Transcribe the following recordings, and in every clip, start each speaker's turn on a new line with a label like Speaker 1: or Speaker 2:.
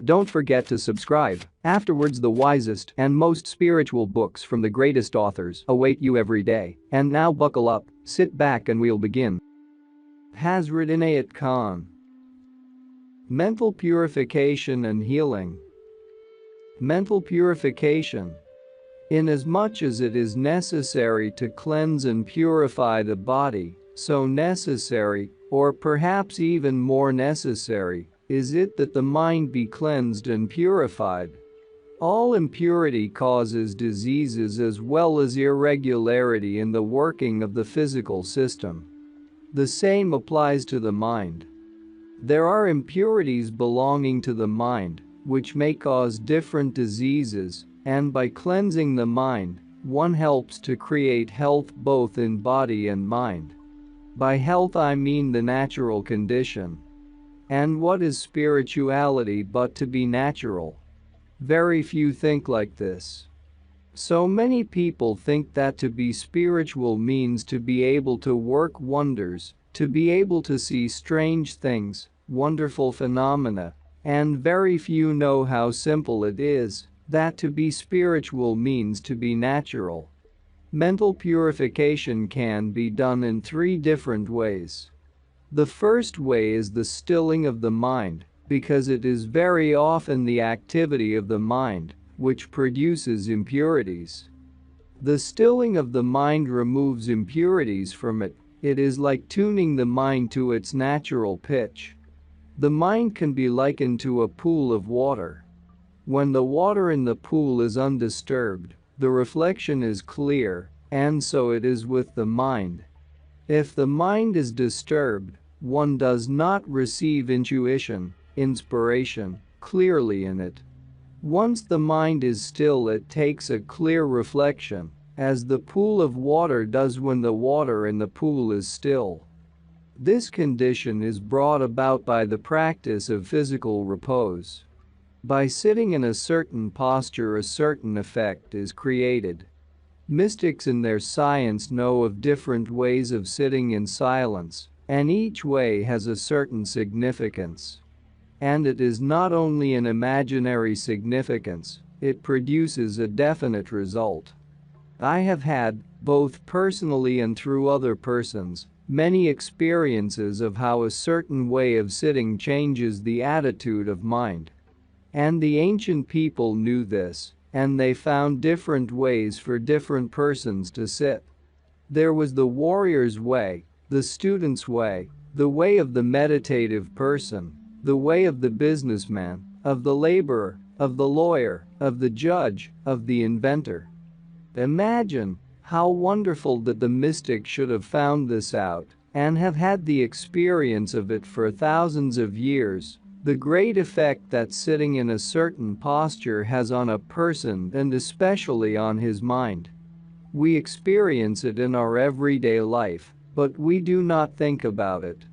Speaker 1: Don't forget to subscribe. Afterwards, the wisest and most spiritual books from the greatest authors await you every day. And now buckle up, sit back and we'll begin. Hazrat Inayat Khan. Mental Purification and Healing. Mental purification. Inasmuch as it is necessary to cleanse and purify the body, so necessary, or perhaps even more necessary, is it that the mind be cleansed and purified. All impurity causes diseases as well as irregularity in the working of the physical system. The same applies to the mind. There are impurities belonging to the mind, which may cause different diseases, and by cleansing the mind, one helps to create health both in body and mind. By health I mean the natural condition. And what is spirituality but to be natural? Very few think like this. So many people think that to be spiritual means to be able to work wonders, to be able to see strange things, wonderful phenomena, and very few know how simple it is, that to be spiritual means to be natural. Mental purification can be done in 3 different ways. The first way is the stilling of the mind, because it is very often the activity of the mind which produces impurities. The stilling of the mind removes impurities from it. It is like tuning the mind to its natural pitch. The mind can be likened to a pool of water. When the water in the pool is undisturbed, the reflection is clear, and so it is with the mind. If the mind is disturbed, one does not receive intuition, inspiration, clearly in it. Once the mind is still, it takes a clear reflection, as the pool of water does when the water in the pool is still. This condition is brought about by the practice of physical repose. By sitting in a certain posture, a certain effect is created. Mystics in their science know of different ways of sitting in silence, and each way has a certain significance. And it is not only an imaginary significance, it produces a definite result. I have had, both personally and through other persons, many experiences of how a certain way of sitting changes the attitude of mind. And the ancient people knew this, and they found different ways for different persons to sit. There was the warrior's way, the student's way, the way of the meditative person, the way of the businessman, of the laborer, of the lawyer, of the judge, of the inventor. Imagine how wonderful that the mystic should have found this out and have had the experience of it for thousands of years. The great effect that sitting in a certain posture has on a person and especially on his mind. We experience it in our everyday life, but we do not think about it.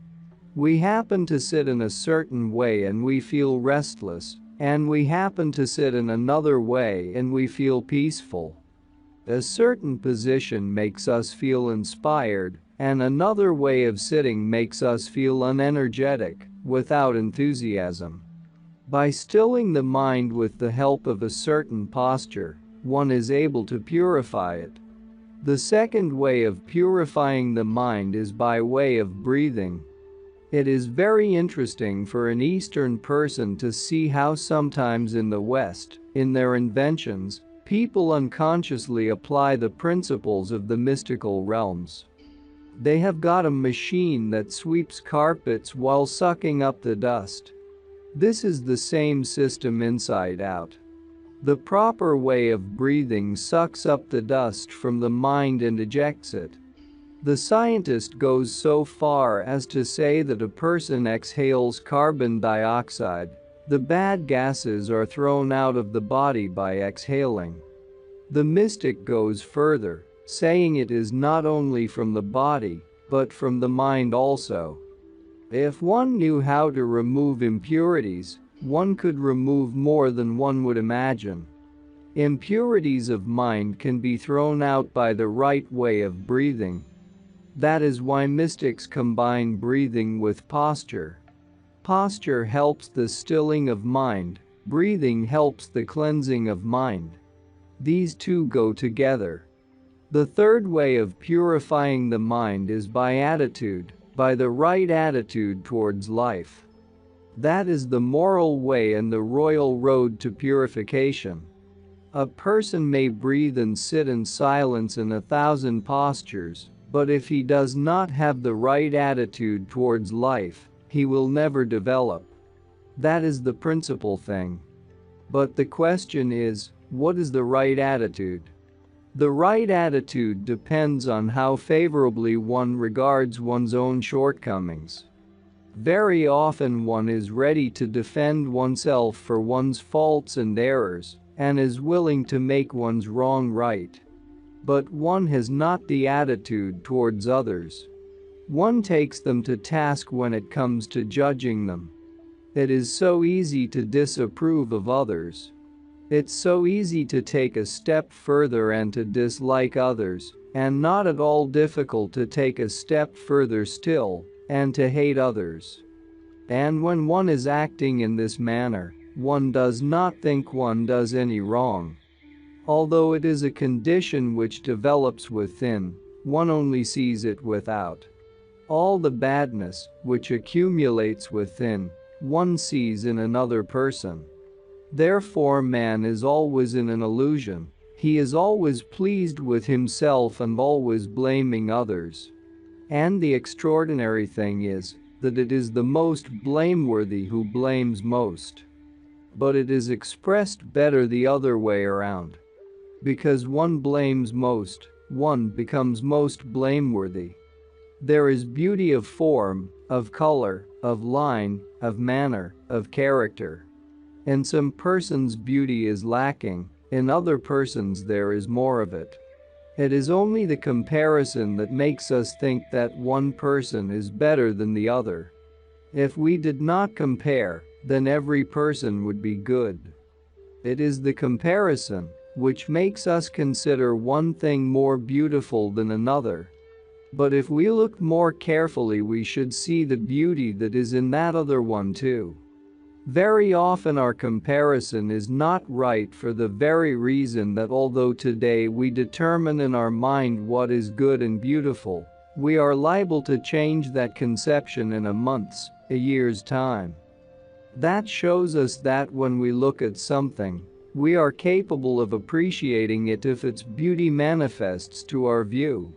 Speaker 1: We happen to sit in a certain way and we feel restless, and we happen to sit in another way and we feel peaceful. A certain position makes us feel inspired, and another way of sitting makes us feel unenergetic, without enthusiasm. By stilling the mind with the help of a certain posture, one is able to purify it. The second way of purifying the mind is by way of breathing. It is very interesting for an Eastern person to see how sometimes in the West, in their inventions, people unconsciously apply the principles of the mystical realms. They have got a machine that sweeps carpets while sucking up the dust. This is the same system inside out. The proper way of breathing sucks up the dust from the mind and ejects it. The scientist goes so far as to say that a person exhales carbon dioxide. The bad gases are thrown out of the body by exhaling. The mystic goes further, saying it is not only from the body, but from the mind also. If one knew how to remove impurities, one could remove more than one would imagine. Impurities of mind can be thrown out by the right way of breathing. That is why mystics combine breathing with posture. Posture helps the stilling of mind, Breathing helps the cleansing of mind. These two go together. The third way of purifying the mind is by attitude, by the right attitude towards life. That is the moral way and the royal road to purification. A person may breathe and sit in silence in 1,000 postures, but if he does not have the right attitude towards life, he will never develop. That is the principal thing. But the question is, what is the right attitude? The right attitude depends on how favorably one regards one's own shortcomings. Very often one is ready to defend oneself for one's faults and errors, and is willing to make one's wrong right. But one has not the attitude towards others. One takes them to task when it comes to judging them. It is so easy to disapprove of others. It's so easy to take a step further and to dislike others, and not at all difficult to take a step further still, and to hate others. And when one is acting in this manner, one does not think one does any wrong. Although it is a condition which develops within, one only sees it without. All the badness, which accumulates within, one sees in another person. Therefore man is always in an illusion. He is always pleased with himself and always blaming others. And the extraordinary thing is that it is the most blameworthy who blames most. But it is expressed better the other way around. Because one blames most, one becomes most blameworthy. There is beauty of form, of color, of line, of manner, of character. In some persons beauty is lacking, in other persons there is more of it. It is only the comparison that makes us think that one person is better than the other. If we did not compare, then every person would be good. It is the comparison which makes us consider one thing more beautiful than another. But if we look more carefully, we should see the beauty that is in that other one too. Very often our comparison is not right for the very reason that although today we determine in our mind what is good and beautiful, we are liable to change that conception in a month's, a year's time. That shows us that when we look at something, we are capable of appreciating it if its beauty manifests to our view.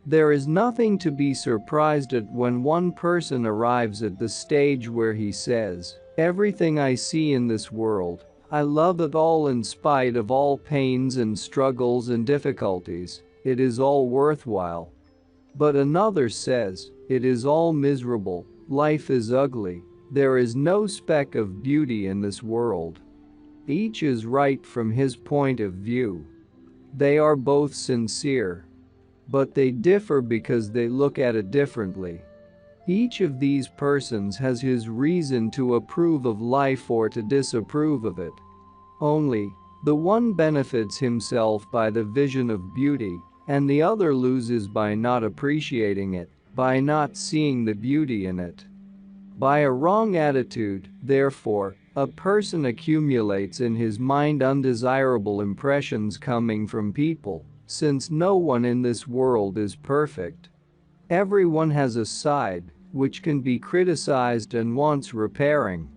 Speaker 1: There is nothing to be surprised at when one person arrives at the stage where he says, "Everything I see in this world, I love it all in spite of all pains and struggles and difficulties, it is all worthwhile." But another says, "It is all miserable, life is ugly, there is no speck of beauty in this world." Each is right from his point of view. They are both sincere. But they differ because they look at it differently. Each of these persons has his reason to approve of life or to disapprove of it. Only, the one benefits himself by the vision of beauty, and the other loses by not appreciating it, by not seeing the beauty in it. By a wrong attitude, therefore, a person accumulates in his mind undesirable impressions coming from people, since no one in this world is perfect. Everyone has a side which can be criticized and wants repairing.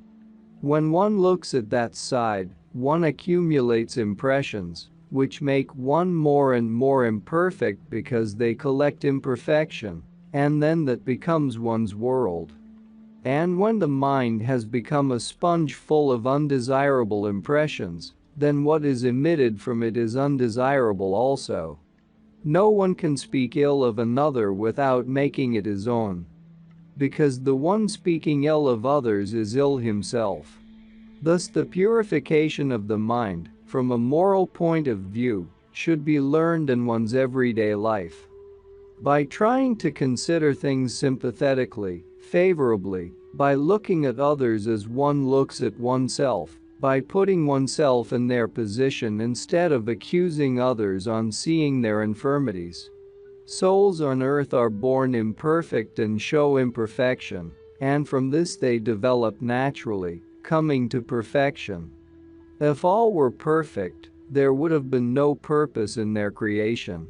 Speaker 1: When one looks at that side, one accumulates impressions which make one more and more imperfect because they collect imperfection, and then that becomes one's world. And when the mind has become a sponge full of undesirable impressions, then what is emitted from it is undesirable also. No one can speak ill of another without making it his own. Because the one speaking ill of others is ill himself. Thus the purification of the mind, from a moral point of view, should be learned in one's everyday life. By trying to consider things sympathetically, favorably, by looking at others as one looks at oneself, by putting oneself in their position instead of accusing others on seeing their infirmities. Souls on earth are born imperfect and show imperfection, and from this they develop naturally, coming to perfection. If all were perfect, there would have been no purpose in their creation.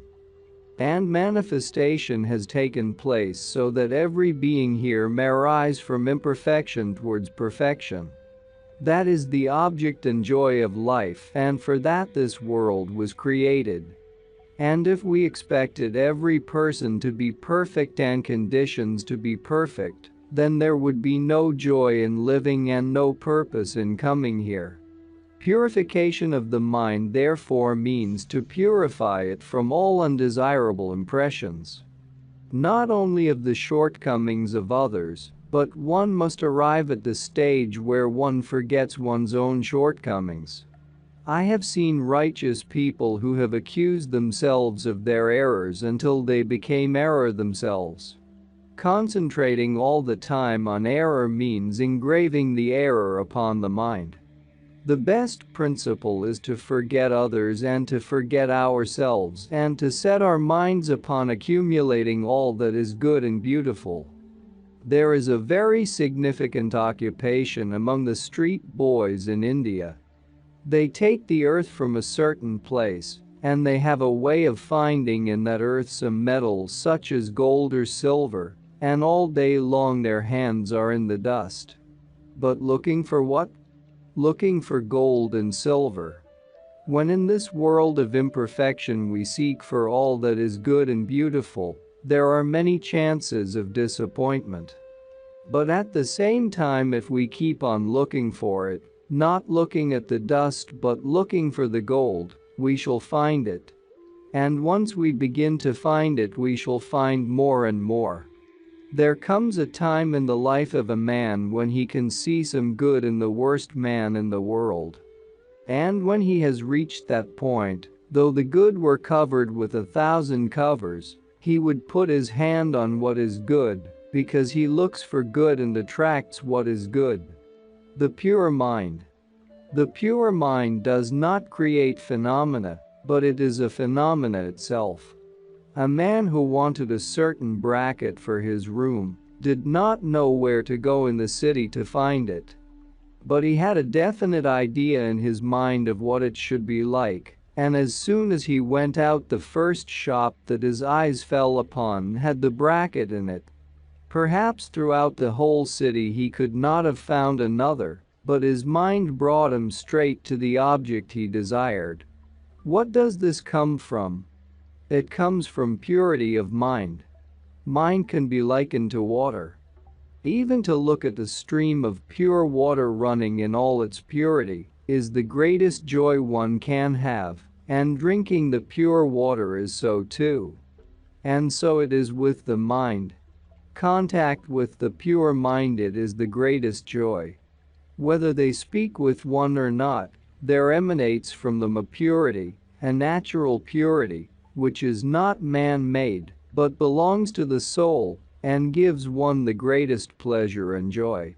Speaker 1: And manifestation has taken place so that every being here may rise from imperfection towards perfection. That is the object and joy of life, and for that this world was created. And if we expected every person to be perfect and conditions to be perfect, then there would be no joy in living and no purpose in coming here. Purification of the mind therefore means to purify it from all undesirable impressions. Not only of the shortcomings of others, but one must arrive at the stage where one forgets one's own shortcomings. I have seen righteous people who have accused themselves of their errors until they became error themselves. Concentrating all the time on error means engraving the error upon the mind. The best principle is to forget others and to forget ourselves and to set our minds upon accumulating all that is good and beautiful. There is a very significant occupation among the street boys in India. They take the earth from a certain place, and they have a way of finding in that earth some metals such as gold or silver, and all day long their hands are in the dust. But looking for what? Looking for gold and silver. When in this world of imperfection we seek for all that is good and beautiful, there are many chances of disappointment. But at the same time, if we keep on looking for it, not looking at the dust but looking for the gold, we shall find it. And once we begin to find it, we shall find more and more. There comes a time in the life of a man when he can see some good in the worst man in the world. And when he has reached that point, though the good were covered with 1,000 covers, he would put his hand on what is good, because he looks for good and attracts what is good. The pure mind. The pure mind does not create phenomena, but it is a phenomena itself. A man who wanted a certain bracket for his room did not know where to go in the city to find it. But he had a definite idea in his mind of what it should be like, and as soon as he went out, the first shop that his eyes fell upon had the bracket in it. Perhaps throughout the whole city he could not have found another, but his mind brought him straight to the object he desired. What does this come from? It comes from purity of mind. Mind can be likened to water. Even to look at a stream of pure water running in all its purity is the greatest joy one can have, and drinking the pure water is so too. And so it is with the mind. Contact with the pure-minded is the greatest joy. Whether they speak with one or not, there emanates from them a purity, a natural purity, which is not man-made, but belongs to the soul, and gives one the greatest pleasure and joy.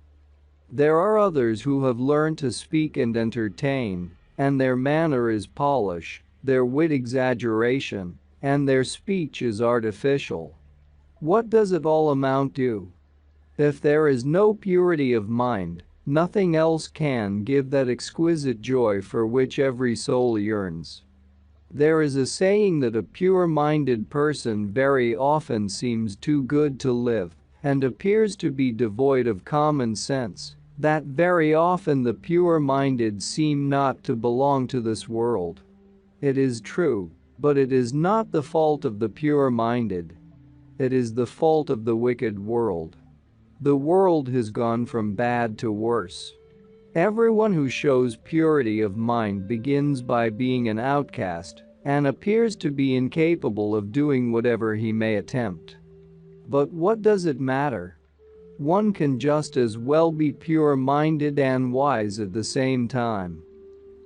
Speaker 1: There are others who have learned to speak and entertain, and their manner is polish, their wit exaggeration, and their speech is artificial. What does it all amount to? If there is no purity of mind, nothing else can give that exquisite joy for which every soul yearns. There is a saying that a pure-minded person very often seems too good to live and appears to be devoid of common sense, that very often the pure-minded seem not to belong to this world. It is true, but it is not the fault of the pure-minded. It is the fault of the wicked world. The world has gone from bad to worse. Everyone who shows purity of mind begins by being an outcast and appears to be incapable of doing whatever he may attempt. But what does it matter? One can just as well be pure-minded and wise at the same time.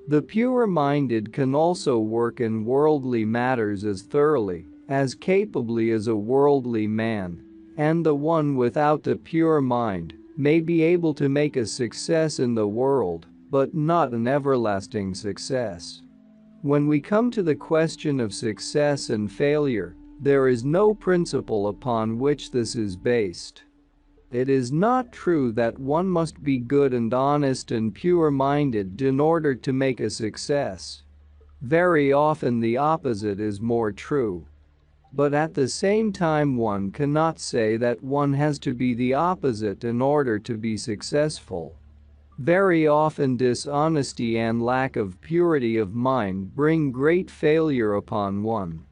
Speaker 1: The pure-minded can also work in worldly matters as thoroughly, as capably as a worldly man, and the one without a pure mind may be able to make a success in the world, but not an everlasting success. When we come to the question of success and failure, there is no principle upon which this is based. It is not true that one must be good and honest and pure-minded in order to make a success. Very often the opposite is more true. But at the same time, one cannot say that one has to be the opposite in order to be successful. Very often dishonesty and lack of purity of mind bring great failure upon one.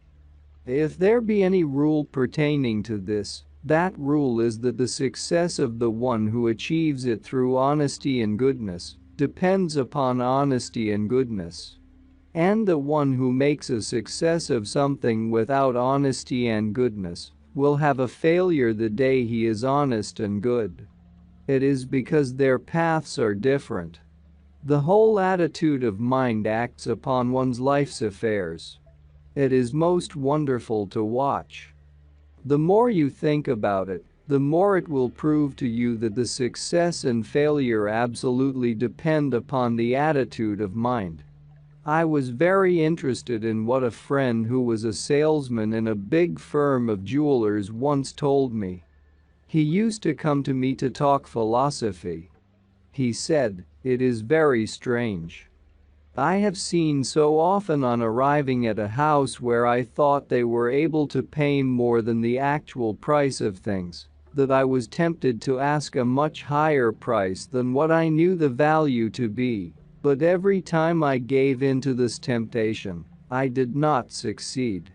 Speaker 1: If there be any rule pertaining to this, that rule is that the success of the one who achieves it through honesty and goodness depends upon honesty and goodness. And the one who makes a success of something without honesty and goodness will have a failure the day he is honest and good. It is because their paths are different. The whole attitude of mind acts upon one's life's affairs. It is most wonderful to watch. The more you think about it, the more it will prove to you that the success and failure absolutely depend upon the attitude of mind. I was very interested in what a friend who was a salesman in a big firm of jewelers once told me. He used to come to me to talk philosophy. He said, "It is very strange. I have seen so often on arriving at a house where I thought they were able to pay more than the actual price of things, that I was tempted to ask a much higher price than what I knew the value to be, but every time I gave in to this temptation, I did not succeed."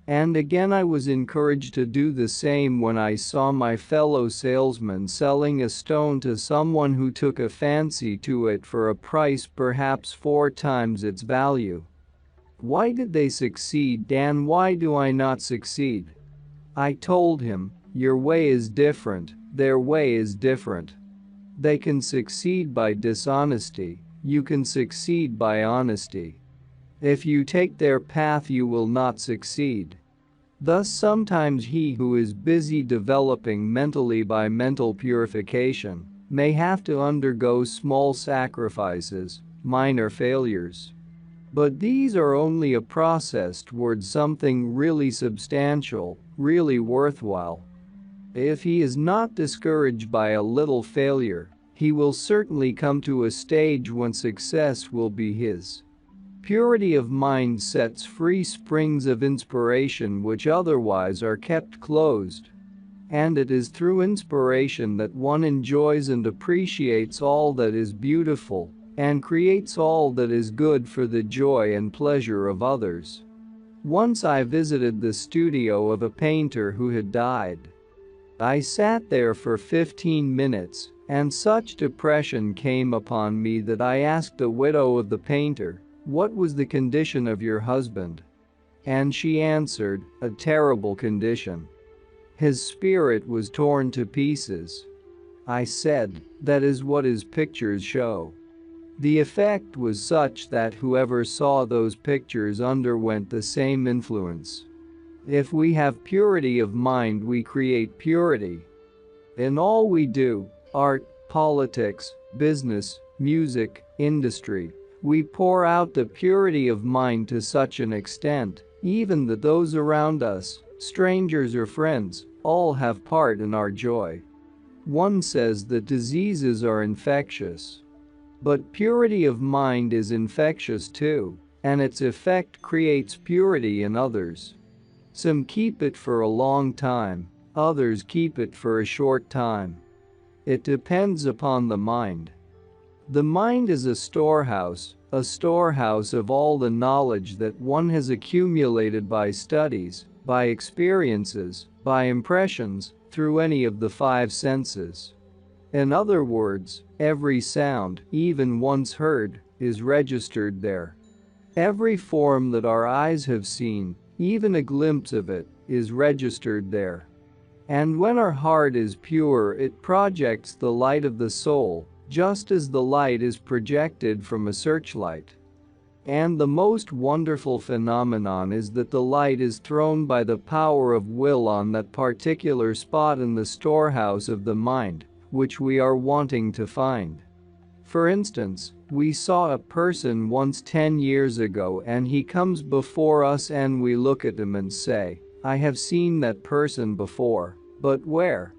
Speaker 1: And again, I was encouraged to do the same when I saw my fellow salesman selling a stone to someone who took a fancy to it for a price perhaps 4 times its value. Why did they succeed and why do I not succeed? I told him, "Your way is different, their way is different. They can succeed by dishonesty, you can succeed by honesty. If you take their path you will not succeed." Thus sometimes he who is busy developing mentally by mental purification may have to undergo small sacrifices, minor failures. But these are only a process towards something really substantial, really worthwhile. If he is not discouraged by a little failure, he will certainly come to a stage when success will be his. Purity of mind sets free springs of inspiration which otherwise are kept closed. And it is through inspiration that one enjoys and appreciates all that is beautiful and creates all that is good for the joy and pleasure of others. Once I visited the studio of a painter who had died. I sat there for 15 minutes, and such depression came upon me that I asked the widow of the painter, "What was the condition of your husband?" And she answered, "A terrible condition. His spirit was torn to pieces." I said, "That is what his pictures show." The effect was such that whoever saw those pictures underwent the same influence. If we have purity of mind, we create purity. In all we do, art, politics, business, music, industry, we pour out the purity of mind to such an extent, even that those around us, strangers or friends, all have part in our joy. One says that diseases are infectious. But purity of mind is infectious too, and its effect creates purity in others. Some keep it for a long time, others keep it for a short time. It depends upon the mind. The mind is a storehouse of all the knowledge that one has accumulated by studies, by experiences, by impressions, through any of the 5 senses. In other words, every sound, even once heard, is registered there. Every form that our eyes have seen, even a glimpse of it, is registered there. And when our heart is pure, it projects the light of the soul, just as the light is projected from a searchlight. And the most wonderful phenomenon is that the light is thrown by the power of will on that particular spot in the storehouse of the mind, which we are wanting to find. For instance, we saw a person once 10 years ago and he comes before us and we look at him and say, "I have seen that person before, but where?"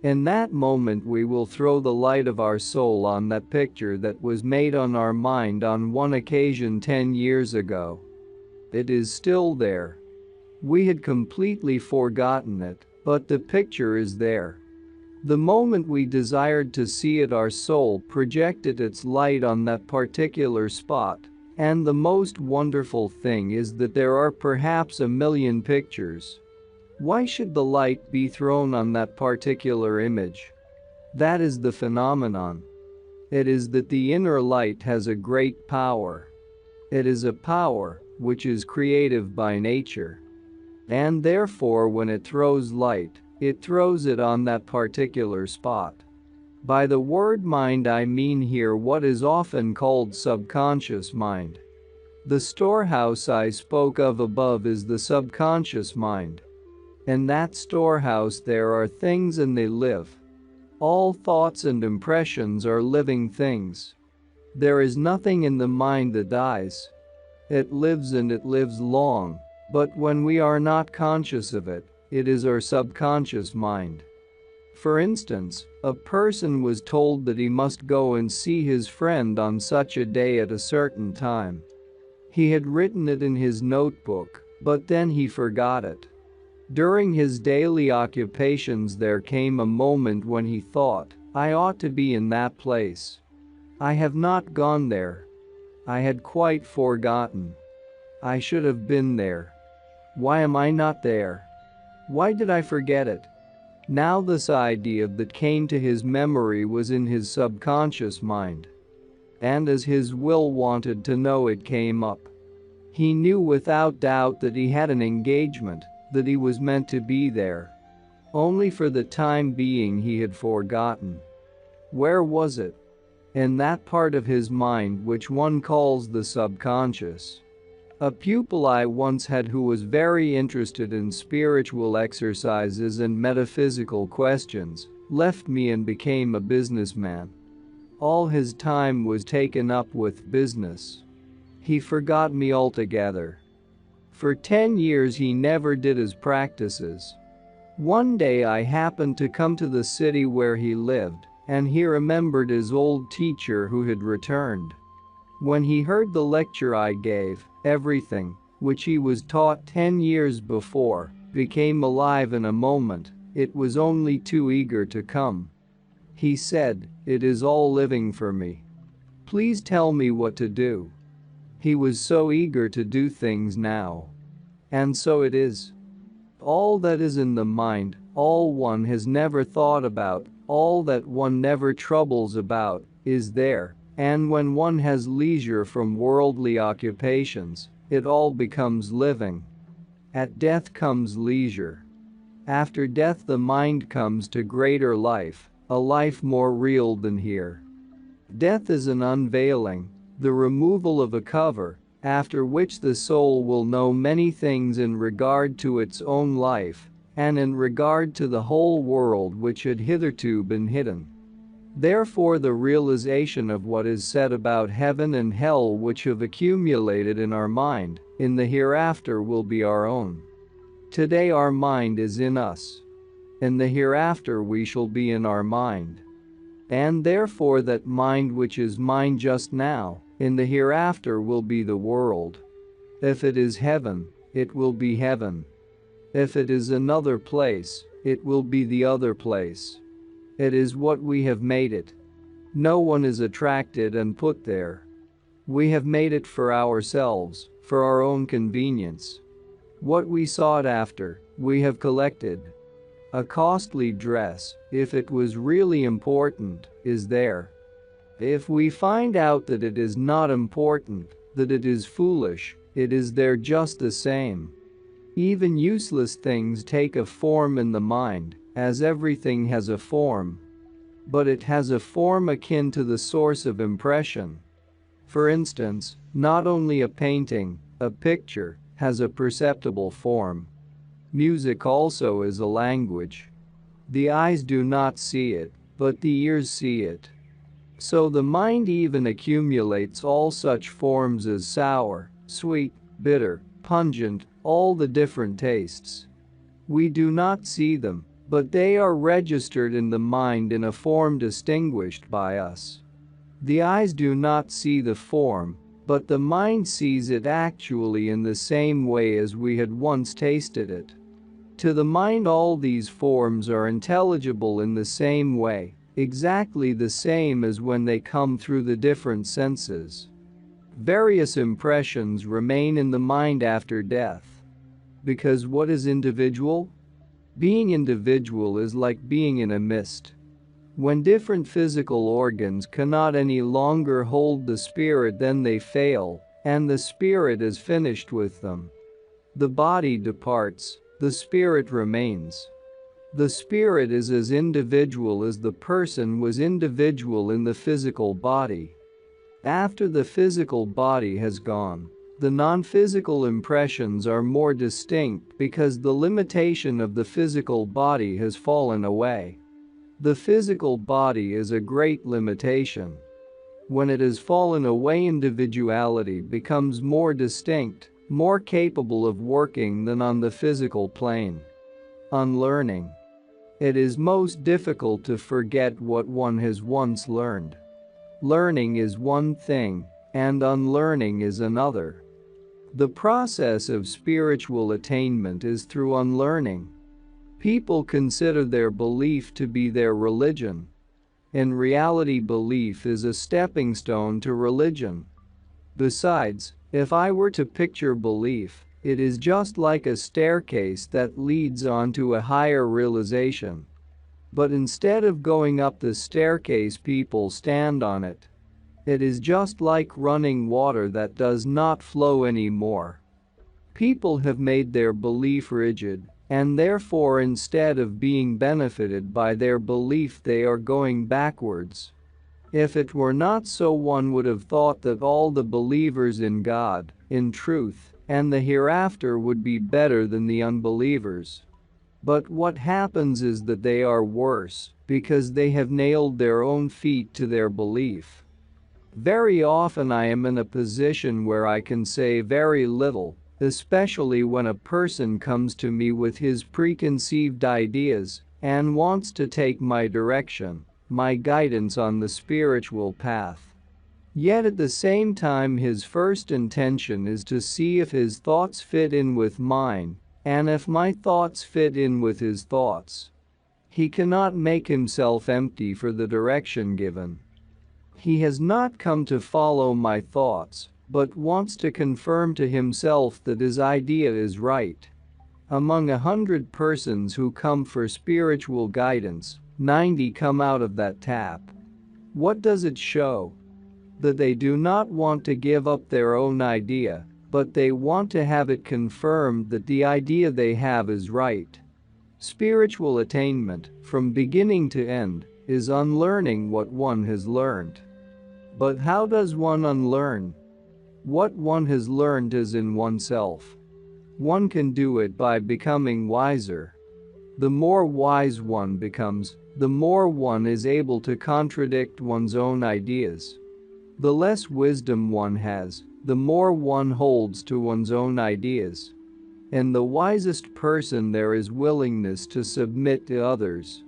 Speaker 1: In that moment we will throw the light of our soul on that picture that was made on our mind on one occasion 10 years ago. It is still there. We had completely forgotten it, but the picture is there. The moment we desired to see it, our soul projected its light on that particular spot. And the most wonderful thing is that there are perhaps 1,000,000 pictures. Why should the light be thrown on that particular image? That is the phenomenon. It is that the inner light has a great power. It is a power which is creative by nature. And therefore when it throws light, it throws it on that particular spot. By the word mind I mean here what is often called subconscious mind. The storehouse I spoke of above is the subconscious mind. In that storehouse there are things and they live. All thoughts and impressions are living things. There is nothing in the mind that dies. It lives and it lives long, but when we are not conscious of it, it is our subconscious mind. For instance, a person was told that he must go and see his friend on such a day at a certain time. He had written it in his notebook, but then he forgot it. During his daily occupations there came a moment when he thought, I ought to be in that place. I have not gone there. I had quite forgotten. I should have been there. Why am I not there? Why did I forget it? Now this idea that came to his memory was in his subconscious mind. And as his will wanted to know, it came up. He knew without doubt that he had an engagement, that he was meant to be there. Only for the time being he had forgotten. Where was it? In that part of his mind which one calls the subconscious. A pupil I once had who was very interested in spiritual exercises and metaphysical questions left me and became a businessman. All his time was taken up with business. He forgot me altogether. For 10 years he never did his practices. One day I happened to come to the city where he lived, and he remembered his old teacher who had returned. When he heard the lecture I gave, everything, which he was taught 10 years before, became alive in a moment. It was only too eager to come. He said, "It is all living for me. Please tell me what to do." He was so eager to do things now. And so it is. All that is in the mind, all one has never thought about, all that one never troubles about, is there, and when one has leisure from worldly occupations, it all becomes living. At death comes leisure. After death the mind comes to greater life, a life more real than here. Death is an unveiling, the removal of a cover, after which the soul will know many things in regard to its own life, and in regard to the whole world which had hitherto been hidden. Therefore the realization of what is said about heaven and hell which have accumulated in our mind, in the hereafter will be our own. Today our mind is in us. In the hereafter we shall be in our mind. And therefore that mind which is mine just now, in the hereafter will be the world. If it is heaven, it will be heaven. If it is another place, it will be the other place. It is what we have made it. No one is attracted and put there. We have made it for ourselves, for our own convenience. What we sought after, we have collected. A costly dress, if it was really important, is there. If we find out that it is not important, that it is foolish, it is there just the same. Even useless things take a form in the mind, as everything has a form. But it has a form akin to the source of impression. For instance, not only a painting, a picture, has a perceptible form. Music also is a language. The eyes do not see it, but the ears see it. So the mind even accumulates all such forms as sour, sweet, bitter, pungent, all the different tastes. We do not see them, but they are registered in the mind in a form distinguished by us. The eyes do not see the form, but the mind sees it actually in the same way as we had once tasted it. To the mind all these forms are intelligible in the same way, exactly the same as when they come through the different senses. Various impressions remain in the mind after death. Because what is individual? Being individual is like being in a mist. When different physical organs cannot any longer hold the spirit, then they fail, and the spirit is finished with them. The body departs, the spirit remains. The spirit is as individual as the person was individual in the physical body. After the physical body has gone, the non-physical impressions are more distinct because the limitation of the physical body has fallen away. The physical body is a great limitation. When it has fallen away, individuality becomes more distinct, more capable of working than on the physical plane. Unlearning. It is most difficult to forget what one has once learned. Learning is one thing, and unlearning is another. The process of spiritual attainment is through unlearning. People consider their belief to be their religion. In reality, belief is a stepping stone to religion. Besides, if I were to picture belief, it is just like a staircase that leads on to a higher realization. But instead of going up the staircase, people stand on it. It is just like running water that does not flow anymore. People have made their belief rigid, and therefore instead of being benefited by their belief, they are going backwards. If it were not so, one would have thought that all the believers in God, in truth, and the hereafter would be better than the unbelievers. But what happens is that they are worse, because they have nailed their own feet to their belief. Very often I am in a position where I can say very little, especially when a person comes to me with his preconceived ideas and wants to take my direction, my guidance on the spiritual path. Yet at the same time, his first intention is to see if his thoughts fit in with mine, and if my thoughts fit in with his thoughts. He cannot make himself empty for the direction given. He has not come to follow my thoughts, but wants to confirm to himself that his idea is right. Among 100 persons who come for spiritual guidance, 90 come out of that tap. What does it show? That they do not want to give up their own idea, but they want to have it confirmed that the idea they have is right. Spiritual attainment, from beginning to end, is unlearning what one has learned. But how does one unlearn? What one has learned is in oneself. One can do it by becoming wiser. The more wise one becomes, the more one is able to contradict one's own ideas. The less wisdom one has, the more one holds to one's own ideas. In the wisest person there is willingness to submit to others.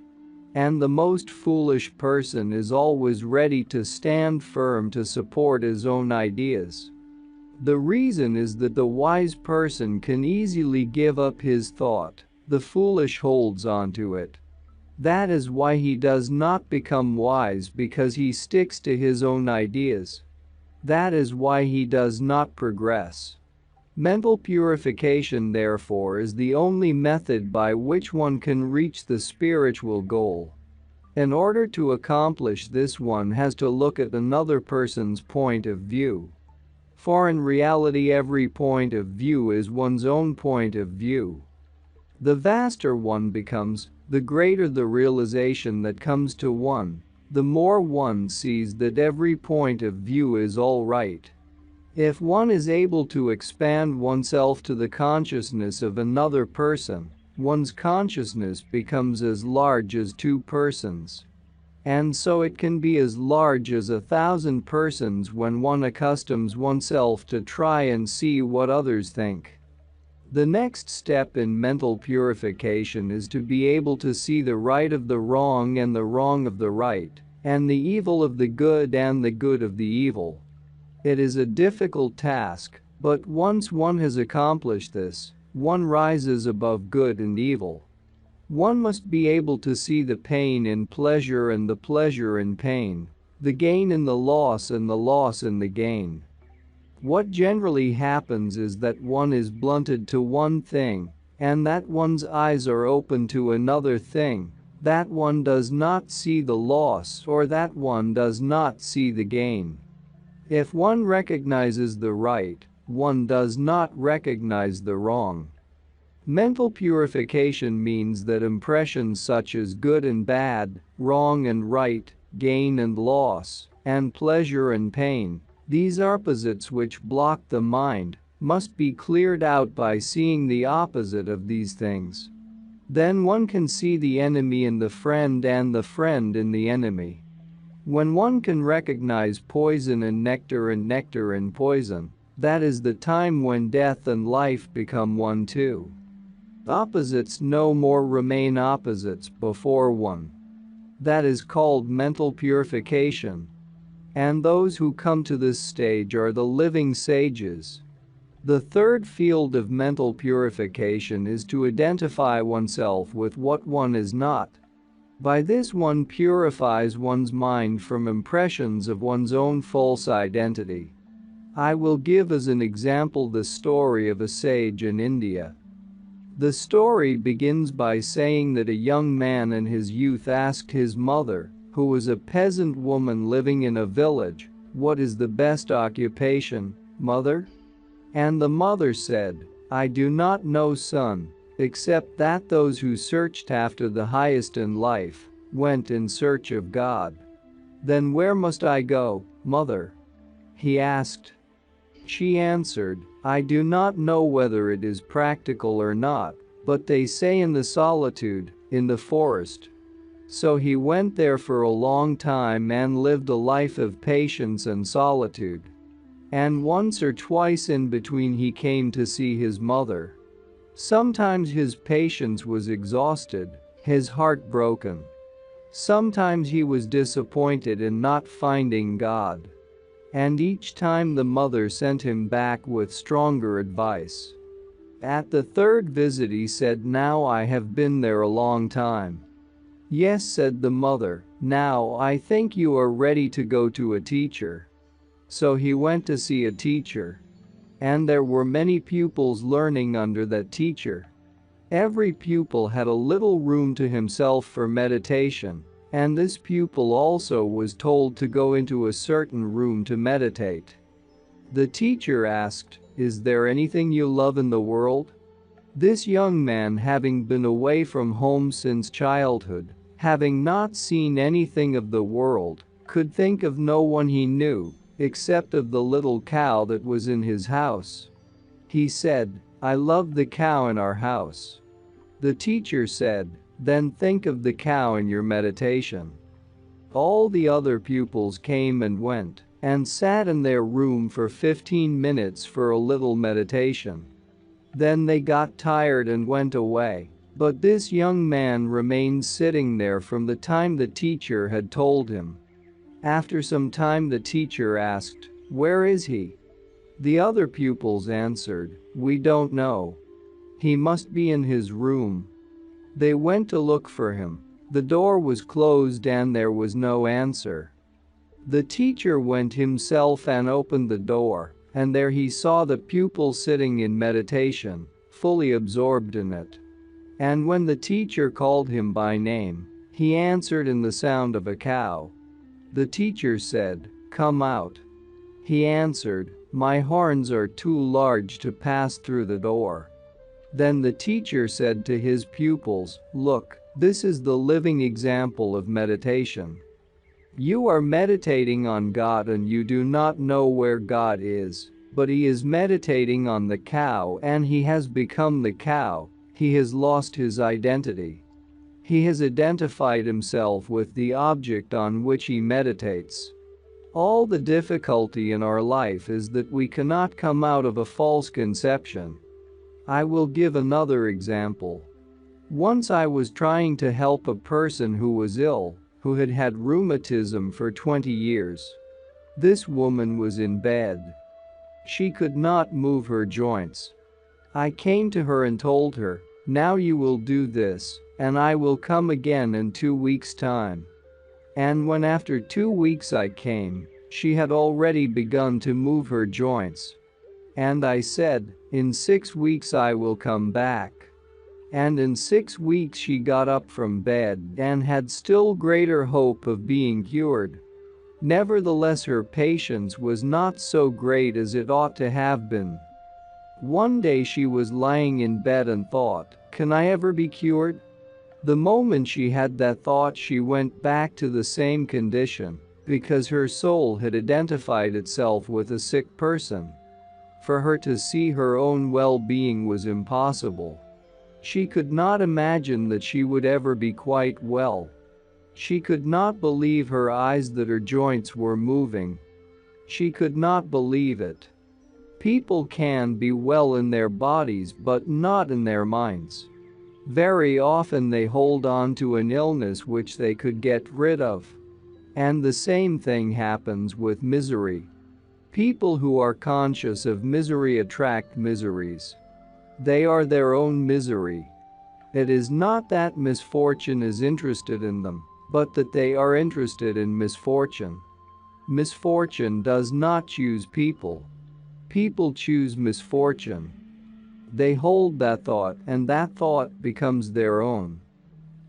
Speaker 1: And the most foolish person is always ready to stand firm to support his own ideas. The reason is that the wise person can easily give up his thought, the foolish holds on to it. That is why he does not become wise, because he sticks to his own ideas. That is why he does not progress. Mental purification, therefore, is the only method by which one can reach the spiritual goal. In order to accomplish this, one has to look at another person's point of view. For in reality, every point of view is one's own point of view. The vaster one becomes, the greater the realization that comes to one, the more one sees that every point of view is all right. If one is able to expand oneself to the consciousness of another person, one's consciousness becomes as large as two persons. And so it can be as large as 1,000 persons when one accustoms oneself to try and see what others think. The next step in mental purification is to be able to see the right of the wrong and the wrong of the right, and the evil of the good and the good of the evil. It is a difficult task, but once one has accomplished this, one rises above good and evil. One must be able to see the pain in pleasure and the pleasure in pain, the gain in the loss and the loss in the gain. What generally happens is that one is blunted to one thing, and that one's eyes are open to another thing, that one does not see the loss or that one does not see the gain. If one recognizes the right, one does not recognize the wrong. Mental purification means that impressions such as good and bad, wrong and right, gain and loss, and pleasure and pain, these opposites which block the mind, must be cleared out by seeing the opposite of these things. Then one can see the enemy in the friend and the friend in the enemy. When one can recognize poison and nectar in poison, that is the time when death and life become one too. Opposites no more remain opposites before one. That is called mental purification. And those who come to this stage are the living sages. The third field of mental purification is to identify oneself with what one is not. By this one purifies one's mind from impressions of one's own false identity. I will give as an example the story of a sage in India. The story begins by saying that a young man in his youth asked his mother, who was a peasant woman living in a village, "What is the best occupation, mother?" And the mother said, "I do not know, son, except that those who searched after the highest in life went in search of God." "Then where must I go, mother?" he asked. She answered, "I do not know whether it is practical or not, but they say in the solitude, in the forest." So he went there for a long time and lived a life of patience and solitude. And once or twice in between he came to see his mother. Sometimes his patience was exhausted, his heart broken. Sometimes he was disappointed in not finding God. And each time the mother sent him back with stronger advice. At the third visit he said, "Now I have been there a long time." "Yes," said the mother, "now I think you are ready to go to a teacher." So he went to see a teacher. And there were many pupils learning under that teacher. Every pupil had a little room to himself for meditation, and this pupil also was told to go into a certain room to meditate. The teacher asked, "Is there anything you love in the world?" This young man, having been away from home since childhood, having not seen anything of the world, could think of no one he knew, except of the little cow that was in his house. He said, "I love the cow in our house." The teacher said, "Then think of the cow in your meditation." All the other pupils came and went, and sat in their room for 15 minutes for a little meditation. Then they got tired and went away, but this young man remained sitting there from the time the teacher had told him. After some time the teacher asked, "Where is he?" The other pupils answered, "We don't know. He must be in his room." They went to look for him. The door was closed and there was no answer. The teacher went himself and opened the door, and there he saw the pupil sitting in meditation, fully absorbed in it. And when the teacher called him by name, he answered in the sound of a cow. The teacher said, "Come out." He answered, "My horns are too large to pass through the door." Then the teacher said to his pupils, "Look, this is the living example of meditation. You are meditating on God and you do not know where God is, but he is meditating on the cow and he has become the cow, he has lost his identity. He has identified himself with the object on which he meditates." All the difficulty in our life is that we cannot come out of a false conception. I will give another example. Once I was trying to help a person who was ill, who had had rheumatism for 20 years. This woman was in bed. She could not move her joints. I came to her and told her, "Now you will do this, and I will come again in 2 weeks' time." And when after 2 weeks I came, she had already begun to move her joints. And I said, "In 6 weeks I will come back." And in 6 weeks she got up from bed and had still greater hope of being cured. Nevertheless, her patience was not so great as it ought to have been. One day she was lying in bed and thought, "Can I ever be cured?" The moment she had that thought, she went back to the same condition, because her soul had identified itself with a sick person. For her to see her own well-being was impossible. She could not imagine that she would ever be quite well. She could not believe her eyes that her joints were moving. She could not believe it. People can be well in their bodies but not in their minds. Very often they hold on to an illness which they could get rid of. And the same thing happens with misery. People who are conscious of misery attract miseries. They are their own misery. It is not that misfortune is interested in them, but that they are interested in misfortune. Misfortune does not choose people. People choose misfortune. They hold that thought, and that thought becomes their own.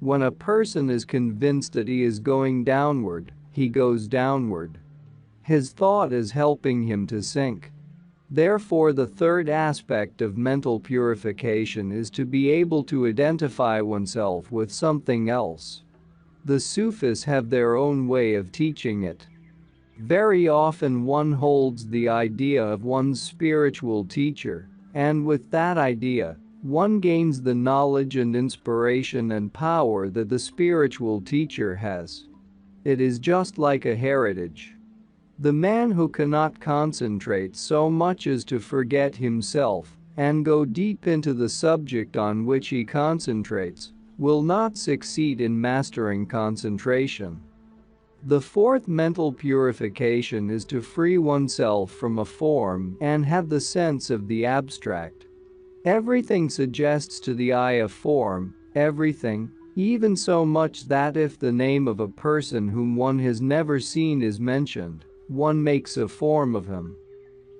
Speaker 1: When a person is convinced that he is going downward, he goes downward. His thought is helping him to sink. Therefore, the third aspect of mental purification is to be able to identify oneself with something else. The Sufis have their own way of teaching it. Very often one holds the idea of one's spiritual teacher, and with that idea, one gains the knowledge and inspiration and power that the spiritual teacher has. It is just like a heritage. The man who cannot concentrate so much as to forget himself and go deep into the subject on which he concentrates will not succeed in mastering concentration. The fourth mental purification is to free oneself from a form and have the sense of the abstract. Everything suggests to the eye a form, everything, even so much that if the name of a person whom one has never seen is mentioned, one makes a form of him.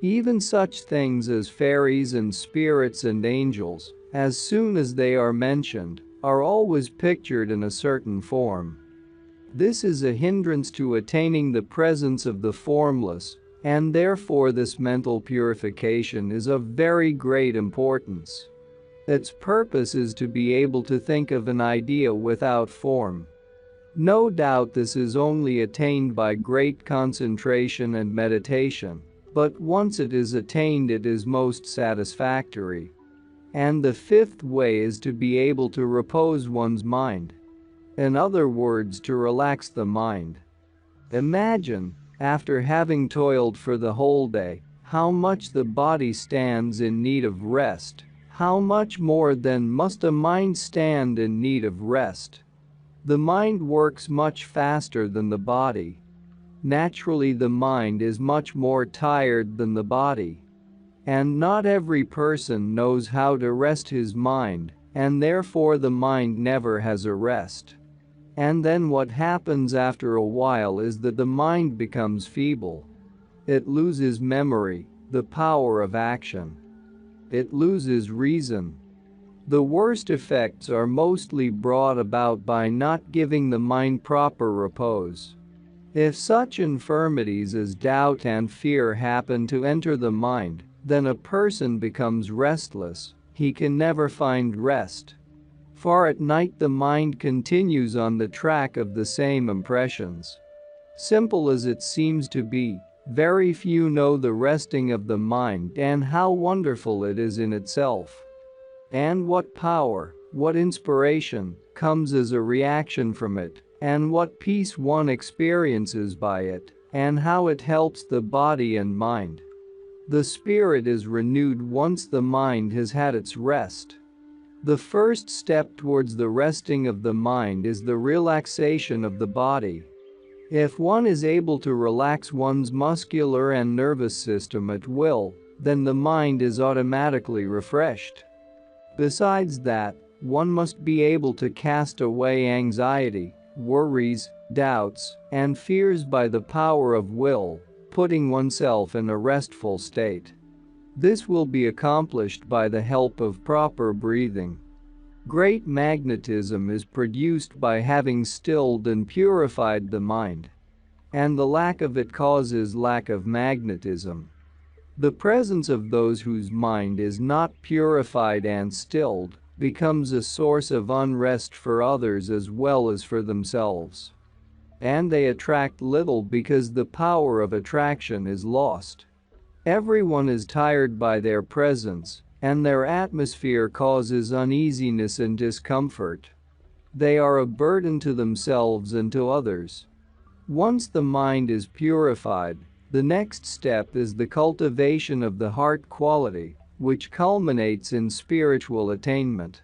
Speaker 1: Even such things as fairies and spirits and angels, as soon as they are mentioned, are always pictured in a certain form. This is a hindrance to attaining the presence of the formless, and therefore this mental purification is of very great importance. Its purpose is to be able to think of an idea without form. No doubt this is only attained by great concentration and meditation, but once it is attained it is most satisfactory. And the fifth way is to be able to repose one's mind. In other words, to relax the mind. Imagine, after having toiled for the whole day, how much the body stands in need of rest. How much more then must a mind stand in need of rest? The mind works much faster than the body. Naturally, the mind is much more tired than the body. And not every person knows how to rest his mind, and therefore the mind never has a rest. And then what happens after a while is that the mind becomes feeble. It loses memory, the power of action. It loses reason. The worst effects are mostly brought about by not giving the mind proper repose. If such infirmities as doubt and fear happen to enter the mind, then a person becomes restless. He can never find rest. For at night the mind continues on the track of the same impressions. Simple as it seems to be, very few know the resting of the mind and how wonderful it is in itself. And what power, what inspiration, comes as a reaction from it, and what peace one experiences by it, and how it helps the body and mind. The spirit is renewed once the mind has had its rest. The first step towards the resting of the mind is the relaxation of the body. If one is able to relax one's muscular and nervous system at will, then the mind is automatically refreshed. Besides that, one must be able to cast away anxiety, worries, doubts, and fears by the power of will, putting oneself in a restful state. This will be accomplished by the help of proper breathing. Great magnetism is produced by having stilled and purified the mind. And the lack of it causes lack of magnetism. The presence of those whose mind is not purified and stilled becomes a source of unrest for others as well as for themselves. And they attract little because the power of attraction is lost. Everyone is tired by their presence, and their atmosphere causes uneasiness and discomfort. They are a burden to themselves and to others. Once the mind is purified, the next step is the cultivation of the heart quality, which culminates in spiritual attainment.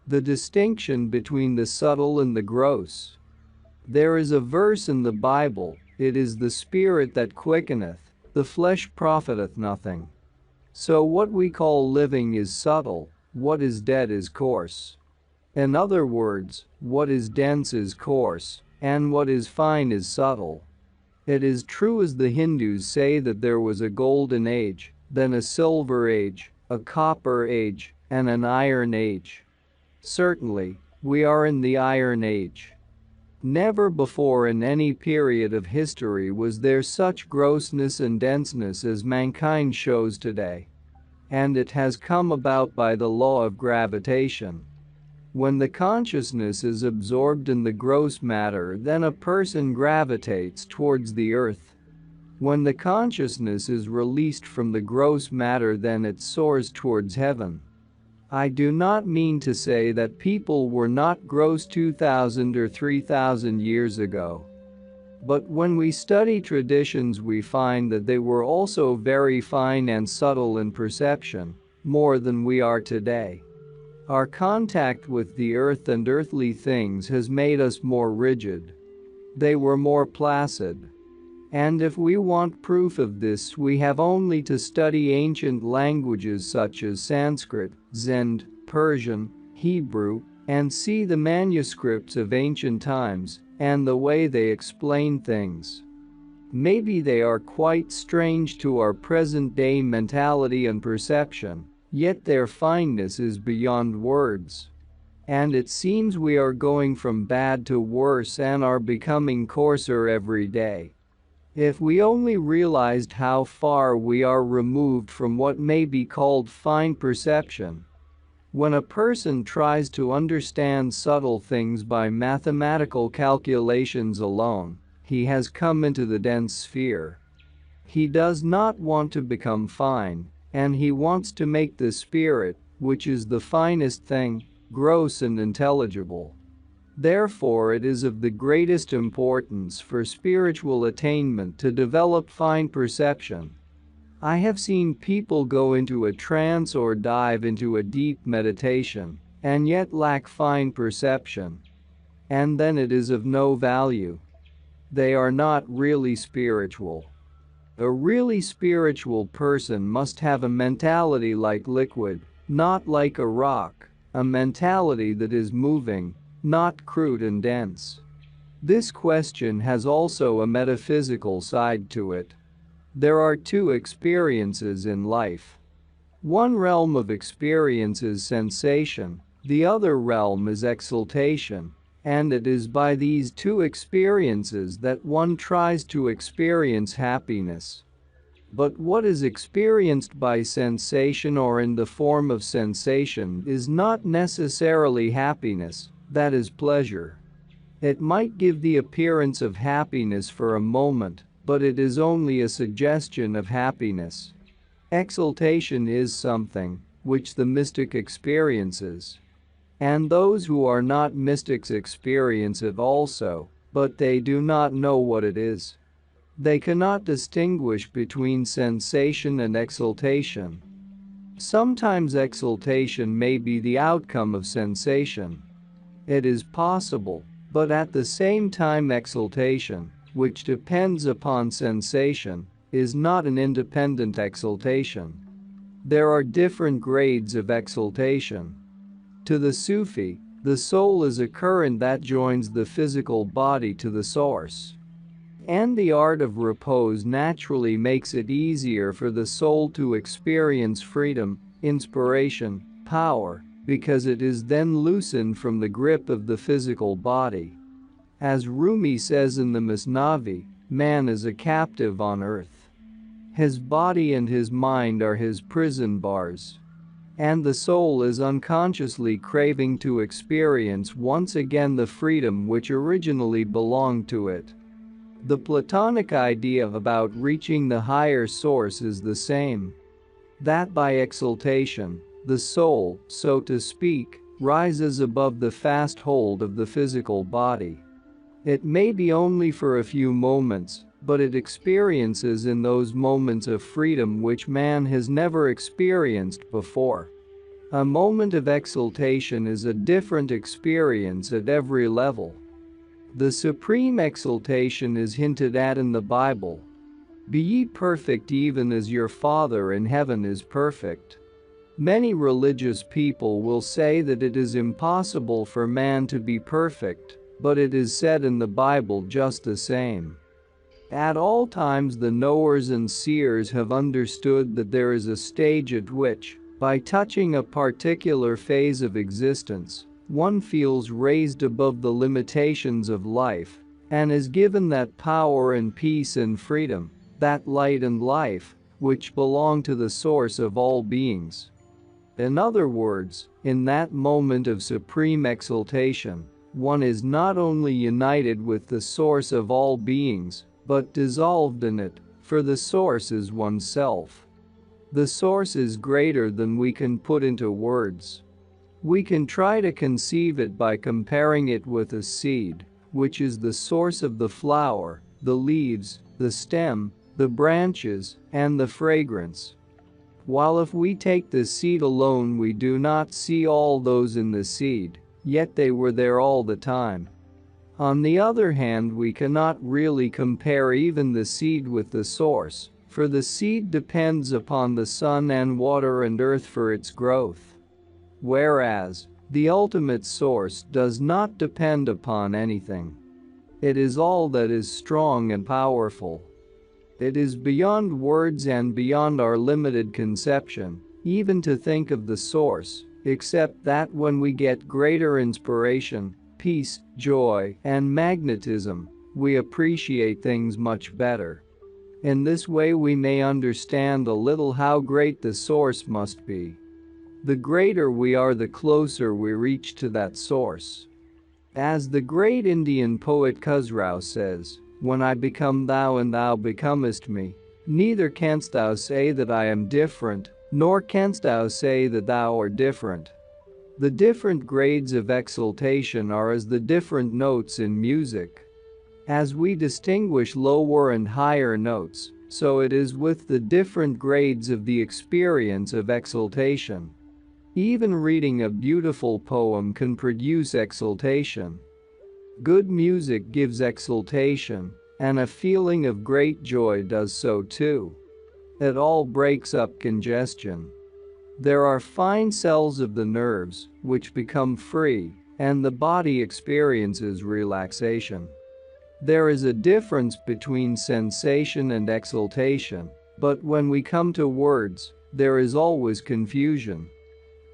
Speaker 1: The distinction between the subtle and the gross. There is a verse in the Bible, "It is the spirit that quickeneth, the flesh profiteth nothing." So what we call living is subtle, what is dead is coarse. In other words, what is dense is coarse, and what is fine is subtle. It is true as the Hindus say that there was a golden age, then a silver age, a copper age, and an iron age. Certainly, we are in the iron age. Never before in any period of history was there such grossness and denseness as mankind shows today. And it has come about by the law of gravitation. When the consciousness is absorbed in the gross matter, then a person gravitates towards the earth. When the consciousness is released from the gross matter, then it soars towards heaven. I do not mean to say that people were not gross 2,000 or 3,000 years ago. But when we study traditions, we find that they were also very fine and subtle in perception, more than we are today. Our contact with the earth and earthly things has made us more rigid. They were more placid. And if we want proof of this, we have only to study ancient languages such as Sanskrit, Zend, Persian, Hebrew, and see the manuscripts of ancient times and the way they explain things. Maybe they are quite strange to our present-day mentality and perception, yet their fineness is beyond words. And it seems we are going from bad to worse and are becoming coarser every day. If we only realized how far we are removed from what may be called fine perception. When a person tries to understand subtle things by mathematical calculations alone, he has come into the dense sphere. He does not want to become fine, and he wants to make the spirit, which is the finest thing, gross and intelligible. Therefore, it is of the greatest importance for spiritual attainment to develop fine perception. I have seen people go into a trance or dive into a deep meditation, and yet lack fine perception. And then it is of no value. They are not really spiritual. A really spiritual person must have a mentality like liquid, not like a rock, a mentality that is moving, not crude and dense. This question has also a metaphysical side to it. There are two experiences in life. One realm of experience is sensation, the other realm is exaltation, and it is by these two experiences that one tries to experience happiness. But what is experienced by sensation or in the form of sensation is not necessarily happiness. That is pleasure. It might give the appearance of happiness for a moment, but it is only a suggestion of happiness. Exaltation is something which the mystic experiences. And those who are not mystics experience it also, but they do not know what it is. They cannot distinguish between sensation and exaltation. Sometimes exaltation may be the outcome of sensation. It is possible, but at the same time exaltation, which depends upon sensation, is not an independent exaltation. There are different grades of exaltation. To the Sufi, the soul is a current that joins the physical body to the source. And the art of repose naturally makes it easier for the soul to experience freedom, inspiration, power, because it is then loosened from the grip of the physical body. As Rumi says in the Masnavi, man is a captive on earth. His body and his mind are his prison bars. And the soul is unconsciously craving to experience once again the freedom which originally belonged to it. The Platonic idea about reaching the higher source is the same. That by exaltation, the soul, so to speak, rises above the fast hold of the physical body. It may be only for a few moments, but it experiences in those moments a freedom which man has never experienced before. A moment of exaltation is a different experience at every level. The supreme exaltation is hinted at in the Bible. Be ye perfect even as your Father in heaven is perfect. Many religious people will say that it is impossible for man to be perfect, but it is said in the Bible just the same. At all times the knowers and seers have understood that there is a stage at which, by touching a particular phase of existence, one feels raised above the limitations of life and is given that power and peace and freedom, that light and life, which belong to the source of all beings. In other words, in that moment of supreme exaltation, one is not only united with the source of all beings, but dissolved in it, for the source is oneself. The source is greater than we can put into words. We can try to conceive it by comparing it with a seed, which is the source of the flower, the leaves, the stem, the branches, and the fragrance. While if we take the seed alone we do not see all those in the seed, yet they were there all the time. On the other hand, we cannot really compare even the seed with the source, for the seed depends upon the sun and water and earth for its growth. Whereas, the ultimate source does not depend upon anything. It is all that is strong and powerful. It is beyond words and beyond our limited conception, even to think of the source, except that when we get greater inspiration, peace, joy, and magnetism, we appreciate things much better. In this way we may understand a little how great the source must be. The greater we are, the closer we reach to that source. As the great Indian poet Khusrau says, "When I become thou and thou becomest me, neither canst thou say that I am different, nor canst thou say that thou art different." The different grades of exaltation are as the different notes in music. As we distinguish lower and higher notes, so it is with the different grades of the experience of exaltation. Even reading a beautiful poem can produce exaltation. Good music gives exaltation, and a feeling of great joy does so too. It all breaks up congestion. There are fine cells of the nerves, which become free, and the body experiences relaxation. There is a difference between sensation and exaltation, but when we come to words, there is always confusion.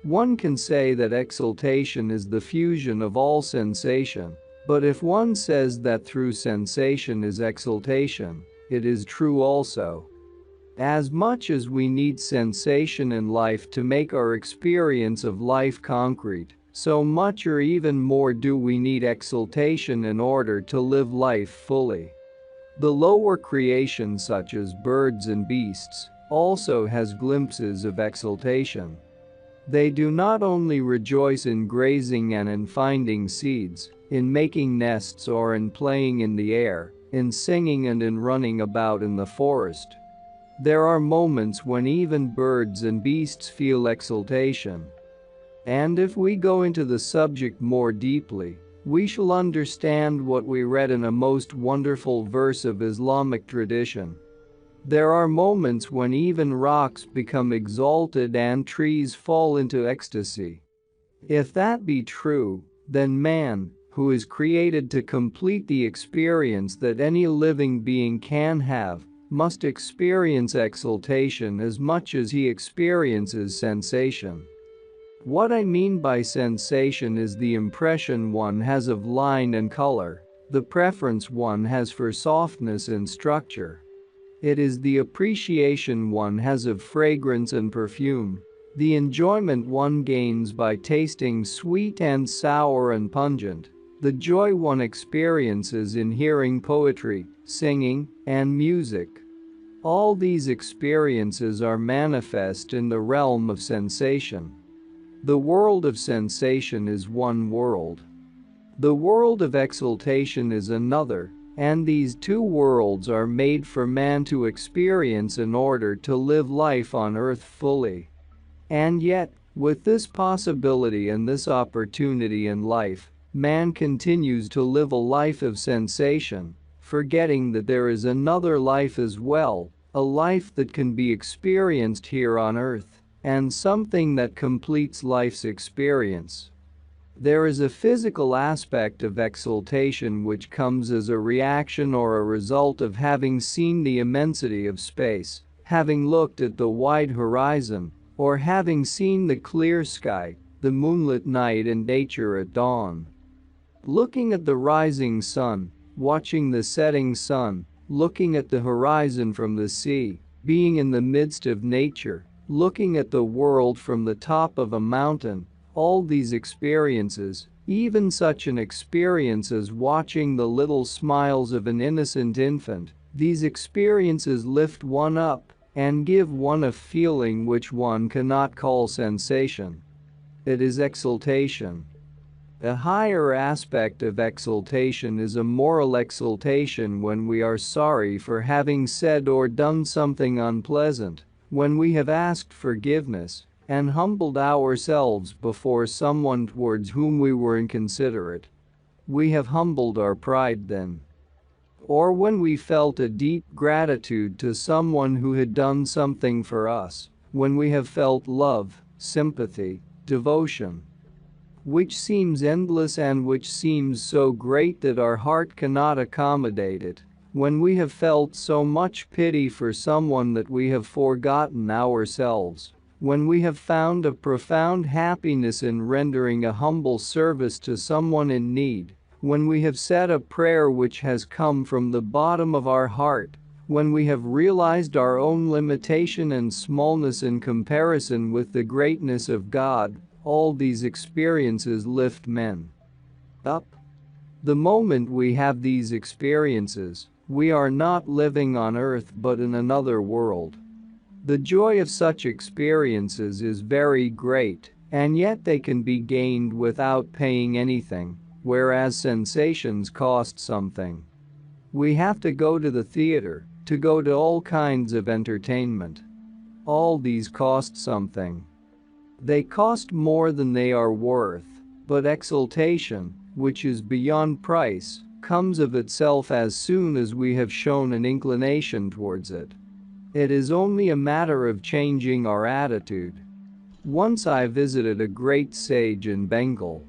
Speaker 1: One can say that exaltation is the fusion of all sensation, but if one says that through sensation is exaltation, it is true also. As much as we need sensation in life to make our experience of life concrete, so much or even more do we need exaltation in order to live life fully. The lower creation such as birds and beasts also has glimpses of exaltation. They do not only rejoice in grazing and in finding seeds, in making nests or in playing in the air, in singing and in running about in the forest. There are moments when even birds and beasts feel exultation. And if we go into the subject more deeply, we shall understand what we read in a most wonderful verse of Islamic tradition. There are moments when even rocks become exalted and trees fall into ecstasy. If that be true, then man, who is created to complete the experience that any living being can have, must experience exaltation as much as he experiences sensation. What I mean by sensation is the impression one has of line and color, the preference one has for softness and structure. It is the appreciation one has of fragrance and perfume, the enjoyment one gains by tasting sweet and sour and pungent, the joy one experiences in hearing poetry, singing, and music. All these experiences are manifest in the realm of sensation. The world of sensation is one world. The world of exaltation is another, and these two worlds are made for man to experience in order to live life on earth fully. And yet, with this possibility and this opportunity in life, man continues to live a life of sensation, forgetting that there is another life as well, a life that can be experienced here on earth, and something that completes life's experience. There is a physical aspect of exaltation which comes as a reaction or a result of having seen the immensity of space, having looked at the wide horizon, or having seen the clear sky, the moonlit night and nature at dawn. Looking at the rising sun, watching the setting sun, looking at the horizon from the sea, being in the midst of nature, looking at the world from the top of a mountain, all these experiences, even such an experience as watching the little smiles of an innocent infant, these experiences lift one up and give one a feeling which one cannot call sensation. It is exaltation. A higher aspect of exaltation is a moral exaltation when we are sorry for having said or done something unpleasant, when we have asked forgiveness and humbled ourselves before someone towards whom we were inconsiderate. We have humbled our pride then. Or when we felt a deep gratitude to someone who had done something for us, when we have felt love, sympathy, devotion, which seems endless and which seems so great that our heart cannot accommodate it, when we have felt so much pity for someone that we have forgotten ourselves, when we have found a profound happiness in rendering a humble service to someone in need, when we have said a prayer which has come from the bottom of our heart, when we have realized our own limitation and smallness in comparison with the greatness of God, all these experiences lift men up. The moment we have these experiences, we are not living on earth but in another world. The joy of such experiences is very great, and yet they can be gained without paying anything, whereas sensations cost something. We have to go to the theater, to go to all kinds of entertainment. All these cost something. They cost more than they are worth, but exaltation, which is beyond price, comes of itself as soon as we have shown an inclination towards it. It is only a matter of changing our attitude. Once I visited a great sage in Bengal.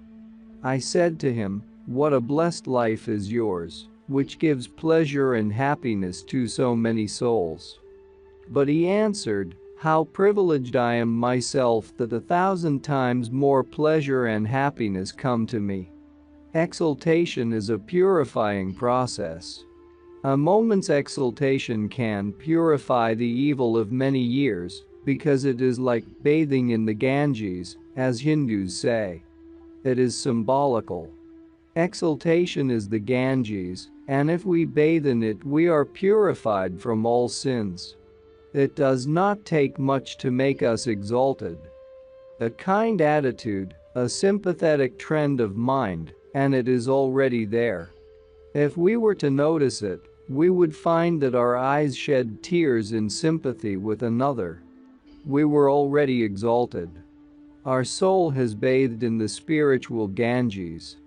Speaker 1: I said to him, "What a blessed life is yours, which gives pleasure and happiness to so many souls." But he answered, "How privileged I am myself that 1,000 times more pleasure and happiness come to me." Exaltation is a purifying process. A moment's exaltation can purify the evil of many years, because it is like bathing in the Ganges, as Hindus say. It is symbolical. Exaltation is the Ganges, and if we bathe in it, we are purified from all sins. It does not take much to make us exalted. A kind attitude, a sympathetic trend of mind, and it is already there. If we were to notice it, we would find that our eyes shed tears in sympathy with another. We were already exalted. Our soul has bathed in the spiritual Ganges.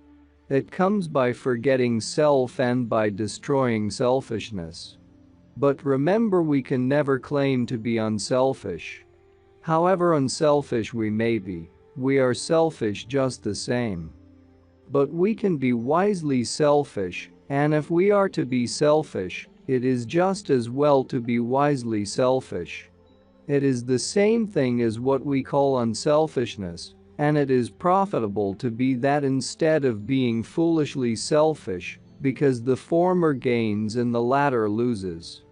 Speaker 1: It comes by forgetting self and by destroying selfishness. But remember, we can never claim to be unselfish. However unselfish we may be, we are selfish just the same. But we can be wisely selfish, and if we are to be selfish, it is just as well to be wisely selfish. It is the same thing as what we call unselfishness, and it is profitable to be that instead of being foolishly selfish, because the former gains and the latter loses.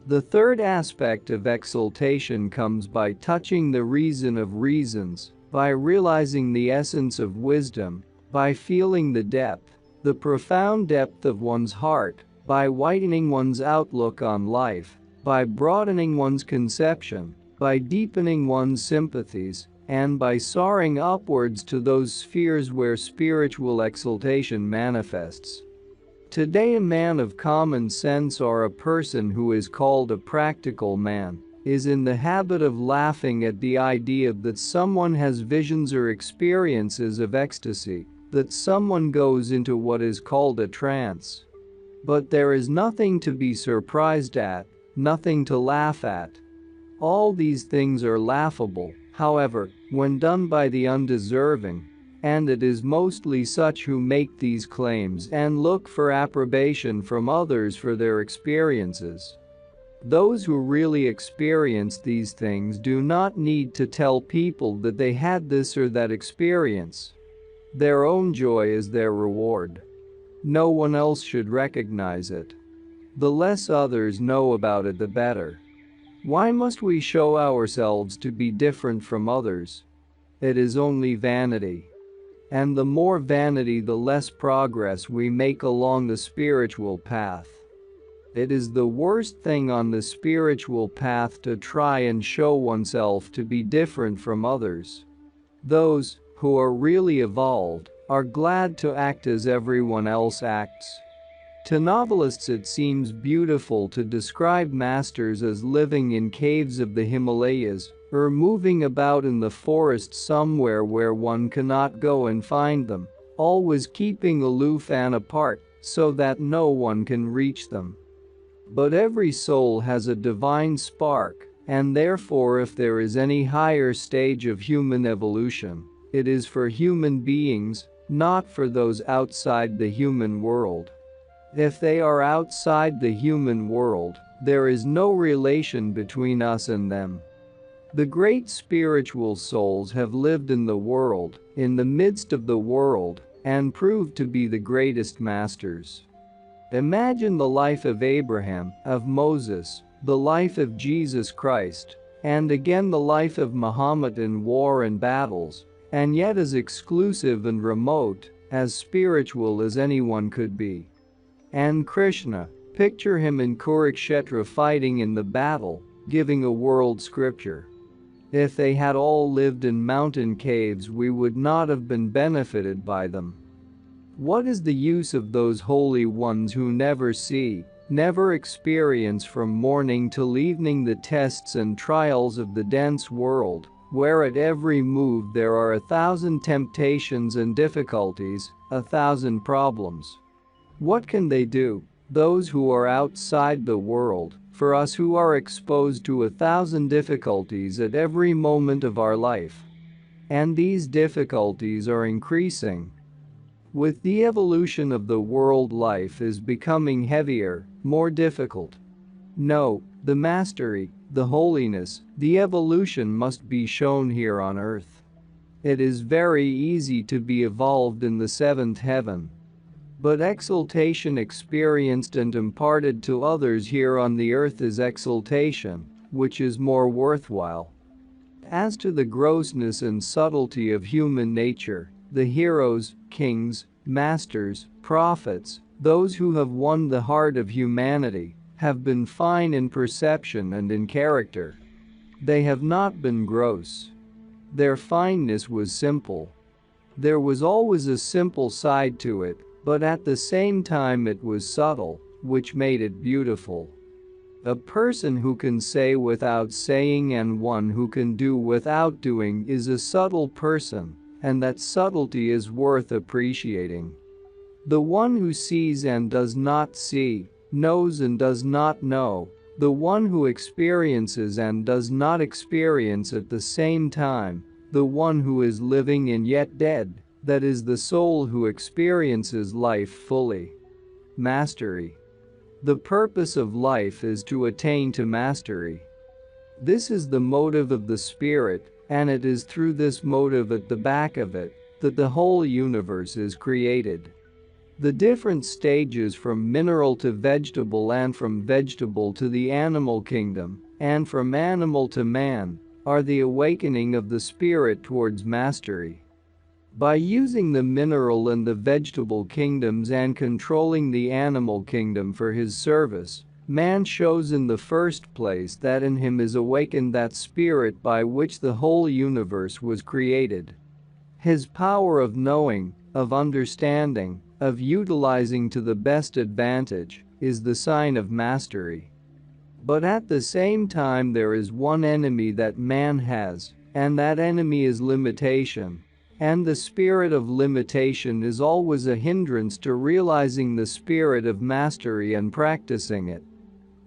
Speaker 1: The third aspect of exaltation comes by touching the reason of reasons, by realizing the essence of wisdom, by feeling the depth, the profound depth of one's heart, by widening one's outlook on life, by broadening one's conception, by deepening one's sympathies, and by soaring upwards to those spheres where spiritual exaltation manifests. Today, a man of common sense, or a person who is called a practical man, is in the habit of laughing at the idea that someone has visions or experiences of ecstasy, that someone goes into what is called a trance. But there is nothing to be surprised at, nothing to laugh at. All these things are laughable, however, when done by the undeserving, and it is mostly such who make these claims and look for approbation from others for their experiences. Those who really experience these things do not need to tell people that they had this or that experience. Their own joy is their reward. No one else should recognize it. The less others know about it, the better. Why must we show ourselves to be different from others? It is only vanity. And the more vanity, the less progress we make along the spiritual path. It is the worst thing on the spiritual path to try and show oneself to be different from others. Those who are really evolved are glad to act as everyone else acts. To novelists, it seems beautiful to describe masters as living in caves of the Himalayas, or moving about in the forest somewhere where one cannot go and find them, always keeping aloof and apart so that no one can reach them. But every soul has a divine spark, and therefore if there is any higher stage of human evolution, it is for human beings, not for those outside the human world. If they are outside the human world, there is no relation between us and them. The great spiritual souls have lived in the world, in the midst of the world, and proved to be the greatest masters. Imagine the life of Abraham, of Moses, the life of Jesus Christ, and again the life of Muhammad in war and battles, and yet as exclusive and remote, as spiritual as anyone could be. And Krishna, picture him in Kurukshetra fighting in the battle, giving a world scripture. If they had all lived in mountain caves, we would not have been benefited by them. What is the use of those holy ones who never see, never experience from morning till evening the tests and trials of the dense world, where at every move there are 1,000 temptations and difficulties, 1,000 problems? What can they do, those who are outside the world, for us who are exposed to 1,000 difficulties at every moment of our life? And these difficulties are increasing. With the evolution of the world, life is becoming heavier, more difficult. No, the mastery, the holiness, the evolution must be shown here on earth. It is very easy to be evolved in the seventh heaven. But exaltation experienced and imparted to others here on the earth is exaltation, which is more worthwhile. As to the grossness and subtlety of human nature, the heroes, kings, masters, prophets, those who have won the heart of humanity, have been fine in perception and in character. They have not been gross. Their fineness was simple. There was always a simple side to it, but at the same time it was subtle, which made it beautiful. A person who can say without saying and one who can do without doing is a subtle person, and that subtlety is worth appreciating. The one who sees and does not see, knows and does not know, the one who experiences and does not experience at the same time, the one who is living and yet dead, that is the soul who experiences life fully. Mastery. The purpose of life is to attain to mastery. This is the motive of the spirit, and it is through this motive at the back of it that the whole universe is created. The different stages from mineral to vegetable and from vegetable to the animal kingdom, and from animal to man, are the awakening of the spirit towards mastery. By using the mineral and the vegetable kingdoms and controlling the animal kingdom for his service, man shows in the first place that in him is awakened that spirit by which the whole universe was created. His power of knowing, of understanding, of utilizing to the best advantage, is the sign of mastery. But at the same time there is one enemy that man has, and that enemy is limitation. And the spirit of limitation is always a hindrance to realizing the spirit of mastery and practicing it.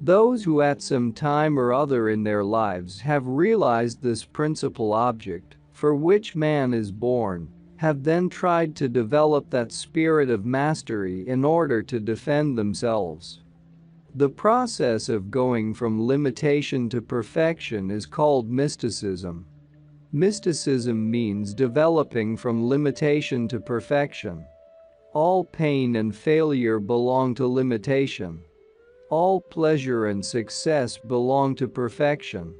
Speaker 1: Those who at some time or other in their lives have realized this principal object, for which man is born, have then tried to develop that spirit of mastery in order to defend themselves. The process of going from limitation to perfection is called mysticism. Mysticism means developing from limitation to perfection. All pain and failure belong to limitation. All pleasure and success belong to perfection.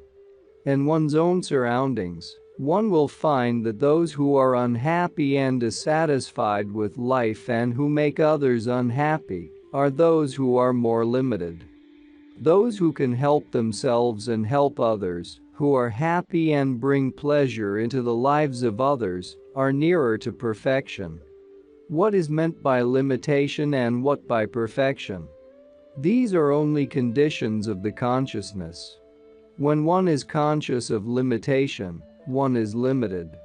Speaker 1: In one's own surroundings, one will find that those who are unhappy and dissatisfied with life and who make others unhappy are those who are more limited. Those who can help themselves and help others, who are happy and bring pleasure into the lives of others, are nearer to perfection. What is meant by limitation and what by perfection? These are only conditions of the consciousness. When one is conscious of limitation, one is limited.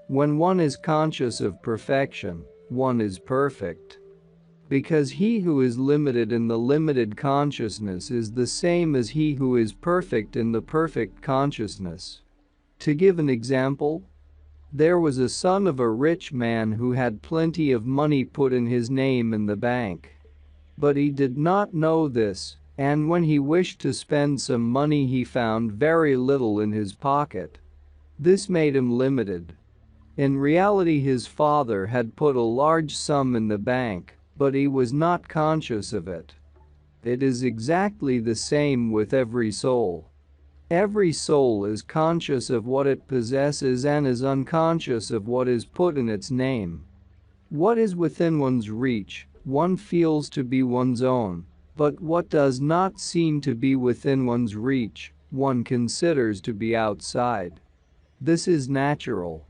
Speaker 1: When one is conscious of perfection, one is perfect. Because he who is limited in the limited consciousness is the same as he who is perfect in the perfect consciousness. To give an example, there was a son of a rich man who had plenty of money put in his name in the bank. But he did not know this, and when he wished to spend some money he found very little in his pocket. This made him limited. In reality his father had put a large sum in the bank, but he was not conscious of it. It is exactly the same with every soul. Every soul is conscious of what it possesses and is unconscious of what is put in its name. What is within one's reach, one feels to be one's own, but what does not seem to be within one's reach, one considers to be outside. This is natural.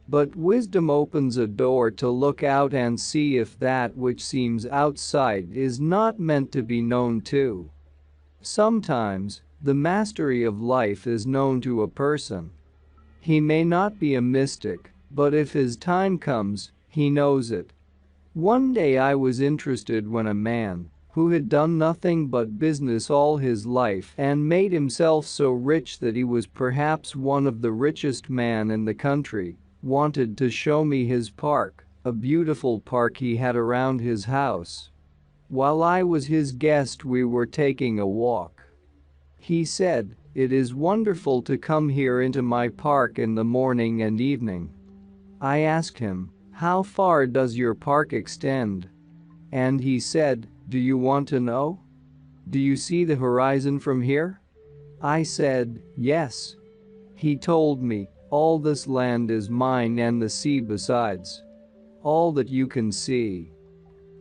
Speaker 1: But wisdom opens a door to look out and see if that which seems outside is not meant to be known too. Sometimes, the mastery of life is known to a person. He may not be a mystic, but if his time comes, he knows it. One day I was interested when a man, who had done nothing but business all his life and made himself so rich that he was perhaps one of the richest men in the country, wanted to show me his park, a beautiful park he had around his house. While I was his guest we were taking a walk. He said, "It is wonderful to come here into my park in the morning and evening." I asked him, "How far does your park extend?" And he said, "Do you want to know? Do you see the horizon from here?" I said, "Yes." He told me, "All this land is mine and the sea besides. All that you can see."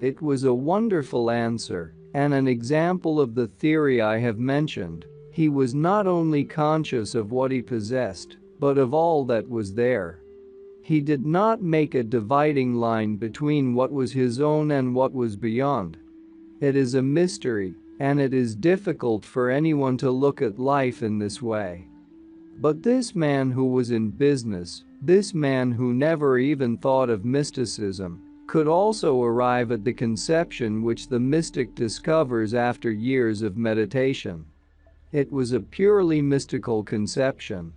Speaker 1: It was a wonderful answer, and an example of the theory I have mentioned. He was not only conscious of what he possessed, but of all that was there. He did not make a dividing line between what was his own and what was beyond. It is a mystery, and it is difficult for anyone to look at life in this way. But this man who was in business, this man who never even thought of mysticism, could also arrive at the conception which the mystic discovers after years of meditation. It was a purely mystical conception.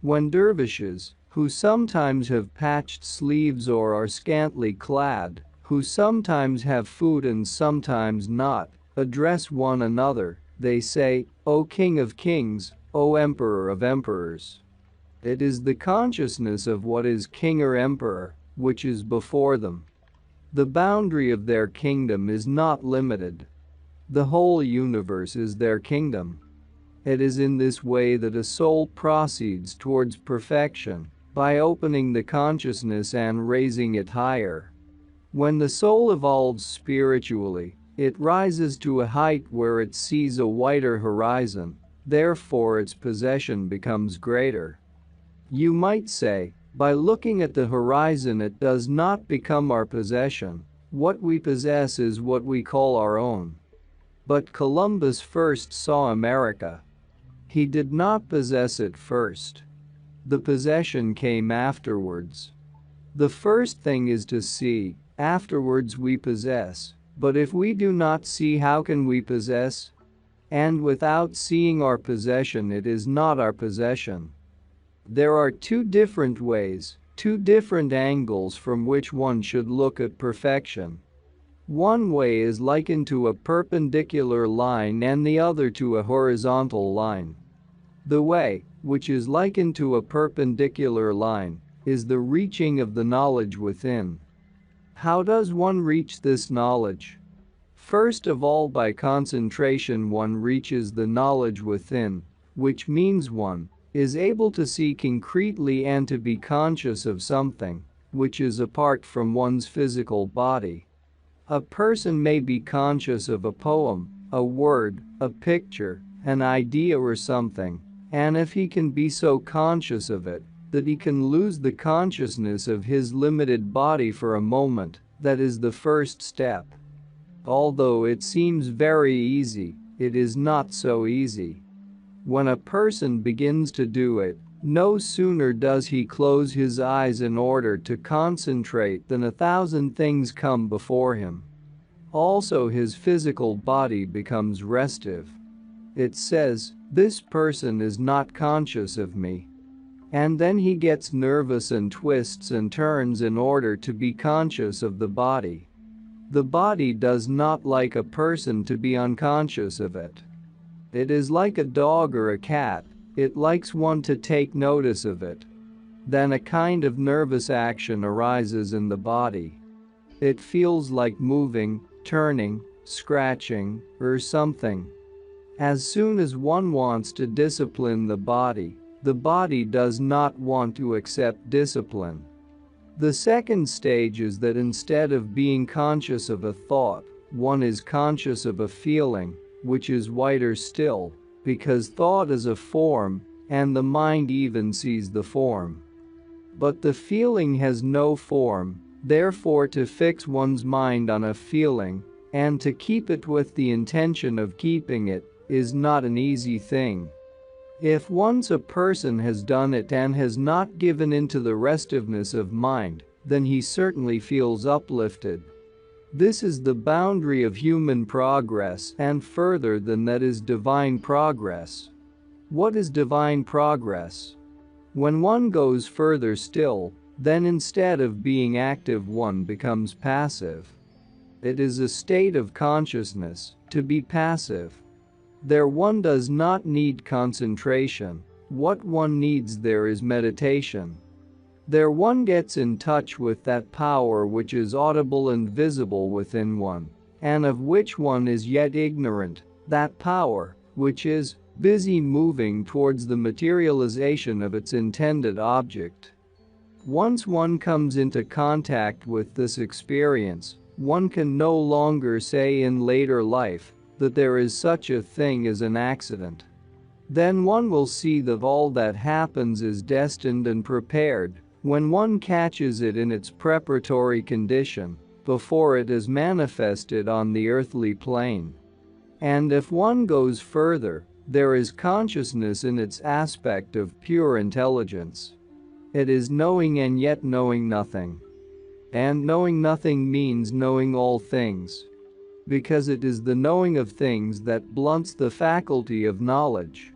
Speaker 1: When dervishes, who sometimes have patched sleeves or are scantily clad, who sometimes have food and sometimes not, address one another, they say, "O King of Kings, O Emperor of Emperors." It is the consciousness of what is king or emperor, which is before them. The boundary of their kingdom is not limited. The whole universe is their kingdom. It is in this way that a soul proceeds towards perfection, by opening the consciousness and raising it higher. When the soul evolves spiritually, it rises to a height where it sees a wider horizon, therefore its possession becomes greater. You might say, by looking at the horizon it does not become our possession. What we possess is what we call our own. But Columbus first saw America. He did not possess it first. The possession came afterwards. The first thing is to see, afterwards we possess. But if we do not see, how can we possess? And without seeing our possession, it is not our possession. There are two different ways, two different angles from which one should look at perfection. One way is likened to a perpendicular line and the other to a horizontal line. The way, which is likened to a perpendicular line, is the reaching of the knowledge within. How does one reach this knowledge? First of all, by concentration one reaches the knowledge within, which means one is able to see concretely and to be conscious of something which is apart from one's physical body. A person may be conscious of a poem, a word, a picture, an idea or something, and if he can be so conscious of it that he can lose the consciousness of his limited body for a moment, that is the first step. Although it seems very easy, it is not so easy. When a person begins to do it, no sooner does he close his eyes in order to concentrate than 1,000 things come before him. Also his physical body becomes restive. It says, "This person is not conscious of me." And then he gets nervous and twists and turns in order to be conscious of the body. The body does not like a person to be unconscious of it. It is like a dog or a cat, it likes one to take notice of it. Then a kind of nervous action arises in the body. It feels like moving, turning, scratching, or something. As soon as one wants to discipline the body does not want to accept discipline. The second stage is that instead of being conscious of a thought, one is conscious of a feeling, which is wider still, because thought is a form, and the mind even sees the form. But the feeling has no form, therefore to fix one's mind on a feeling, and to keep it with the intention of keeping it, is not an easy thing. If once a person has done it and has not given in to the restiveness of mind, then he certainly feels uplifted. This is the boundary of human progress, and further than that is divine progress. What is divine progress? When one goes further still, then instead of being active one becomes passive. It is a state of consciousness, to be passive. There one does not need concentration, what one needs there is meditation. There one gets in touch with that power which is audible and visible within one, and of which one is yet ignorant, that power, which is busy moving towards the materialization of its intended object. Once one comes into contact with this experience, one can no longer say in later life that there is such a thing as an accident. Then one will see that all that happens is destined and prepared when one catches it in its preparatory condition, before it is manifested on the earthly plane. And if one goes further, there is consciousness in its aspect of pure intelligence. It is knowing and yet knowing nothing. And knowing nothing means knowing all things. Because it is the knowing of things that blunts the faculty of knowledge.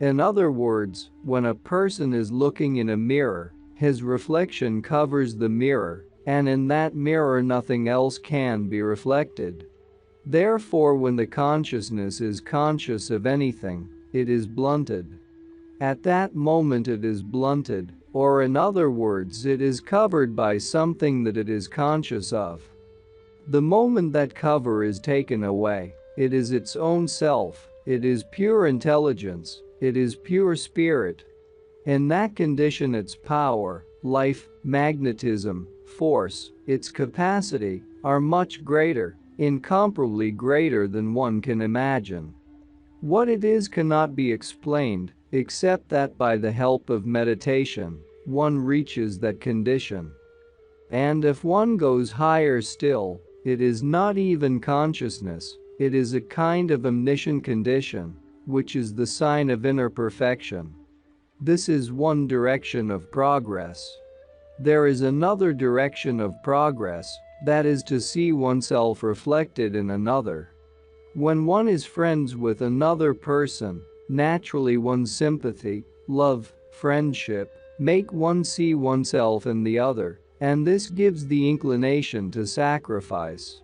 Speaker 1: In other words, when a person is looking in a mirror, his reflection covers the mirror, and in that mirror nothing else can be reflected. Therefore, when the consciousness is conscious of anything, it is blunted. At that moment it is blunted, or in other words, it is covered by something that it is conscious of. The moment that cover is taken away, it is its own self, it is pure intelligence, it is pure spirit. In that condition, its power, life, magnetism, force, its capacity are much greater, incomparably greater than one can imagine. What it is cannot be explained, except that by the help of meditation, one reaches that condition. And if one goes higher still, it is not even consciousness, it is a kind of omniscient condition, which is the sign of inner perfection. This is one direction of progress. There is another direction of progress, that is to see oneself reflected in another. When one is friends with another person, naturally one's sympathy, love, friendship, make one see oneself in the other, and this gives the inclination to sacrifice.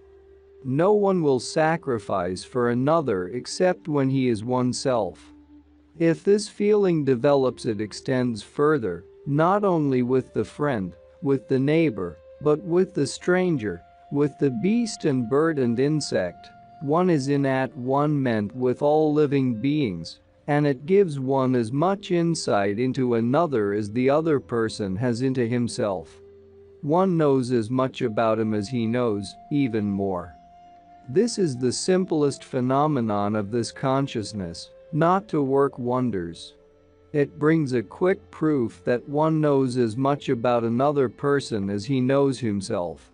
Speaker 1: No one will sacrifice for another except when he is oneself. If this feeling develops, it extends further, not only with the friend, with the neighbor, but with the stranger, with the beast and bird and insect. One is in at one ment with all living beings, and it gives one as much insight into another as the other person has into himself. One knows as much about him as he knows, even more. This is the simplest phenomenon of this consciousness, not to work wonders. It brings a quick proof that one knows as much about another person as he knows himself.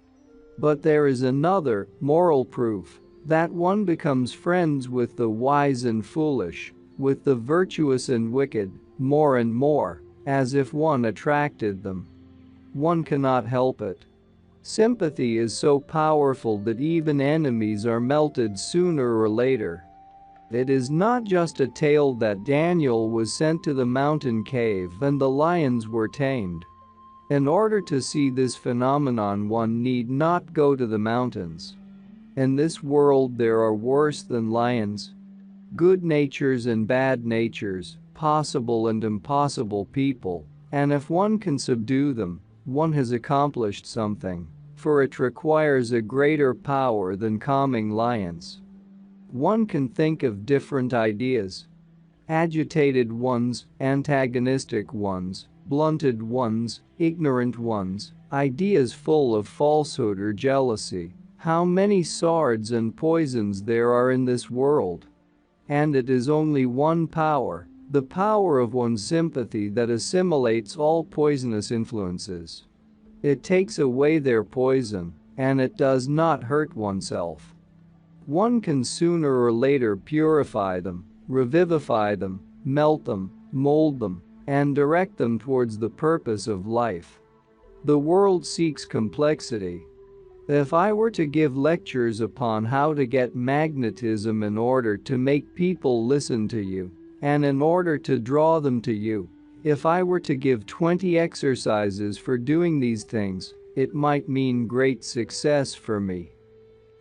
Speaker 1: But there is another, moral proof, that one becomes friends with the wise and foolish, with the virtuous and wicked, more and more, as if one attracted them. One cannot help it. Sympathy is so powerful that even enemies are melted sooner or later. It is not just a tale that Daniel was sent to the mountain cave and the lions were tamed. In order to see this phenomenon, one need not go to the mountains. In this world there are worse than lions. Good natures and bad natures, possible and impossible people, and if one can subdue them, one has accomplished something, for it requires a greater power than calming lions. One can think of different ideas. Agitated ones, antagonistic ones, blunted ones, ignorant ones, ideas full of falsehood or jealousy. How many swords and poisons there are in this world. And it is only one power, the power of one's sympathy, that assimilates all poisonous influences. It takes away their poison, and it does not hurt oneself. One can sooner or later purify them, revivify them, melt them, mold them, and direct them towards the purpose of life. The world seeks complexity. If I were to give lectures upon how to get magnetism in order to make people listen to you, and in order to draw them to you, if I were to give 20 exercises for doing these things, it might mean great success for me.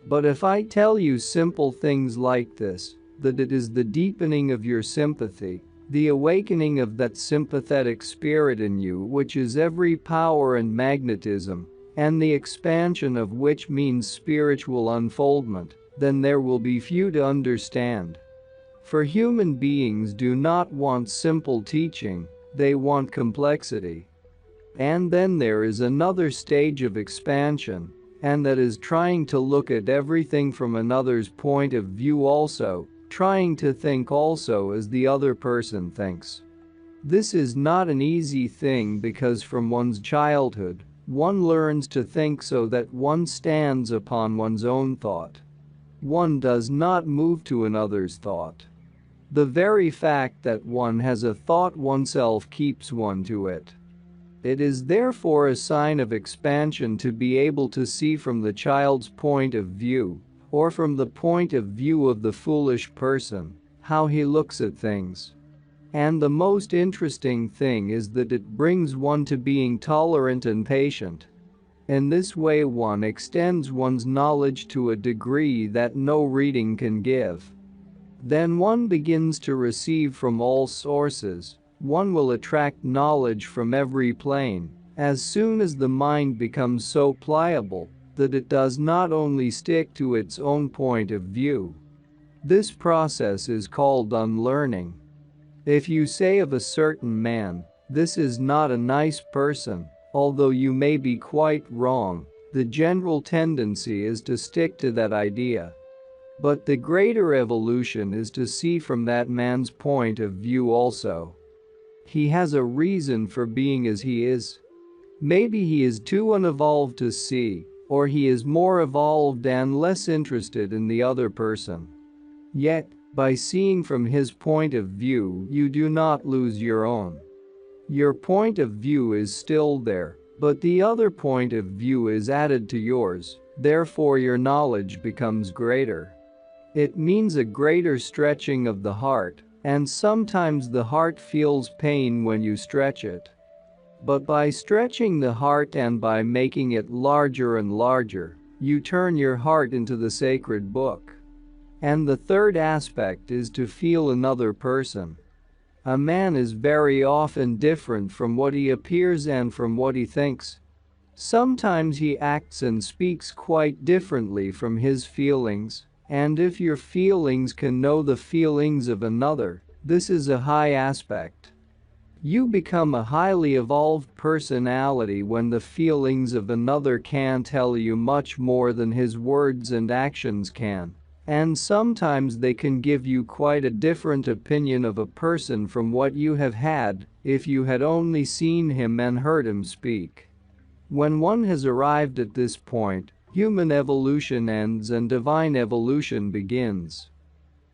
Speaker 1: But if I tell you simple things like this, that it is the deepening of your sympathy, the awakening of that sympathetic spirit in you which is every power and magnetism, and the expansion of which means spiritual unfoldment, then there will be few to understand. For human beings do not want simple teaching, they want complexity. And then there is another stage of expansion, and that is trying to look at everything from another's point of view also, trying to think also as the other person thinks. This is not an easy thing because from one's childhood, One learns to think so that one stands upon one's own thought. One does not move to another's thought. The very fact that one has a thought oneself keeps one to it. It is therefore a sign of expansion to be able to see from the child's point of view, or from the point of view of the foolish person, how he looks at things. And the most interesting thing is that it brings one to being tolerant and patient. In this way one extends one's knowledge to a degree that no reading can give. Then one begins to receive from all sources. One will attract knowledge from every plane, as soon as the mind becomes so pliable that it does not only stick to its own point of view. This process is called unlearning. If you say of a certain man, "This is not a nice person," although you may be quite wrong, the general tendency is to stick to that idea. But the greater evolution is to see from that man's point of view also. He has a reason for being as he is. Maybe he is too unevolved to see, or he is more evolved and less interested in the other person. Yet, by seeing from his point of view, you do not lose your own. Your point of view is still there, but the other point of view is added to yours, therefore your knowledge becomes greater. It means a greater stretching of the heart, and sometimes the heart feels pain when you stretch it. But by stretching the heart and by making it larger and larger, you turn your heart into the sacred book. And the third aspect is to feel another person. A man is very often different from what he appears and from what he thinks. Sometimes he acts and speaks quite differently from his feelings. And if your feelings can know the feelings of another, this is a high aspect. You become a highly evolved personality when the feelings of another can tell you much more than his words and actions can. And sometimes they can give you quite a different opinion of a person from what you have had if you had only seen him and heard him speak. When one has arrived at this point, human evolution ends and divine evolution begins.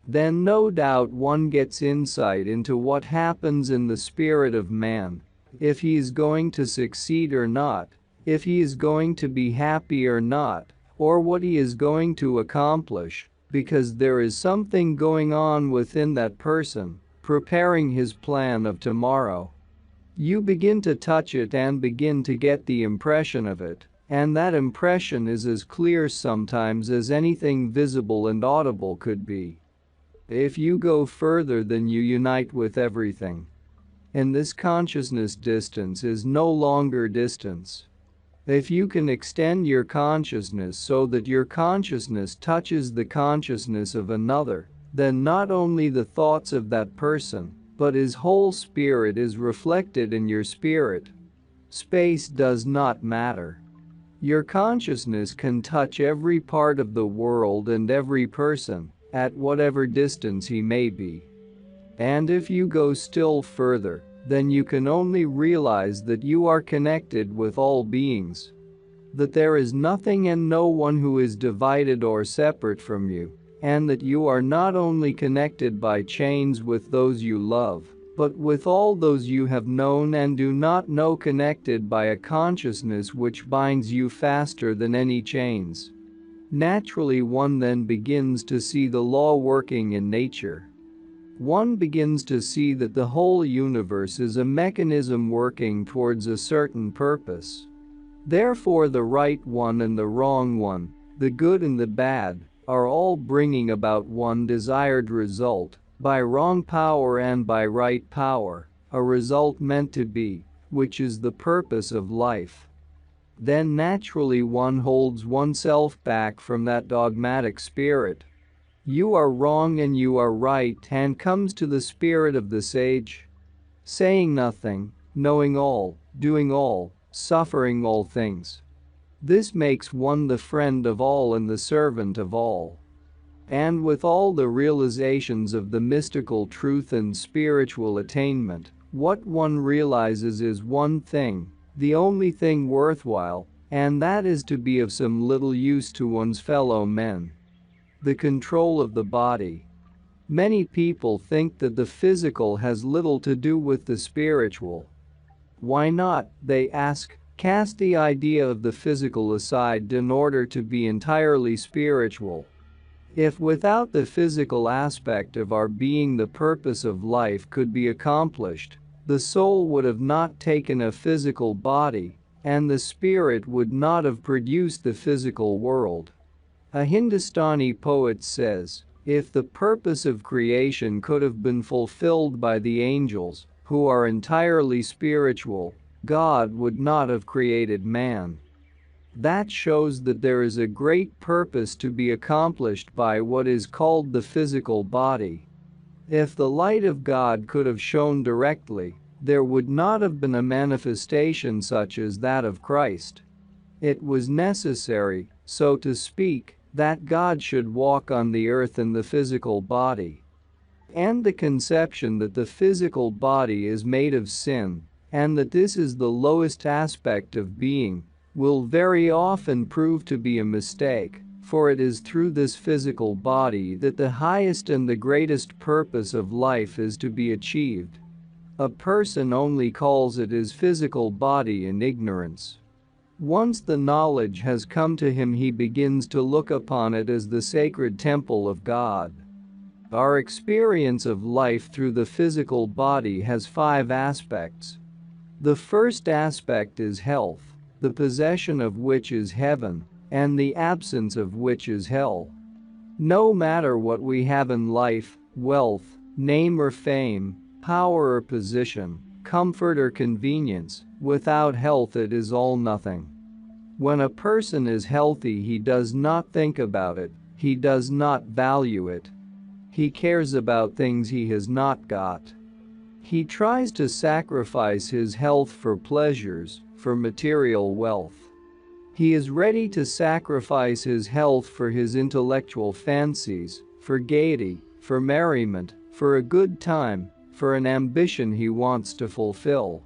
Speaker 1: Then no doubt one gets insight into what happens in the spirit of man, if he is going to succeed or not, if he is going to be happy or not, or what he is going to accomplish, because there is something going on within that person, preparing his plan of tomorrow. You begin to touch it and begin to get the impression of it. And that impression is as clear sometimes as anything visible and audible could be. If you go further, then you unite with everything. And this consciousness distance is no longer distance. If you can extend your consciousness so that your consciousness touches the consciousness of another, then not only the thoughts of that person, but his whole spirit is reflected in your spirit. Space does not matter. Your consciousness can touch every part of the world and every person, at whatever distance he may be. And if you go still further, then you can only realize that you are connected with all beings. That there is nothing and no one who is divided or separate from you, and that you are not only connected by chains with those you love, but with all those you have known and do not know, connected by a consciousness which binds you faster than any chains. Naturally, one then begins to see the law working in nature. One begins to see that the whole universe is a mechanism working towards a certain purpose. Therefore, the right one and the wrong one, the good and the bad, are all bringing about one desired result. By wrong power and by right power, a result meant to be, which is the purpose of life. Then naturally one holds oneself back from that dogmatic spirit. You are wrong and you are right, and comes to the spirit of the sage. Saying nothing, knowing all, doing all, suffering all things. This makes one the friend of all and the servant of all. And with all the realizations of the mystical truth and spiritual attainment, what one realizes is one thing, the only thing worthwhile, and that is to be of some little use to one's fellow men. The control of the body. Many people think that the physical has little to do with the spiritual. Why not, they ask, cast the idea of the physical aside in order to be entirely spiritual? If without the physical aspect of our being the purpose of life could be accomplished, the soul would have not taken a physical body, and the spirit would not have produced the physical world. A Hindustani poet says, if the purpose of creation could have been fulfilled by the angels, who are entirely spiritual, God would not have created man. That shows that there is a great purpose to be accomplished by what is called the physical body. If the light of God could have shone directly, there would not have been a manifestation such as that of Christ. It was necessary, so to speak, that God should walk on the earth in the physical body. And the conception that the physical body is made of sin, and that this is the lowest aspect of being, will very often prove to be a mistake, for it is through this physical body that the highest and the greatest purpose of life is to be achieved. A person only calls it his physical body in ignorance. Once the knowledge has come to him, he begins to look upon it as the sacred temple of God. Our experience of life through the physical body has 5 aspects. The first aspect is health, the possession of which is heaven, and the absence of which is hell. No matter what we have in life, wealth, name or fame, power or position, comfort or convenience, without health it is all nothing. When a person is healthy, he does not think about it, he does not value it. He cares about things he has not got. He tries to sacrifice his health for pleasures, for material wealth. He is ready to sacrifice his health for his intellectual fancies, for gaiety, for merriment, for a good time, for an ambition he wants to fulfill.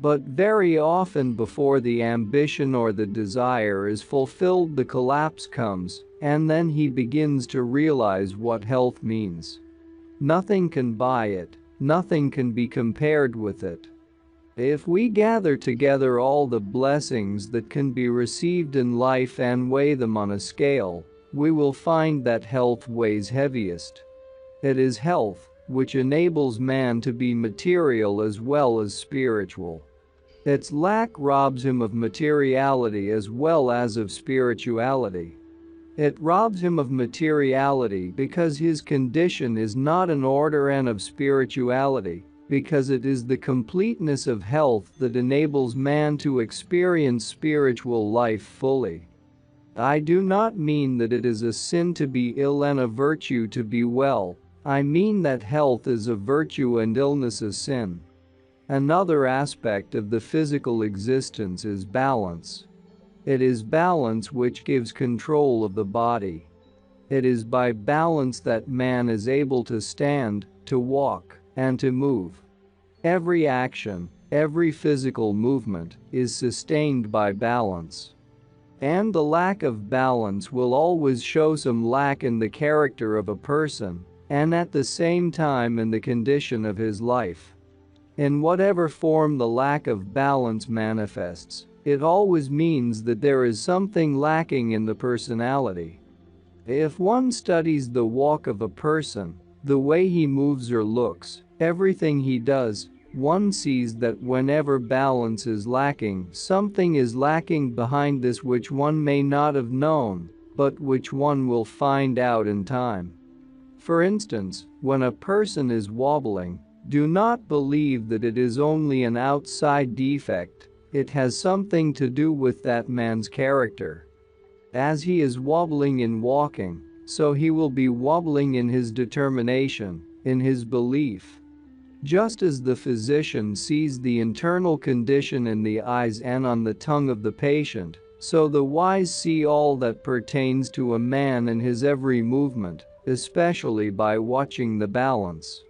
Speaker 1: But very often before the ambition or the desire is fulfilled, the collapse comes, and then he begins to realize what health means. Nothing can buy it, nothing can be compared with it. If we gather together all the blessings that can be received in life and weigh them on a scale, we will find that health weighs heaviest. It is health which enables man to be material as well as spiritual. Its lack robs him of materiality as well as of spirituality. It robs him of materiality because his condition is not in order, and of spirituality because it is the completeness of health that enables man to experience spiritual life fully. I do not mean that it is a sin to be ill and a virtue to be well. I mean that health is a virtue and illness a sin. Another aspect of the physical existence is balance. It is balance which gives control of the body. It is by balance that man is able to stand, to walk, and to move. Every action, every physical movement, is sustained by balance. And the lack of balance will always show some lack in the character of a person, and at the same time in the condition of his life. In whatever form the lack of balance manifests, it always means that there is something lacking in the personality. If one studies the walk of a person, the way he moves or looks, everything he does, one sees that whenever balance is lacking, something is lacking behind this which one may not have known, but which one will find out in time. For instance, when a person is wobbling, do not believe that it is only an outside defect, it has something to do with that man's character. As he is wobbling in walking, so he will be wobbling in his determination, in his belief. Just as the physician sees the internal condition in the eyes and on the tongue of the patient, so the wise see all that pertains to a man in his every movement, especially by watching the balance.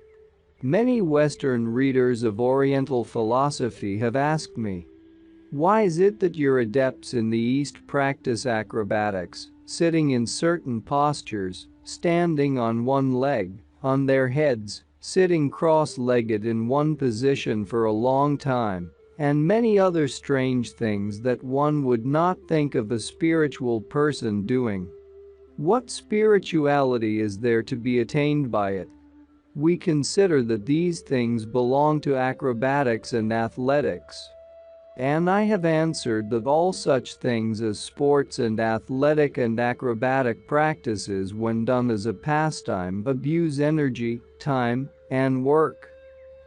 Speaker 1: Many Western readers of Oriental philosophy have asked me, Why is it that your adepts in the East practice acrobatics, sitting in certain postures, standing on one leg, on their heads, sitting cross-legged in one position for a long time, and many other strange things that one would not think of a spiritual person doing? What spirituality is there to be attained by it? We consider that these things belong to acrobatics and athletics. And I have answered that all such things as sports and athletic and acrobatic practices, when done as a pastime, abuse energy, time, and work.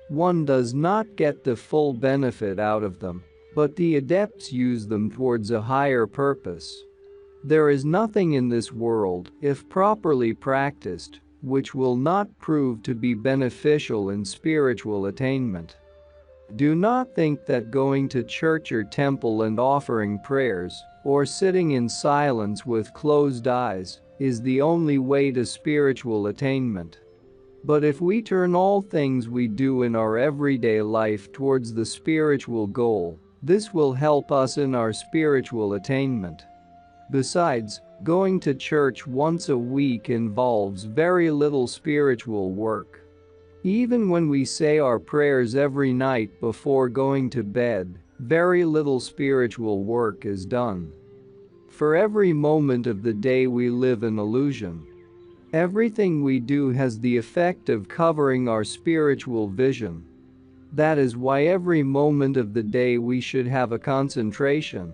Speaker 1: One does not get the full benefit out of them, but the adepts use them towards a higher purpose. There is nothing in this world, if properly practiced, which will not prove to be beneficial in spiritual attainment. Do not think that going to church or temple and offering prayers, or sitting in silence with closed eyes, is the only way to spiritual attainment. But if we turn all things we do in our everyday life towards the spiritual goal, this will help us in our spiritual attainment. Besides, going to church once a week involves very little spiritual work. Even when we say our prayers every night before going to bed, very little spiritual work is done. For every moment of the day we live in illusion. Everything we do has the effect of covering our spiritual vision. That is why every moment of the day we should have a concentration.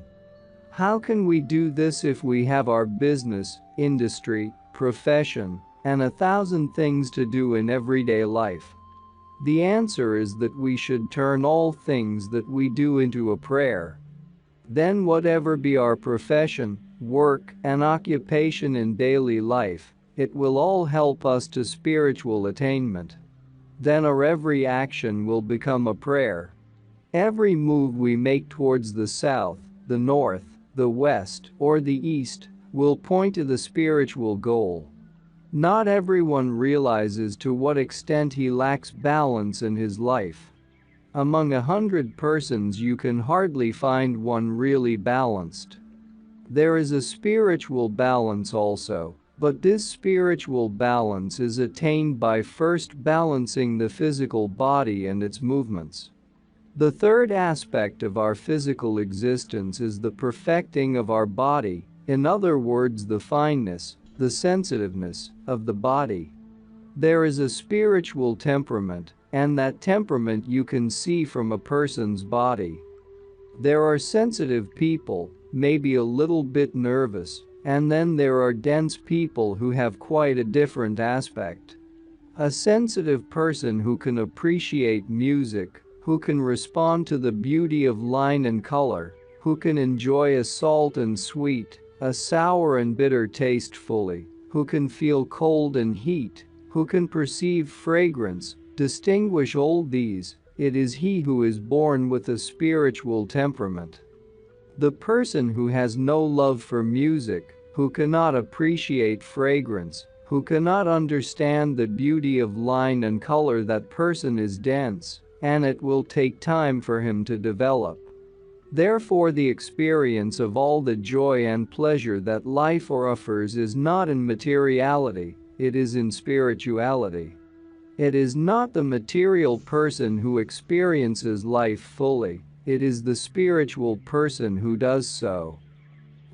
Speaker 1: How can we do this if we have our business, industry, profession, and 1,000 things to do in everyday life? The answer is that we should turn all things that we do into a prayer. Then whatever be our profession, work, and occupation in daily life, it will all help us to spiritual attainment. Then our every action will become a prayer. Every move we make towards the south, the north, the west, or the east will point to the spiritual goal. Not everyone realizes to what extent he lacks balance in his life. Among 100 persons you can hardly find one really balanced. There is a spiritual balance also, but this spiritual balance is attained by first balancing the physical body and its movements. The third aspect of our physical existence is the perfecting of our body, in other words, the fineness, the sensitiveness of the body. There is a spiritual temperament, and that temperament you can see from a person's body. There are sensitive people, maybe a little bit nervous, and then there are dense people who have quite a different aspect. A sensitive person who can appreciate music, who can respond to the beauty of line and color, who can enjoy a salt and sweet, a sour and bitter taste fully, who can feel cold and heat, who can perceive fragrance, distinguish all these, it is he who is born with a spiritual temperament. The person who has no love for music, who cannot appreciate fragrance, who cannot understand the beauty of line and color, that person is dense, and it will take time for him to develop. Therefore, the experience of all the joy and pleasure that life offers is not in materiality, it is in spirituality. It is not the material person who experiences life fully, it is the spiritual person who does so.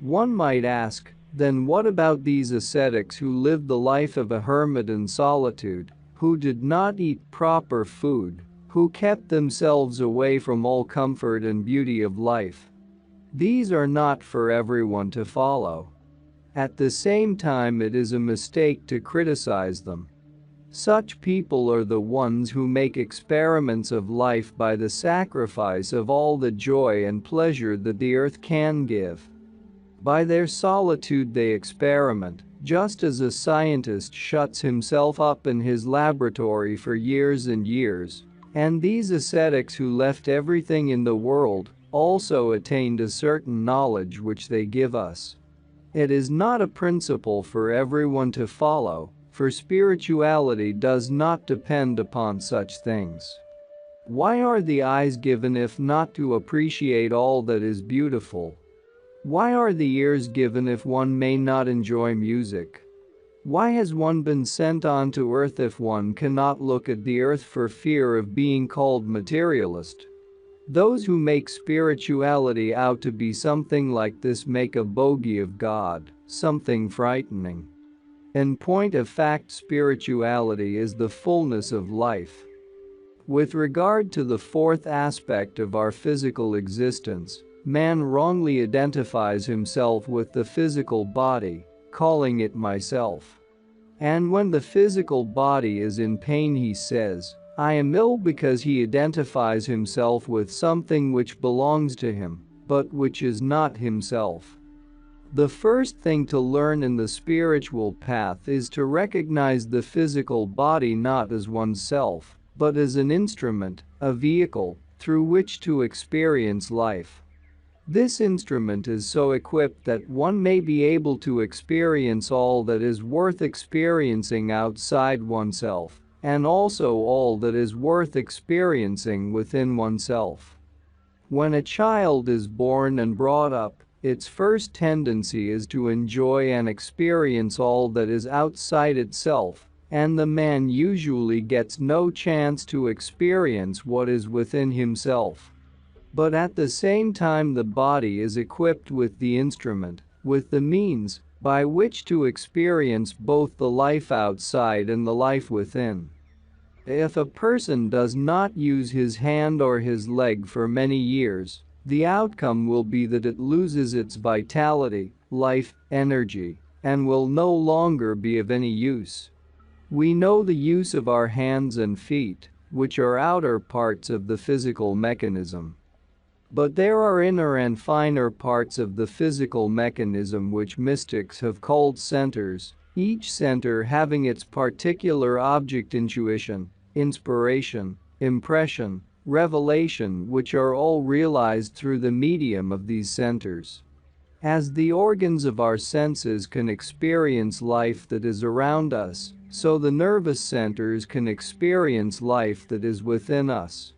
Speaker 1: One might ask, then what about these ascetics who lived the life of a hermit in solitude, who did not eat proper food, who kept themselves away from all comfort and beauty of life? These are not for everyone to follow. At the same time, it is a mistake to criticize them. Such people are the ones who make experiments of life by the sacrifice of all the joy and pleasure that the earth can give. By their solitude they experiment, just as a scientist shuts himself up in his laboratory for years and years. And these ascetics who left everything in the world also attained a certain knowledge which they give us. It is not a principle for everyone to follow, for spirituality does not depend upon such things. Why are the eyes given if not to appreciate all that is beautiful? Why are the ears given if one may not enjoy music? Why has one been sent onto earth if one cannot look at the earth for fear of being called materialist? Those who make spirituality out to be something like this make a bogey of God, something frightening. In point of fact, spirituality is the fullness of life. With regard to the fourth aspect of our physical existence, man wrongly identifies himself with the physical body, calling it myself. And when the physical body is in pain, he says, I am ill, because he identifies himself with something which belongs to him, but which is not himself. The first thing to learn in the spiritual path is to recognize the physical body not as oneself, but as an instrument, a vehicle, through which to experience life. This instrument is so equipped that one may be able to experience all that is worth experiencing outside oneself, and also all that is worth experiencing within oneself. When a child is born and brought up, its first tendency is to enjoy and experience all that is outside itself, and the man usually gets no chance to experience what is within himself. But at the same time, the body is equipped with the instrument, with the means, by which to experience both the life outside and the life within. If a person does not use his hand or his leg for many years, the outcome will be that it loses its vitality, life, energy, and will no longer be of any use. We know the use of our hands and feet, which are outer parts of the physical mechanism. But there are inner and finer parts of the physical mechanism which mystics have called centers, each center having its particular object: intuition, inspiration, impression, revelation, which are all realized through the medium of these centers. As the organs of our senses can experience life that is around us, so the nervous centers can experience life that is within us.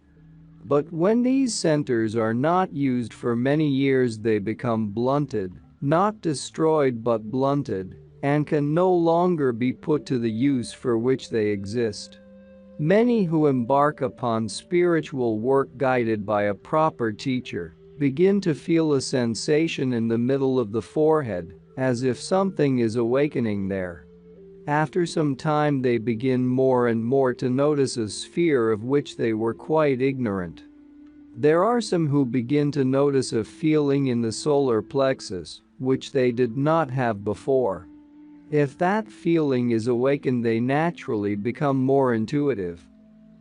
Speaker 1: But when these centers are not used for many years, they become blunted, not destroyed but blunted, and can no longer be put to the use for which they exist. Many who embark upon spiritual work guided by a proper teacher begin to feel a sensation in the middle of the forehead, as if something is awakening there. After some time, they begin more and more to notice a sphere of which they were quite ignorant. There are some who begin to notice a feeling in the solar plexus, which they did not have before. If that feeling is awakened, they naturally become more intuitive.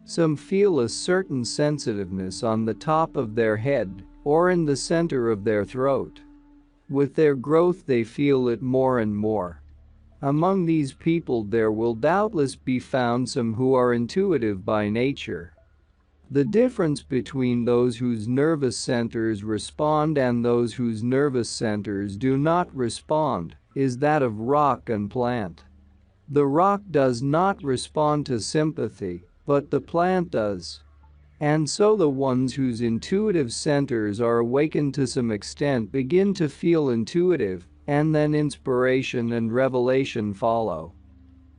Speaker 1: Some feel a certain sensitiveness on the top of their head, or in the center of their throat. With their growth, they feel it more and more. Among these people, there will doubtless be found some who are intuitive by nature. The difference between those whose nervous centers respond and those whose nervous centers do not respond is that of rock and plant. The rock does not respond to sympathy, but the plant does. And so the ones whose intuitive centers are awakened to some extent begin to feel intuitive, and then inspiration and revelation follow.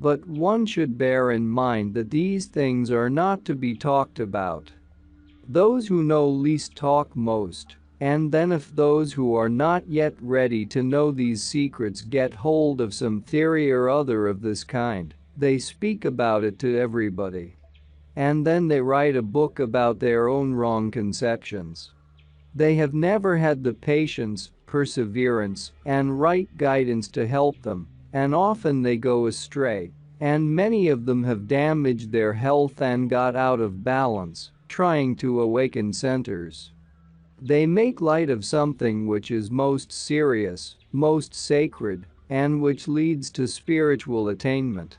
Speaker 1: But one should bear in mind that these things are not to be talked about. Those who know least talk most, and then if those who are not yet ready to know these secrets get hold of some theory or other of this kind, they speak about it to everybody. And then they write a book about their own wrong conceptions. They have never had the patience, perseverance, and right guidance to help them, and often they go astray, and many of them have damaged their health and got out of balance, trying to awaken centers. They make light of something which is most serious, most sacred, and which leads to spiritual attainment.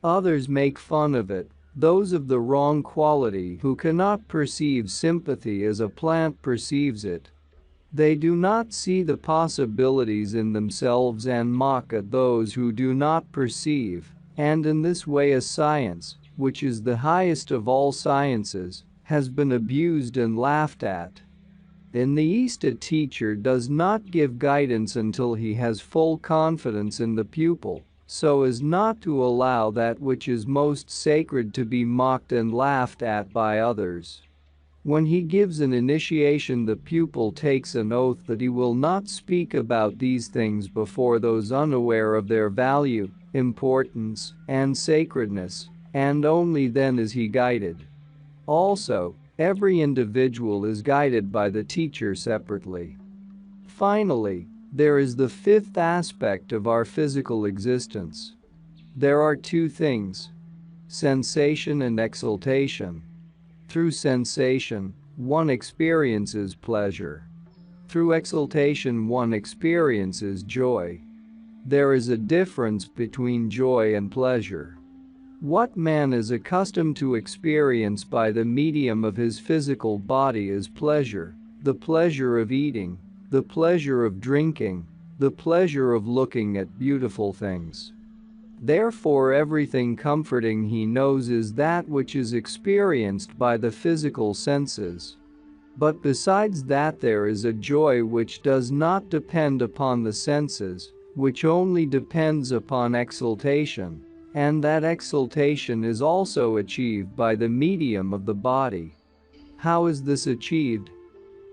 Speaker 1: Others make fun of it, those of the wrong quality who cannot perceive sympathy as a plant perceives it. They do not see the possibilities in themselves and mock at those who do not perceive, and in this way a science, which is the highest of all sciences, has been abused and laughed at. In the East, a teacher does not give guidance until he has full confidence in the pupil, so as not to allow that which is most sacred to be mocked and laughed at by others. When he gives an initiation, the pupil takes an oath that he will not speak about these things before those unaware of their value, importance, and sacredness, and only then is he guided. Also, every individual is guided by the teacher separately. Finally, there is the fifth aspect of our physical existence. There are two things: sensation and exaltation. Through sensation, one experiences pleasure. Through exaltation, one experiences joy. There is a difference between joy and pleasure. What man is accustomed to experience by the medium of his physical body is pleasure: the pleasure of eating, the pleasure of drinking, the pleasure of looking at beautiful things. Therefore, everything comforting he knows is that which is experienced by the physical senses. But besides that, there is a joy which does not depend upon the senses, which only depends upon exaltation, and that exaltation is also achieved by the medium of the body. How is this achieved?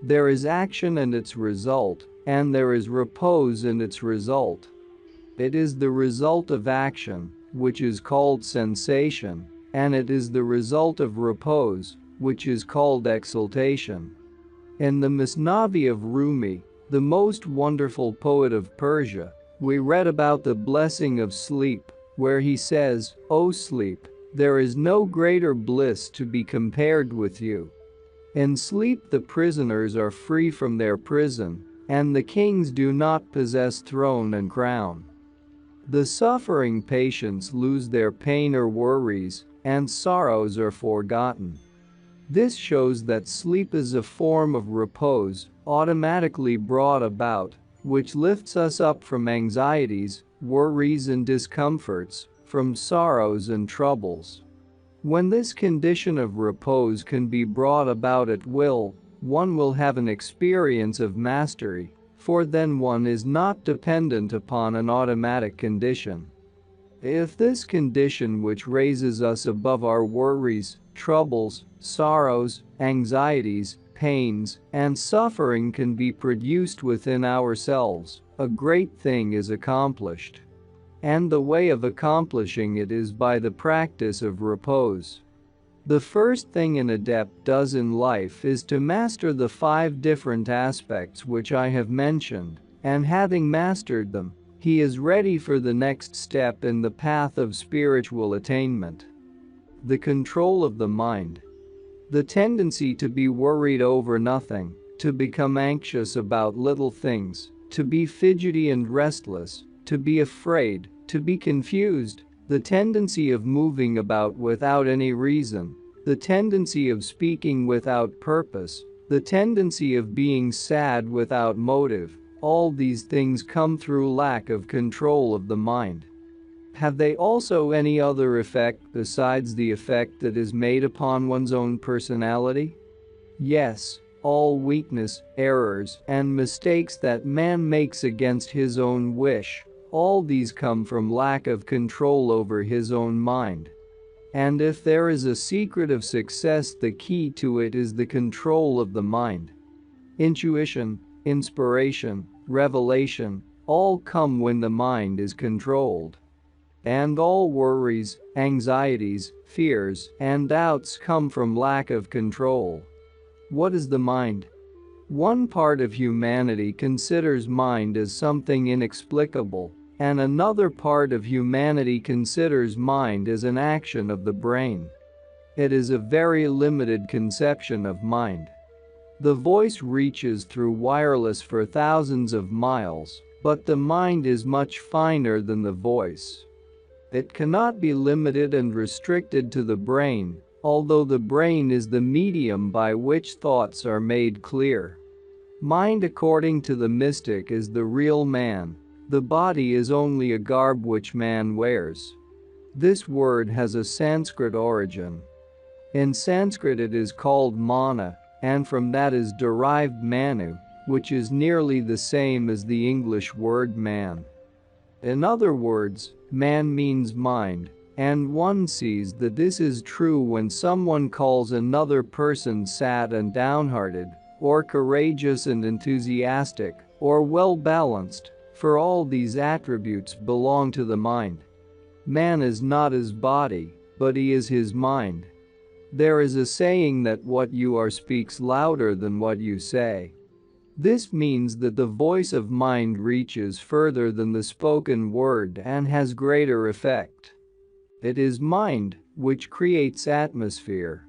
Speaker 1: There is action and its result, and there is repose and its result. It is the result of action, which is called sensation, and it is the result of repose, which is called exaltation. In the Masnavi of Rumi, the most wonderful poet of Persia, we read about the blessing of sleep, where he says, "O sleep, there is no greater bliss to be compared with you. In sleep the prisoners are free from their prison, and the kings do not possess throne and crown. The suffering patients lose their pain or worries, and sorrows are forgotten." This shows that sleep is a form of repose, automatically brought about, which lifts us up from anxieties, worries and discomforts, from sorrows and troubles. When this condition of repose can be brought about at will, one will have an experience of mastery, for then one is not dependent upon an automatic condition. If this condition, which raises us above our worries, troubles, sorrows, anxieties, pains, and suffering, can be produced within ourselves, a great thing is accomplished. And the way of accomplishing it is by the practice of repose. The first thing an adept does in life is to master the 5 different aspects which I have mentioned, and having mastered them, he is ready for the next step in the path of spiritual attainment. The control of the mind. The tendency to be worried over nothing, to become anxious about little things, to be fidgety and restless, to be afraid, to be confused, the tendency of moving about without any reason, the tendency of speaking without purpose, the tendency of being sad without motive, all these things come through lack of control of the mind. Have they also any other effect besides the effect that is made upon one's own personality? Yes, all weakness, errors, and mistakes that man makes against his own wish, all these come from lack of control over his own mind. And if there is a secret of success, the key to it is the control of the mind. Intuition, inspiration, revelation, all come when the mind is controlled. And all worries, anxieties, fears, and doubts come from lack of control. What is the mind? One part of humanity considers mind as something inexplicable, and another part of humanity considers mind as an action of the brain. It is a very limited conception of mind. The voice reaches through wireless for thousands of miles, but the mind is much finer than the voice. It cannot be limited and restricted to the brain, although the brain is the medium by which thoughts are made clear. Mind, according to the mystic, is the real man. The body is only a garb which man wears. This word has a Sanskrit origin. In Sanskrit it is called mana, and from that is derived manu, which is nearly the same as the English word man. In other words, man means mind, and one sees that this is true when someone calls another person sad and downhearted, or courageous and enthusiastic, or well-balanced, for all these attributes belong to the mind. Man is not his body, but he is his mind. There is a saying that what you are speaks louder than what you say. This means that the voice of mind reaches further than the spoken word and has greater effect. It is mind which creates atmosphere.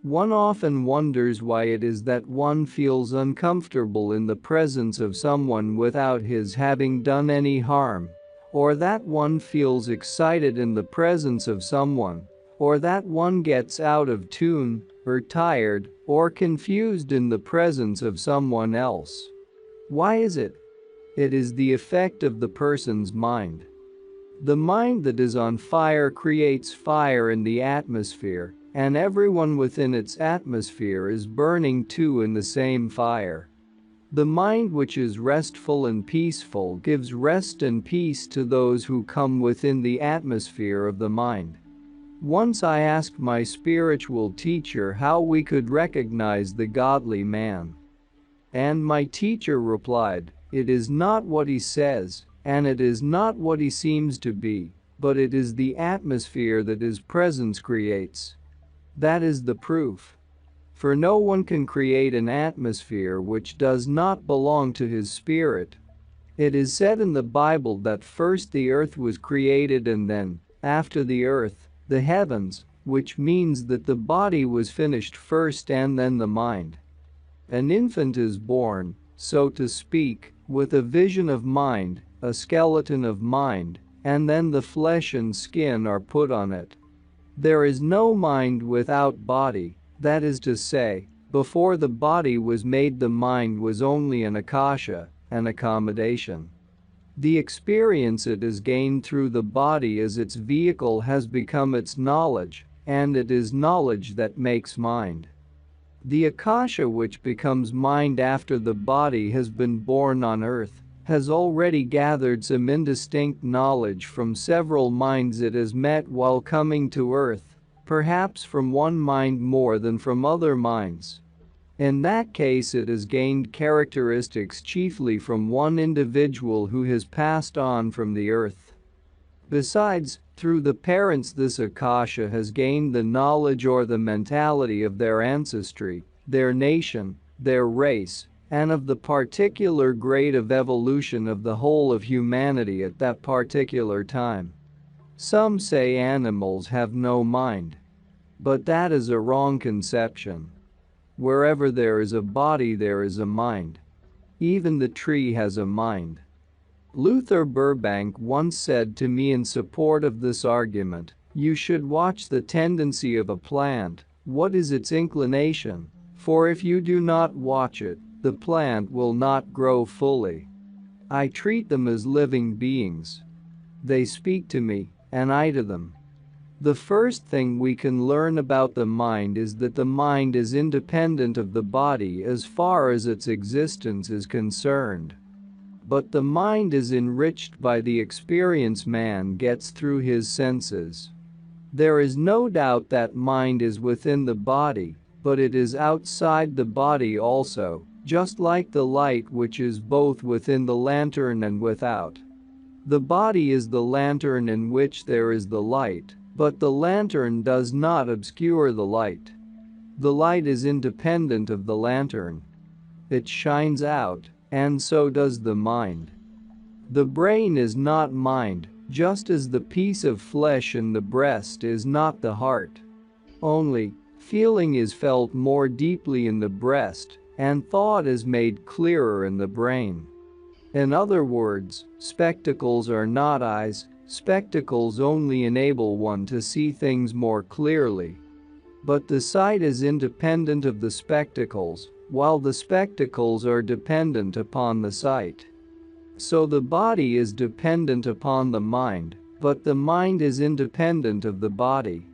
Speaker 1: One often wonders why it is that one feels uncomfortable in the presence of someone without his having done any harm, or that one feels excited in the presence of someone, or that one gets out of tune, or tired, or confused in the presence of someone else. Why is it? It is the effect of the person's mind. The mind that is on fire creates fire in the atmosphere, and everyone within its atmosphere is burning too in the same fire. The mind which is restful and peaceful gives rest and peace to those who come within the atmosphere of the mind. Once I asked my spiritual teacher how we could recognize the godly man. And my teacher replied, "It is not what he says, and it is not what he seems to be, but it is the atmosphere that his presence creates. That is the proof. For no one can create an atmosphere which does not belong to his spirit. It is said in the Bible that first the earth was created and then, after the earth, the heavens, which means that the body was finished first and then the mind. An infant is born, so to speak, with a vision of mind, a skeleton of mind, and then the flesh and skin are put on it. There is no mind without body, that is to say, before the body was made the mind was only an akasha, an accommodation. The experience it has gained through the body as its vehicle has become its knowledge, and it is knowledge that makes mind. The akasha which becomes mind after the body has been born on earth has already gathered some indistinct knowledge from several minds it has met while coming to earth, perhaps from one mind more than from other minds. In that case it has gained characteristics chiefly from one individual who has passed on from the earth. Besides, through the parents this akasha has gained the knowledge or the mentality of their ancestry, their nation, their race, and of the particular grade of evolution of the whole of humanity at that particular time. Some say animals have no mind. But that is a wrong conception. Wherever there is a body there is a mind. Even the tree has a mind. Luther Burbank once said to me in support of this argument, "You should watch the tendency of a plant, what is its inclination, for if you do not watch it, the plant will not grow fully." I treat them as living beings. They speak to me, and I to them. The first thing we can learn about the mind is that the mind is independent of the body as far as its existence is concerned. But the mind is enriched by the experience man gets through his senses. There is no doubt that mind is within the body, but it is outside the body also, just like the light which is both within the lantern and without. The body is the lantern in which there is the light, but the lantern does not obscure the light. The light is independent of the lantern. It shines out, and so does the mind. The brain is not mind, just as the piece of flesh in the breast is not the heart. Only, feeling is felt more deeply in the breast, and thought is made clearer in the brain. In other words, spectacles are not eyes, spectacles only enable one to see things more clearly. But the sight is independent of the spectacles, while the spectacles are dependent upon the sight. So the body is dependent upon the mind, but the mind is independent of the body.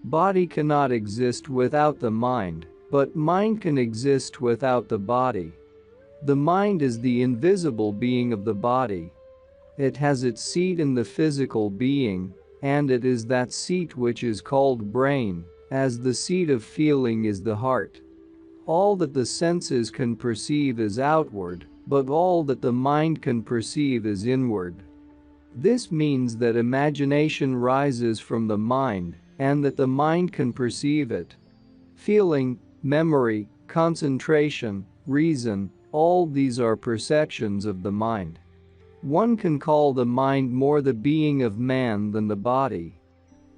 Speaker 1: Body cannot exist without the mind, but mind can exist without the body. The mind is the invisible being of the body. It has its seat in the physical being, and it is that seat which is called brain, as the seat of feeling is the heart. All that the senses can perceive is outward, but all that the mind can perceive is inward. This means that imagination rises from the mind, and that the mind can perceive it. Feeling, memory, concentration, reason, all these are perceptions of the mind. One can call the mind more the being of man than the body.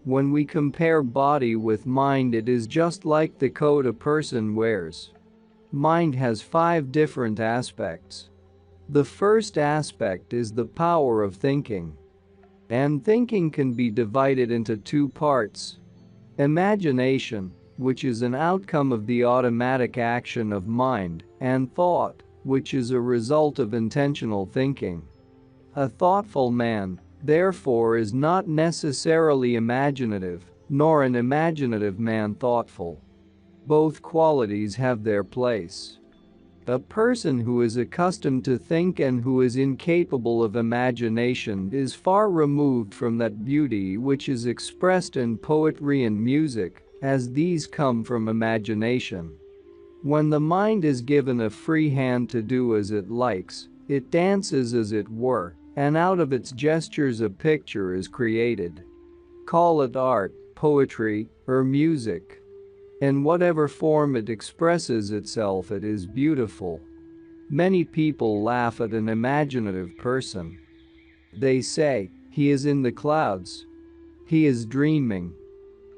Speaker 1: When we compare body with mind, it is just like the coat a person wears. Mind has 5 different aspects. The first aspect is the power of thinking. And thinking can be divided into 2 parts. Imagination, which is an outcome of the automatic action of mind, and thought, which is a result of intentional thinking. A thoughtful man, therefore, is not necessarily imaginative, nor an imaginative man thoughtful. Both qualities have their place. A person who is accustomed to think and who is incapable of imagination is far removed from that beauty which is expressed in poetry and music, as these come from imagination. When the mind is given a free hand to do as it likes, it dances as it were, and out of its gestures a picture is created. Call it art, poetry, or music. In whatever form it expresses itself, it is beautiful. Many people laugh at an imaginative person. They say, "He is in the clouds. He is dreaming."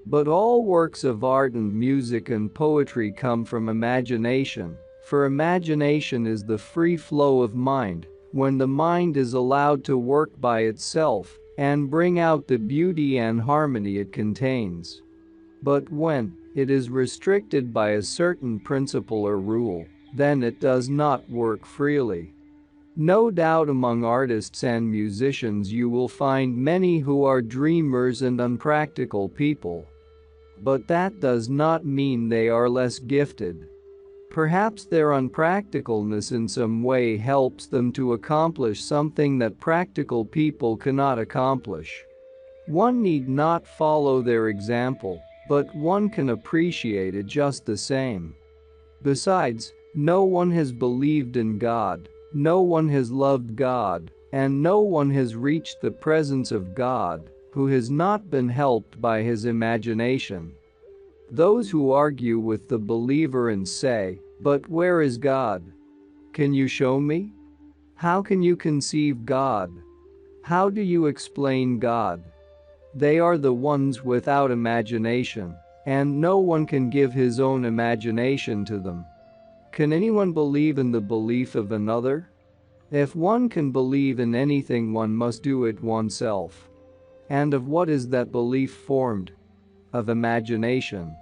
Speaker 1: But all works of art and music and poetry come from imagination, for imagination is the free flow of mind, when the mind is allowed to work by itself and bring out the beauty and harmony it contains. But when it is restricted by a certain principle or rule, then it does not work freely. No doubt among artists and musicians you will find many who are dreamers and unpractical people. But that does not mean they are less gifted. Perhaps their unpracticalness in some way helps them to accomplish something that practical people cannot accomplish. One need not follow their example, but one can appreciate it just the same. Besides, no one has believed in God, no one has loved God, and no one has reached the presence of God who has not been helped by his imagination. Those who argue with the believer and say, "But where is God? Can you show me? How can you conceive God? How do you explain God?" They are the ones without imagination, and no one can give his own imagination to them. Can anyone believe in the belief of another? If one can believe in anything, one must do it oneself. And of what is that belief formed? Of imagination.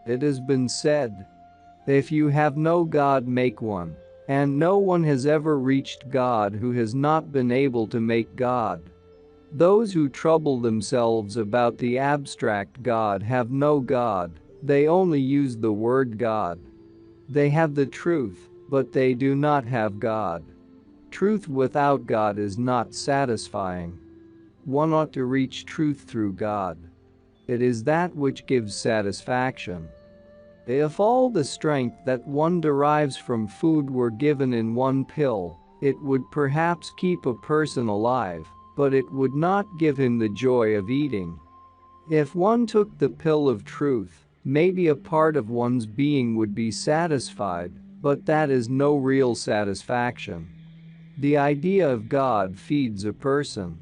Speaker 1: It has been said, "If you have no God, make one." And no one has ever reached God who has not been able to make God. Those who trouble themselves about the abstract God have no God, they only use the word God. They have the truth, but they do not have God. Truth without God is not satisfying. One ought to reach truth through God. It is that which gives satisfaction. If all the strength that one derives from food were given in one pill, it would perhaps keep a person alive, but it would not give him the joy of eating. If one took the pill of truth, maybe a part of one's being would be satisfied, but that is no real satisfaction. The idea of God feeds a person.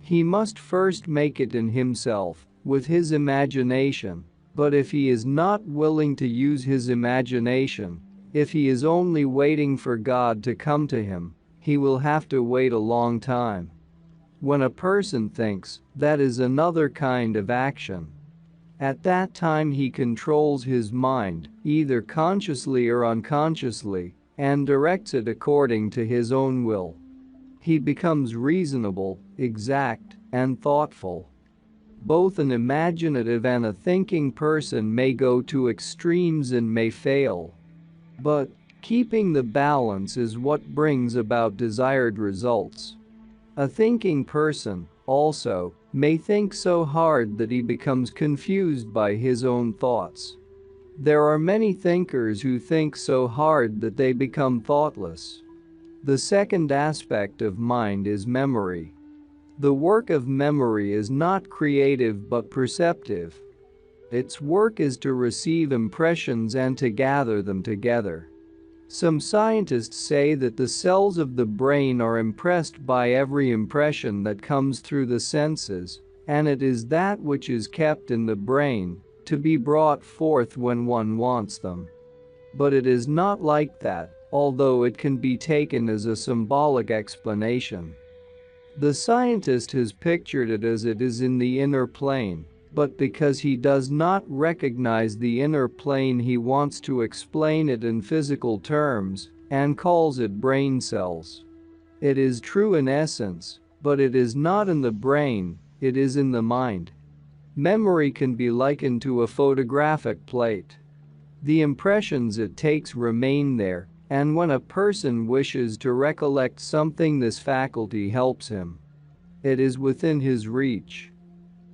Speaker 1: He must first make it in himself, with his imagination, but if he is not willing to use his imagination, if he is only waiting for God to come to him, he will have to wait a long time. When a person thinks, that is another kind of action. At that time he controls his mind, either consciously or unconsciously, and directs it according to his own will. He becomes reasonable, exact, and thoughtful. Both an imaginative and a thinking person may go to extremes and may fail. But keeping the balance is what brings about desired results. A thinking person, also, may think so hard that he becomes confused by his own thoughts. There are many thinkers who think so hard that they become thoughtless. The second aspect of mind is memory. The work of memory is not creative but perceptive. Its work is to receive impressions and to gather them together. Some scientists say that the cells of the brain are impressed by every impression that comes through the senses, and it is that which is kept in the brain, to be brought forth when one wants them. But it is not like that, although it can be taken as a symbolic explanation. The scientist has pictured it as it is in the inner plane, but because he does not recognize the inner plane, he wants to explain it in physical terms and calls it brain cells. It is true in essence, but it is not in the brain, it is in the mind. Memory can be likened to a photographic plate. The impressions it takes remain there, and when a person wishes to recollect something, this faculty helps him. It is within his reach.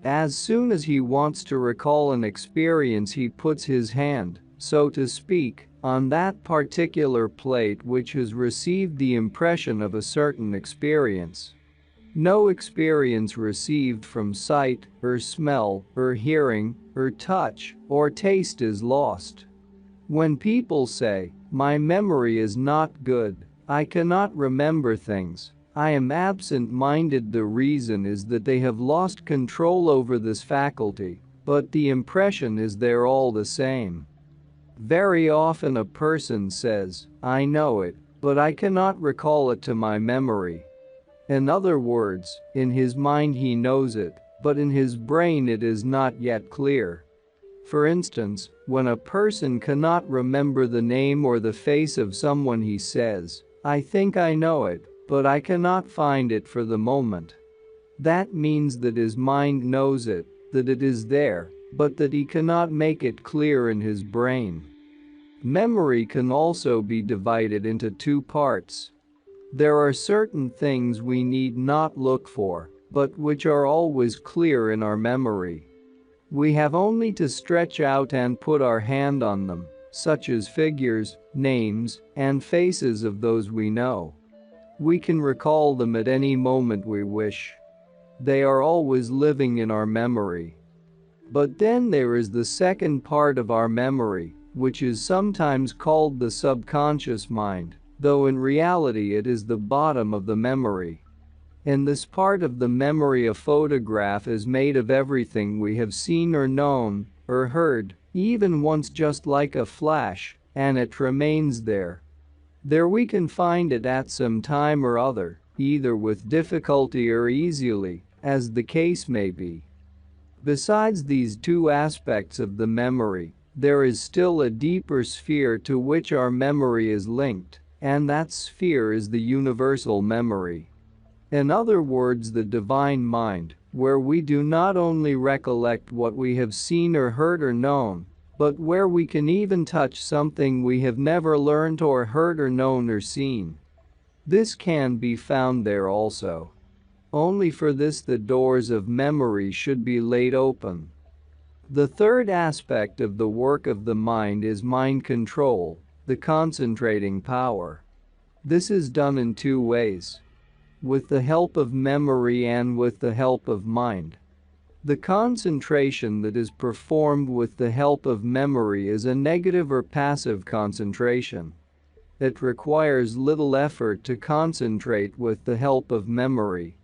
Speaker 1: As soon as he wants to recall an experience, he puts his hand, so to speak, on that particular plate which has received the impression of a certain experience. No experience received from sight, or smell, or hearing, or touch, or taste is lost. When people say, "My memory is not good, I cannot remember things, I am absent-minded," the reason is that they have lost control over this faculty, but the impression is there all the same. Very often a person says, "I know it, but I cannot recall it to my memory." In other words, in his mind he knows it, but in his brain it is not yet clear. For instance, when a person cannot remember the name or the face of someone, he says, "I think I know it, but I cannot find it for the moment." That means that his mind knows it, that it is there, but that he cannot make it clear in his brain. Memory can also be divided into two parts. There are certain things we need not look for, but which are always clear in our memory. We have only to stretch out and put our hand on them, such as figures, names, and faces of those we know. We can recall them at any moment we wish. They are always living in our memory. But then there is the second part of our memory, which is sometimes called the subconscious mind, though in reality it is the bottom of the memory. In this part of the memory, a photograph is made of everything we have seen or known, or heard, even once, just like a flash, and it remains there. There we can find it at some time or other, either with difficulty or easily, as the case may be. Besides these two aspects of the memory, there is still a deeper sphere to which our memory is linked, and that sphere is the universal memory. In other words, the divine mind, where we do not only recollect what we have seen or heard or known, but where we can even touch something we have never learned or heard or known or seen. This can be found there also. Only for this the doors of memory should be laid open. The third aspect of the work of the mind is mind control, the concentrating power. This is done in two ways: with the help of memory and with the help of mind. The concentration that is performed with the help of memory is a negative or passive concentration. It requires little effort to concentrate with the help of memory.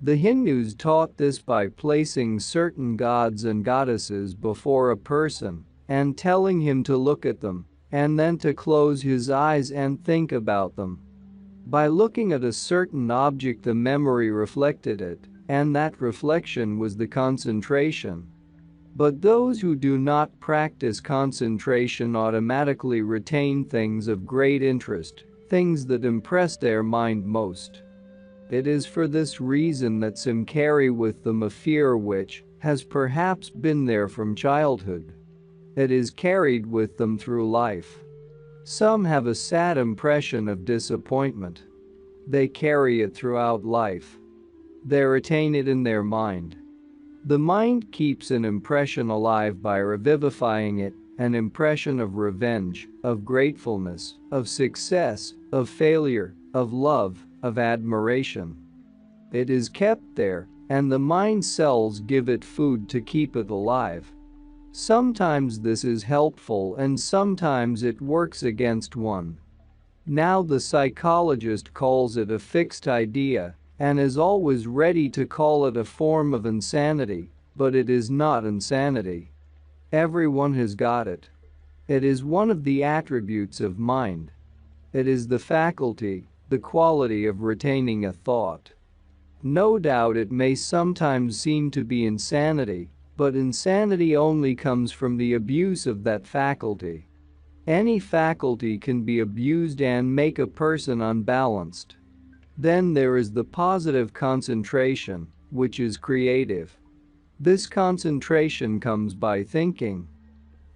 Speaker 1: The Hindus taught this by placing certain gods and goddesses before a person and telling him to look at them, and then to close his eyes and think about them. By looking at a certain object, the memory reflected it, and that reflection was the concentration. But those who do not practice concentration automatically retain things of great interest, things that impress their mind most. It is for this reason that some carry with them a fear which, has perhaps been there from childhood. It is carried with them through life. Some have a sad impression of disappointment. They carry it throughout life. They retain it in their mind. The mind keeps an impression alive by revivifying it, an impression of revenge, of gratefulness, of success, of failure, of love, of admiration. It is kept there, and the mind cells give it food to keep it alive. Sometimes this is helpful and sometimes it works against one. Now the psychologist calls it a fixed idea and is always ready to call it a form of insanity, but it is not insanity. Everyone has got it. It is one of the attributes of mind. It is the faculty, the quality of retaining a thought. No doubt it may sometimes seem to be insanity, but insanity only comes from the abuse of that faculty. Any faculty can be abused and make a person unbalanced. Then there is the positive concentration, which is creative. This concentration comes by thinking.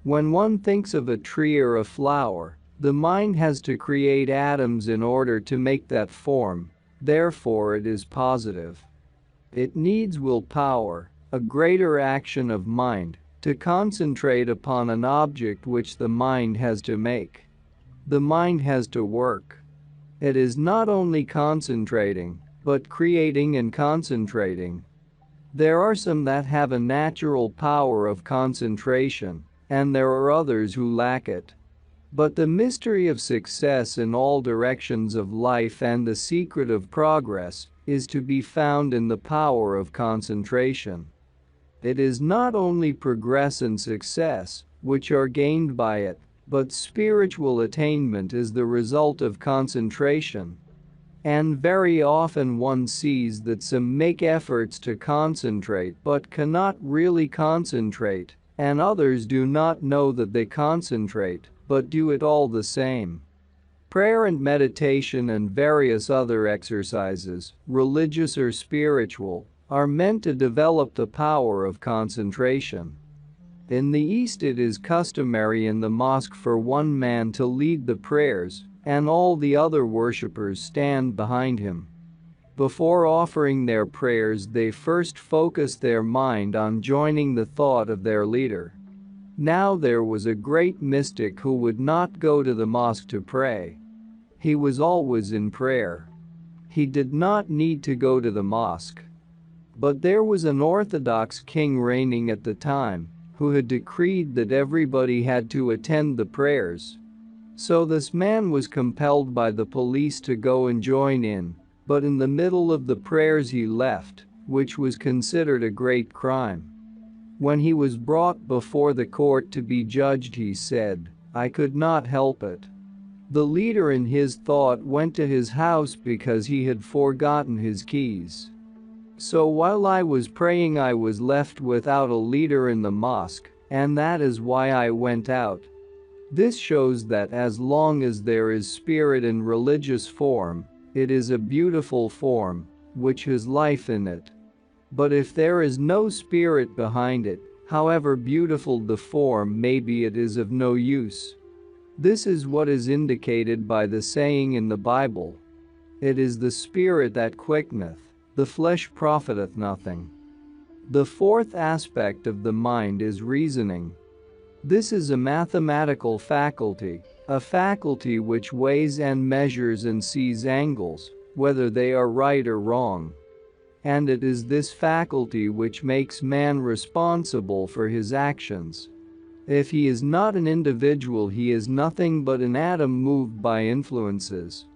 Speaker 1: When one thinks of a tree or a flower, the mind has to create atoms in order to make that form, therefore it is positive. It needs willpower, a greater action of mind, to concentrate upon an object which the mind has to make. The mind has to work. It is not only concentrating, but creating and concentrating. There are some that have a natural power of concentration, and there are others who lack it. But the mystery of success in all directions of life and the secret of progress is to be found in the power of concentration. It is not only progress and success, which are gained by it, but spiritual attainment is the result of concentration. And very often one sees that some make efforts to concentrate but cannot really concentrate, and others do not know that they concentrate, but do it all the same. Prayer and meditation and various other exercises, religious or spiritual, are meant to develop the power of concentration. In the East it is customary in the mosque for one man to lead the prayers, and all the other worshippers stand behind him. Before offering their prayers they first focus their mind on joining the thought of their leader. Now there was a great mystic who would not go to the mosque to pray. He was always in prayer. He did not need to go to the mosque. But there was an Orthodox king reigning at the time, who had decreed that everybody had to attend the prayers. So this man was compelled by the police to go and join in, but in the middle of the prayers he left, which was considered a great crime. When he was brought before the court to be judged, he said, "I could not help it." The leader in his thought went to his house because he had forgotten his keys. So while I was praying I was left without a leader in the mosque, and that is why I went out. This shows that as long as there is spirit in religious form, it is a beautiful form, which has life in it. But if there is no spirit behind it, however beautiful the form may be, it is of no use. This is what is indicated by the saying in the Bible. It is the spirit that quickeneth, the flesh profiteth nothing. The fourth aspect of the mind is reasoning. This is a mathematical faculty, a faculty which weighs and measures and sees angles, whether they are right or wrong. And it is this faculty which makes man responsible for his actions. If he is not an individual, he is nothing but an atom moved by influences.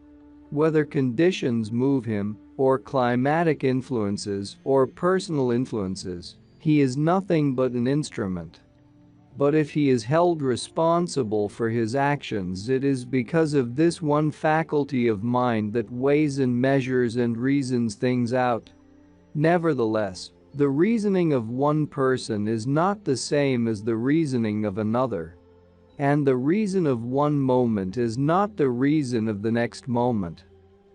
Speaker 1: Whether conditions move him, or climatic influences, or personal influences, he is nothing but an instrument. But if he is held responsible for his actions, it is because of this one faculty of mind that weighs and measures and reasons things out. Nevertheless, the reasoning of one person is not the same as the reasoning of another. And the reason of one moment is not the reason of the next moment.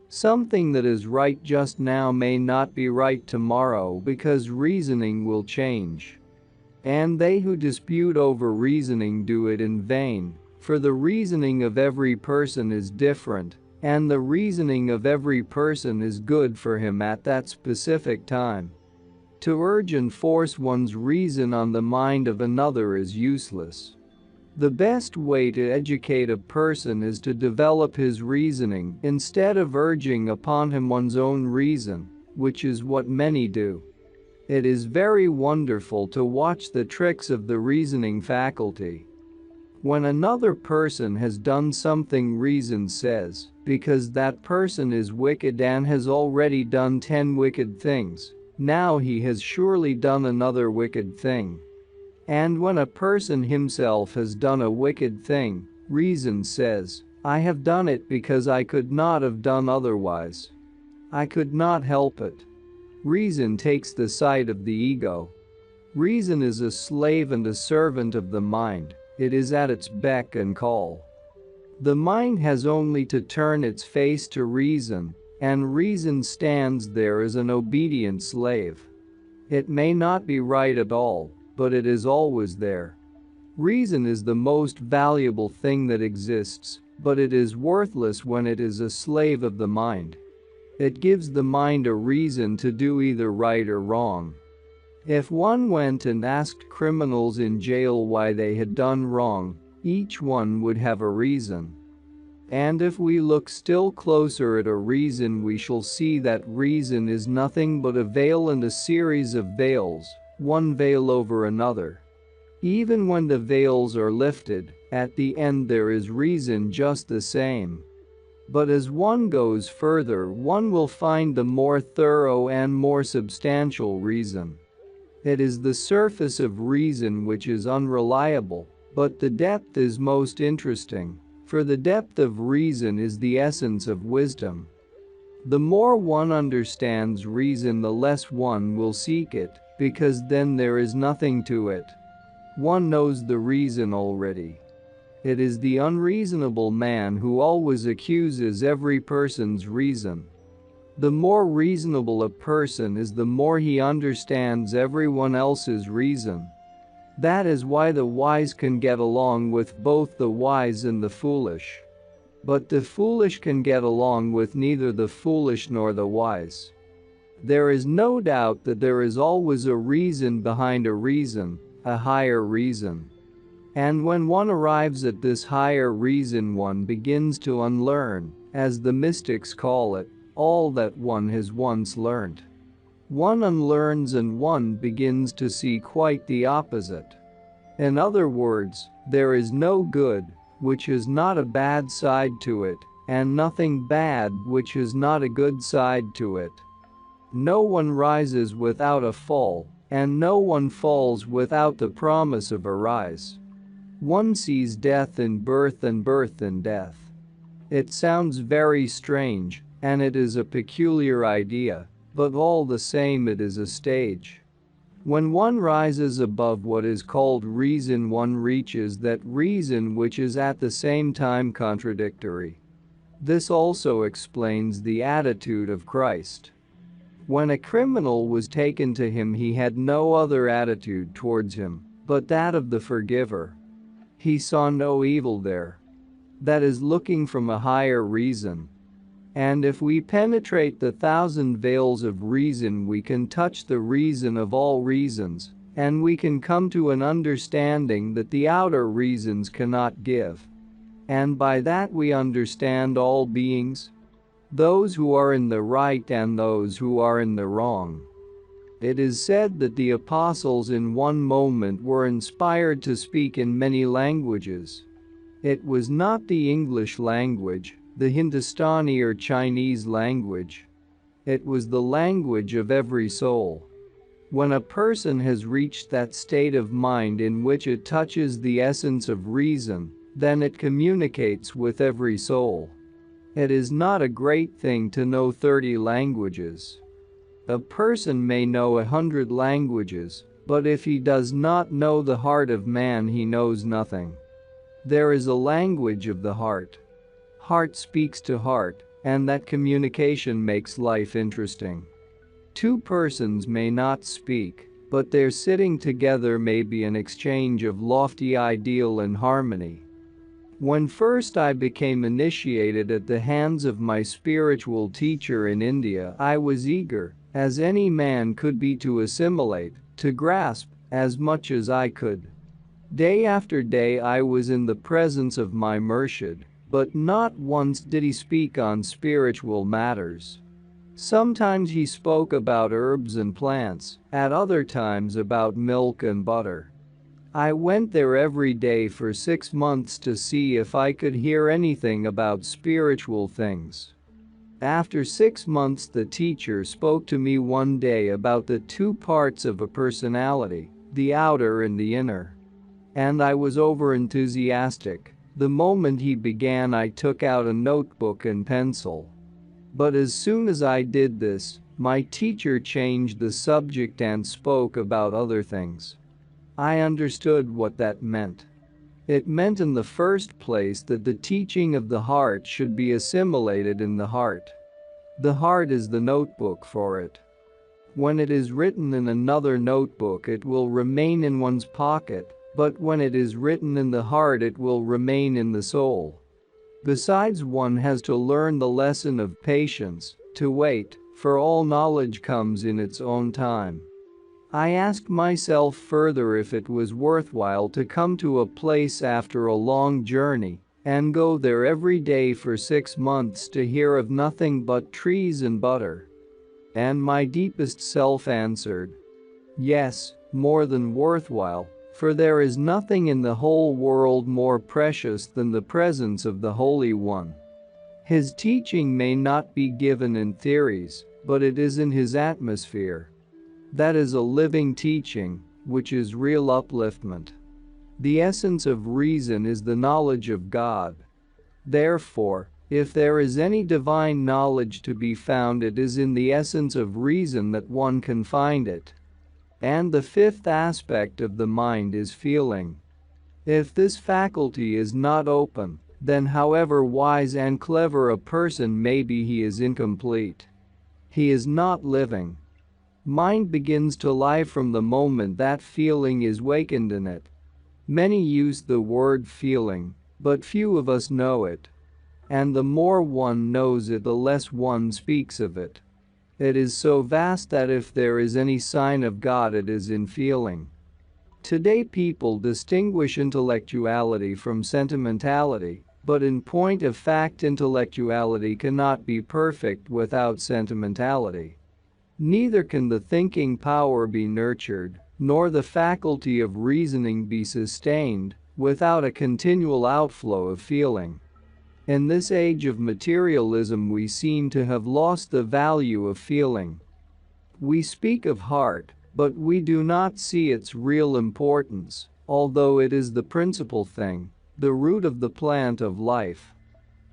Speaker 1: Something that is right just now may not be right tomorrow because reasoning will change. And they who dispute over reasoning do it in vain, for the reasoning of every person is different, and the reasoning of every person is good for him at that specific time. To urge and force one's reason on the mind of another is useless. The best way to educate a person is to develop his reasoning instead of urging upon him one's own reason, which is what many do. It is very wonderful to watch the tricks of the reasoning faculty. When another person has done something, reason says, because that person is wicked and has already done 10 wicked things, now he has surely done another wicked thing. And when a person himself has done a wicked thing, reason says, I have done it because I could not have done otherwise. I could not help it. Reason takes the side of the ego. Reason is a slave and a servant of the mind, it is at its beck and call. The mind has only to turn its face to reason, and reason stands there as an obedient slave. It may not be right at all, but it is always there. Reason is the most valuable thing that exists, but it is worthless when it is a slave of the mind. It gives the mind a reason to do either right or wrong. If one went and asked criminals in jail why they had done wrong, each one would have a reason. And if we look still closer at a reason, we shall see that reason is nothing but a veil and a series of veils, one veil over another. Even when the veils are lifted, at the end there is reason just the same. But as one goes further, one will find the more thorough and more substantial reason. It is the surface of reason which is unreliable, but the depth is most interesting, for the depth of reason is the essence of wisdom. The more one understands reason, the less one will seek it, because then there is nothing to it. One knows the reason already. It is the unreasonable man who always accuses every person's reason. The more reasonable a person is, the more he understands everyone else's reason. That is why the wise can get along with both the wise and the foolish. But the foolish can get along with neither the foolish nor the wise. There is no doubt that there is always a reason behind a reason, a higher reason. And when one arrives at this higher reason, one begins to unlearn, as the mystics call it, all that one has once learned. One unlearns and one begins to see quite the opposite. In other words, there is no good, which has not a bad side to it, and nothing bad which has not a good side to it. No one rises without a fall, and no one falls without the promise of a rise. One sees death in birth and birth in death. It sounds very strange, and it is a peculiar idea, but all the same it is a stage. When one rises above what is called reason, one reaches that reason which is at the same time contradictory. This also explains the attitude of Christ. When a criminal was taken to him, he had no other attitude towards him but that of the forgiver. He saw no evil there. That is looking from a higher reason. And if we penetrate the 1,000 veils of reason, we can touch the reason of all reasons, and we can come to an understanding that the outer reasons cannot give. And by that we understand all beings, those who are in the right and those who are in the wrong. It is said that the apostles in one moment were inspired to speak in many languages. It was not the English language, the Hindustani or Chinese language. It was the language of every soul. When a person has reached that state of mind in which it touches the essence of reason, then it communicates with every soul. It is not a great thing to know 30 languages. A person may know 100 languages, but if he does not know the heart of man, he knows nothing. There is a language of the heart. Heart speaks to heart, and that communication makes life interesting. Two persons may not speak, but their sitting together may be an exchange of lofty ideal and harmony. When first I became initiated at the hands of my spiritual teacher in India, I was eager, as any man could be, to assimilate, to grasp, as much as I could. Day after day I was in the presence of my Murshid, but not once did he speak on spiritual matters. Sometimes he spoke about herbs and plants, at other times about milk and butter. I went there every day for 6 months to see if I could hear anything about spiritual things. After 6 months, the teacher spoke to me one day about the two parts of a personality, the outer and the inner. And I was over-enthusiastic. The moment he began, I took out a notebook and pencil. But as soon as I did this, my teacher changed the subject and spoke about other things. I understood what that meant. It meant in the first place that the teaching of the heart should be assimilated in the heart. The heart is the notebook for it. When it is written in another notebook, it will remain in one's pocket, but when it is written in the heart, it will remain in the soul. Besides, one has to learn the lesson of patience, to wait, for all knowledge comes in its own time. I asked myself further if it was worthwhile to come to a place after a long journey and go there every day for 6 months to hear of nothing but trees and butter. And my deepest self answered, yes, more than worthwhile, for there is nothing in the whole world more precious than the presence of the Holy One. His teaching may not be given in theories, but it is in his atmosphere. That is a living teaching, which is real upliftment. The essence of reason is the knowledge of God. Therefore, if there is any divine knowledge to be found, it is in the essence of reason that one can find it. And the fifth aspect of the mind is feeling. If this faculty is not open, then however wise and clever a person may be, he is incomplete. He is not living. Mind begins to lie from the moment that feeling is wakened in it. Many use the word feeling, but few of us know it. And the more one knows it, the less one speaks of it. It is so vast that if there is any sign of God, it is in feeling. Today people distinguish intellectuality from sentimentality, but in point of fact, intellectuality cannot be perfect without sentimentality. Neither can the thinking power be nurtured, nor the faculty of reasoning be sustained, without a continual outflow of feeling. In this age of materialism, we seem to have lost the value of feeling. We speak of heart, but we do not see its real importance, although it is the principal thing, the root of the plant of life.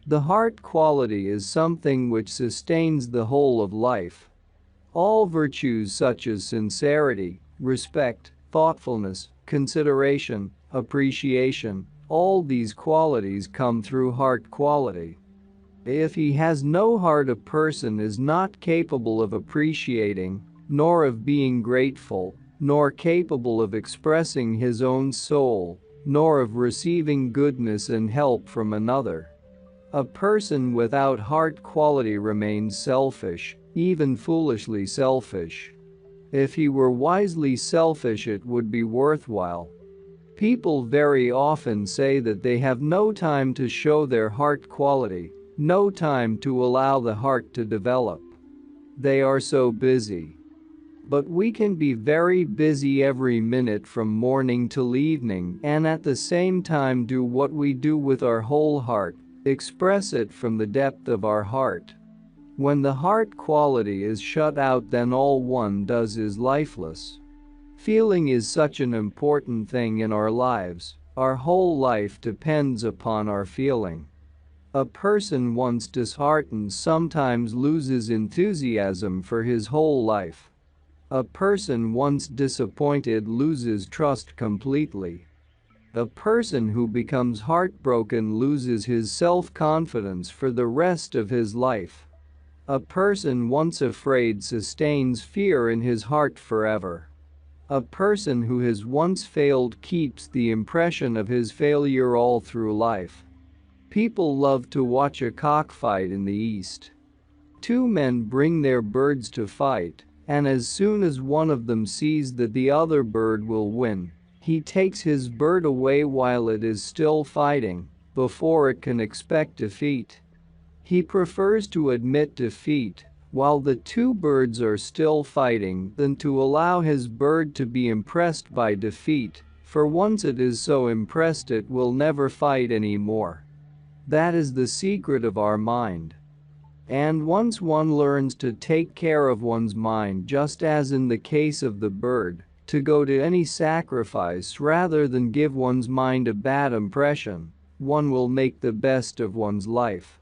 Speaker 1: The heart quality is something which sustains the whole of life. All virtues such as sincerity, respect, thoughtfulness, consideration, appreciation, all these qualities come through heart quality. If he has no heart, a person is not capable of appreciating, nor of being grateful, nor capable of expressing his own soul, nor of receiving goodness and help from another. A person without heart quality remains selfish, even foolishly selfish. If he were wisely selfish, it would be worthwhile. People very often say that they have no time to show their heart quality, no time to allow the heart to develop. They are so busy. But we can be very busy every minute from morning till evening and at the same time do what we do with our whole heart, express it from the depth of our heart. When the heart quality is shut out, then all one does is lifeless. Feeling is such an important thing in our lives. Our whole life depends upon our feeling. A person once disheartened sometimes loses enthusiasm for his whole life. A person once disappointed loses trust completely. A person who becomes heartbroken loses his self-confidence for the rest of his life. A person once afraid sustains fear in his heart forever. A person who has once failed keeps the impression of his failure all through life. People love to watch a cockfight in the East. Two men bring their birds to fight, and as soon as one of them sees that the other bird will win, he takes his bird away while it is still fighting, before it can expect defeat. He prefers to admit defeat while the two birds are still fighting than to allow his bird to be impressed by defeat, for once it is so impressed it will never fight anymore. That is the secret of our mind. And once one learns to take care of one's mind, just as in the case of the bird, to go to any sacrifice rather than give one's mind a bad impression, one will make the best of one's life.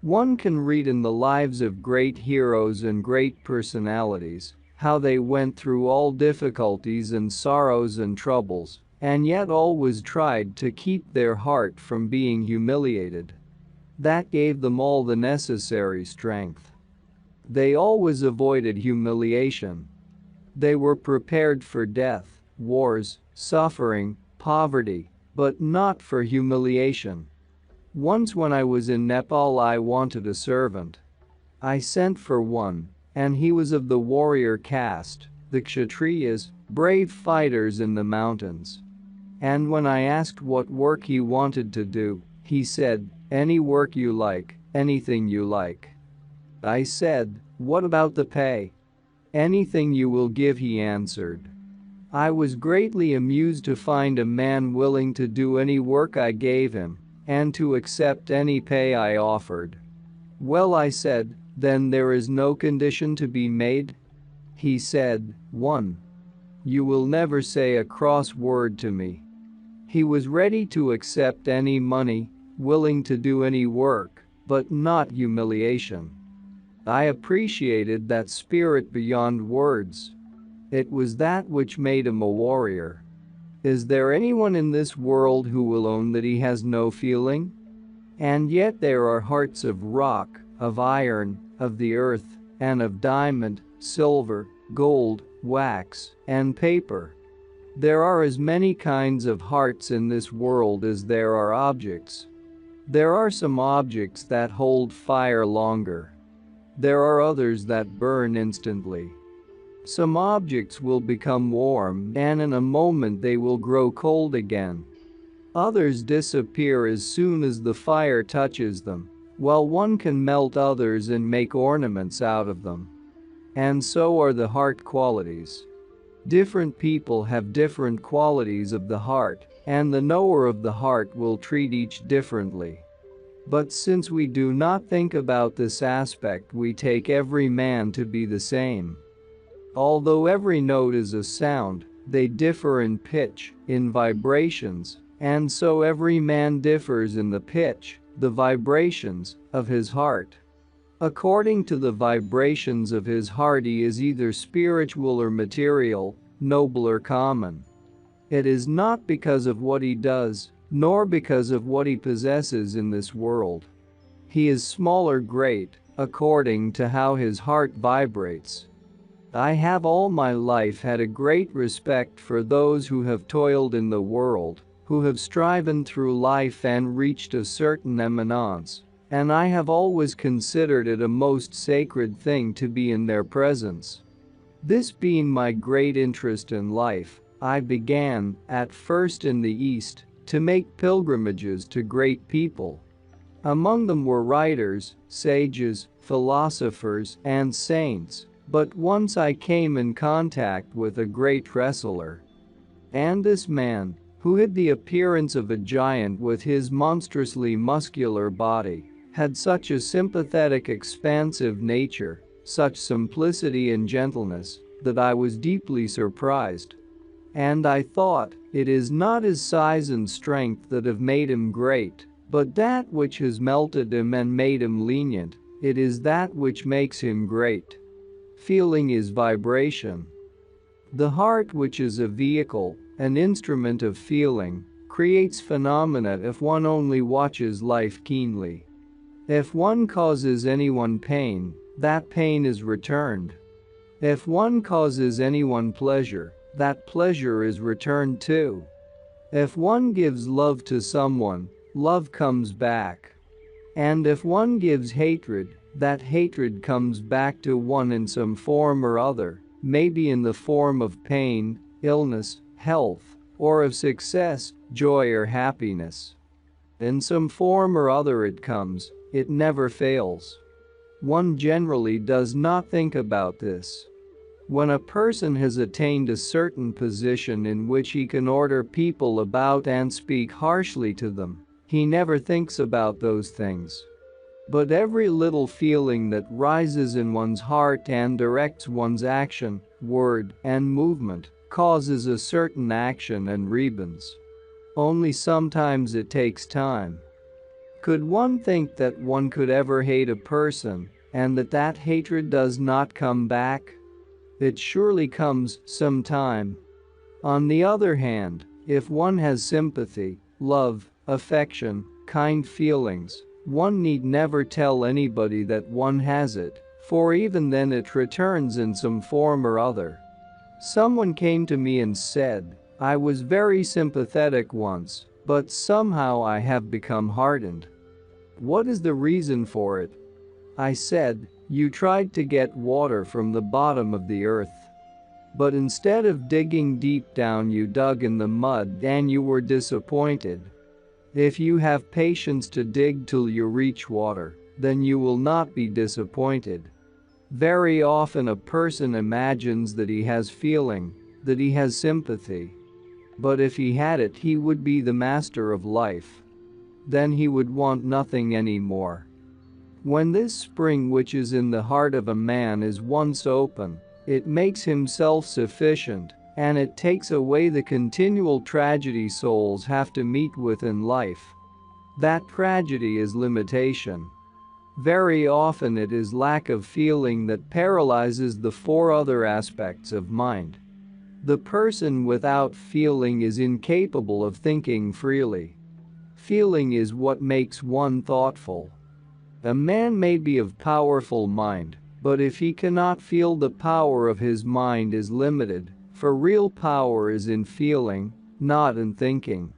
Speaker 1: One can read in the lives of great heroes and great personalities how they went through all difficulties and sorrows and troubles, and yet always tried to keep their heart from being humiliated. That gave them all the necessary strength. They always avoided humiliation. They were prepared for death, wars, suffering, poverty, but not for humiliation. Once when I was in Nepal, I wanted a servant. I sent for one, and he was of the warrior caste, the Kshatriyas, brave fighters in the mountains. And when I asked what work he wanted to do, he said, "Any work you like, anything you like." I said, "What about the pay?" "Anything you will give," he answered. I was greatly amused to find a man willing to do any work I gave him, and to accept any pay I offered. "Well," I said, "then there is no condition to be made?" He said, "1. You will never say a cross word to me." He was ready to accept any money, willing to do any work, but not humiliation. I appreciated that spirit beyond words. It was that which made him a warrior. Is there anyone in this world who will own that he has no feeling? And yet there are hearts of rock, of iron, of the earth, and of diamond, silver, gold, wax, and paper. There are as many kinds of hearts in this world as there are objects. There are some objects that hold fire longer. There are others that burn instantly. Some objects will become warm and in a moment they will grow cold again. Others disappear as soon as the fire touches them, while one can melt others and make ornaments out of them. And so are the heart qualities. Different people have different qualities of the heart, and the knower of the heart will treat each differently. But since we do not think about this aspect, we take every man to be the same. Although every note is a sound, they differ in pitch, in vibrations, and so every man differs in the pitch, the vibrations, of his heart. According to the vibrations of his heart, he is either spiritual or material, noble or common. It is not because of what he does, nor because of what he possesses in this world. He is small or great, according to how his heart vibrates. I have all my life had a great respect for those who have toiled in the world, who have striven through life and reached a certain eminence, and I have always considered it a most sacred thing to be in their presence. This being my great interest in life, I began, at first in the East, to make pilgrimages to great people. Among them were writers, sages, philosophers, and saints, but once I came in contact with a great wrestler. And this man, who had the appearance of a giant with his monstrously muscular body, had such a sympathetic, expansive nature, such simplicity and gentleness, that I was deeply surprised. And I thought, it is not his size and strength that have made him great, but that which has melted him and made him lenient. It is that which makes him great. Feeling is vibration. The heart, which is a vehicle, an instrument of feeling, creates phenomena if one only watches life keenly. If one causes anyone pain, that pain is returned. If one causes anyone pleasure, that pleasure is returned too. If one gives love to someone, love comes back. And if one gives hatred, that hatred comes back to one in some form or other, maybe in the form of pain, illness, health, or of success, joy or happiness. In some form or other it comes, it never fails. One generally does not think about this. When a person has attained a certain position in which he can order people about and speak harshly to them, he never thinks about those things. But every little feeling that rises in one's heart and directs one's action, word, and movement causes a certain action and rebounds. Only sometimes it takes time. Could one think that one could ever hate a person, and that hatred does not come back? It surely comes sometime. On the other hand, if one has sympathy, love, affection, kind feelings, one need never tell anybody that one has it, for even then it returns in some form or other. Someone came to me and said, "I was very sympathetic once, but somehow I have become hardened. What is the reason for it?" I said, "You tried to get water from the bottom of the earth. But instead of digging deep down, you dug in the mud and you were disappointed. If you have patience to dig till you reach water, then you will not be disappointed." Very often a person imagines that he has feeling, that he has sympathy. But if he had it, he would be the master of life. Then he would want nothing anymore. When this spring which is in the heart of a man is once open, it makes him self-sufficient, and it takes away the continual tragedy souls have to meet with in life. That tragedy is limitation. Very often it is lack of feeling that paralyzes the four other aspects of mind. The person without feeling is incapable of thinking freely. Feeling is what makes one thoughtful. A man may be of powerful mind, but if he cannot feel, the power of his mind is limited, for real power is in feeling, not in thinking.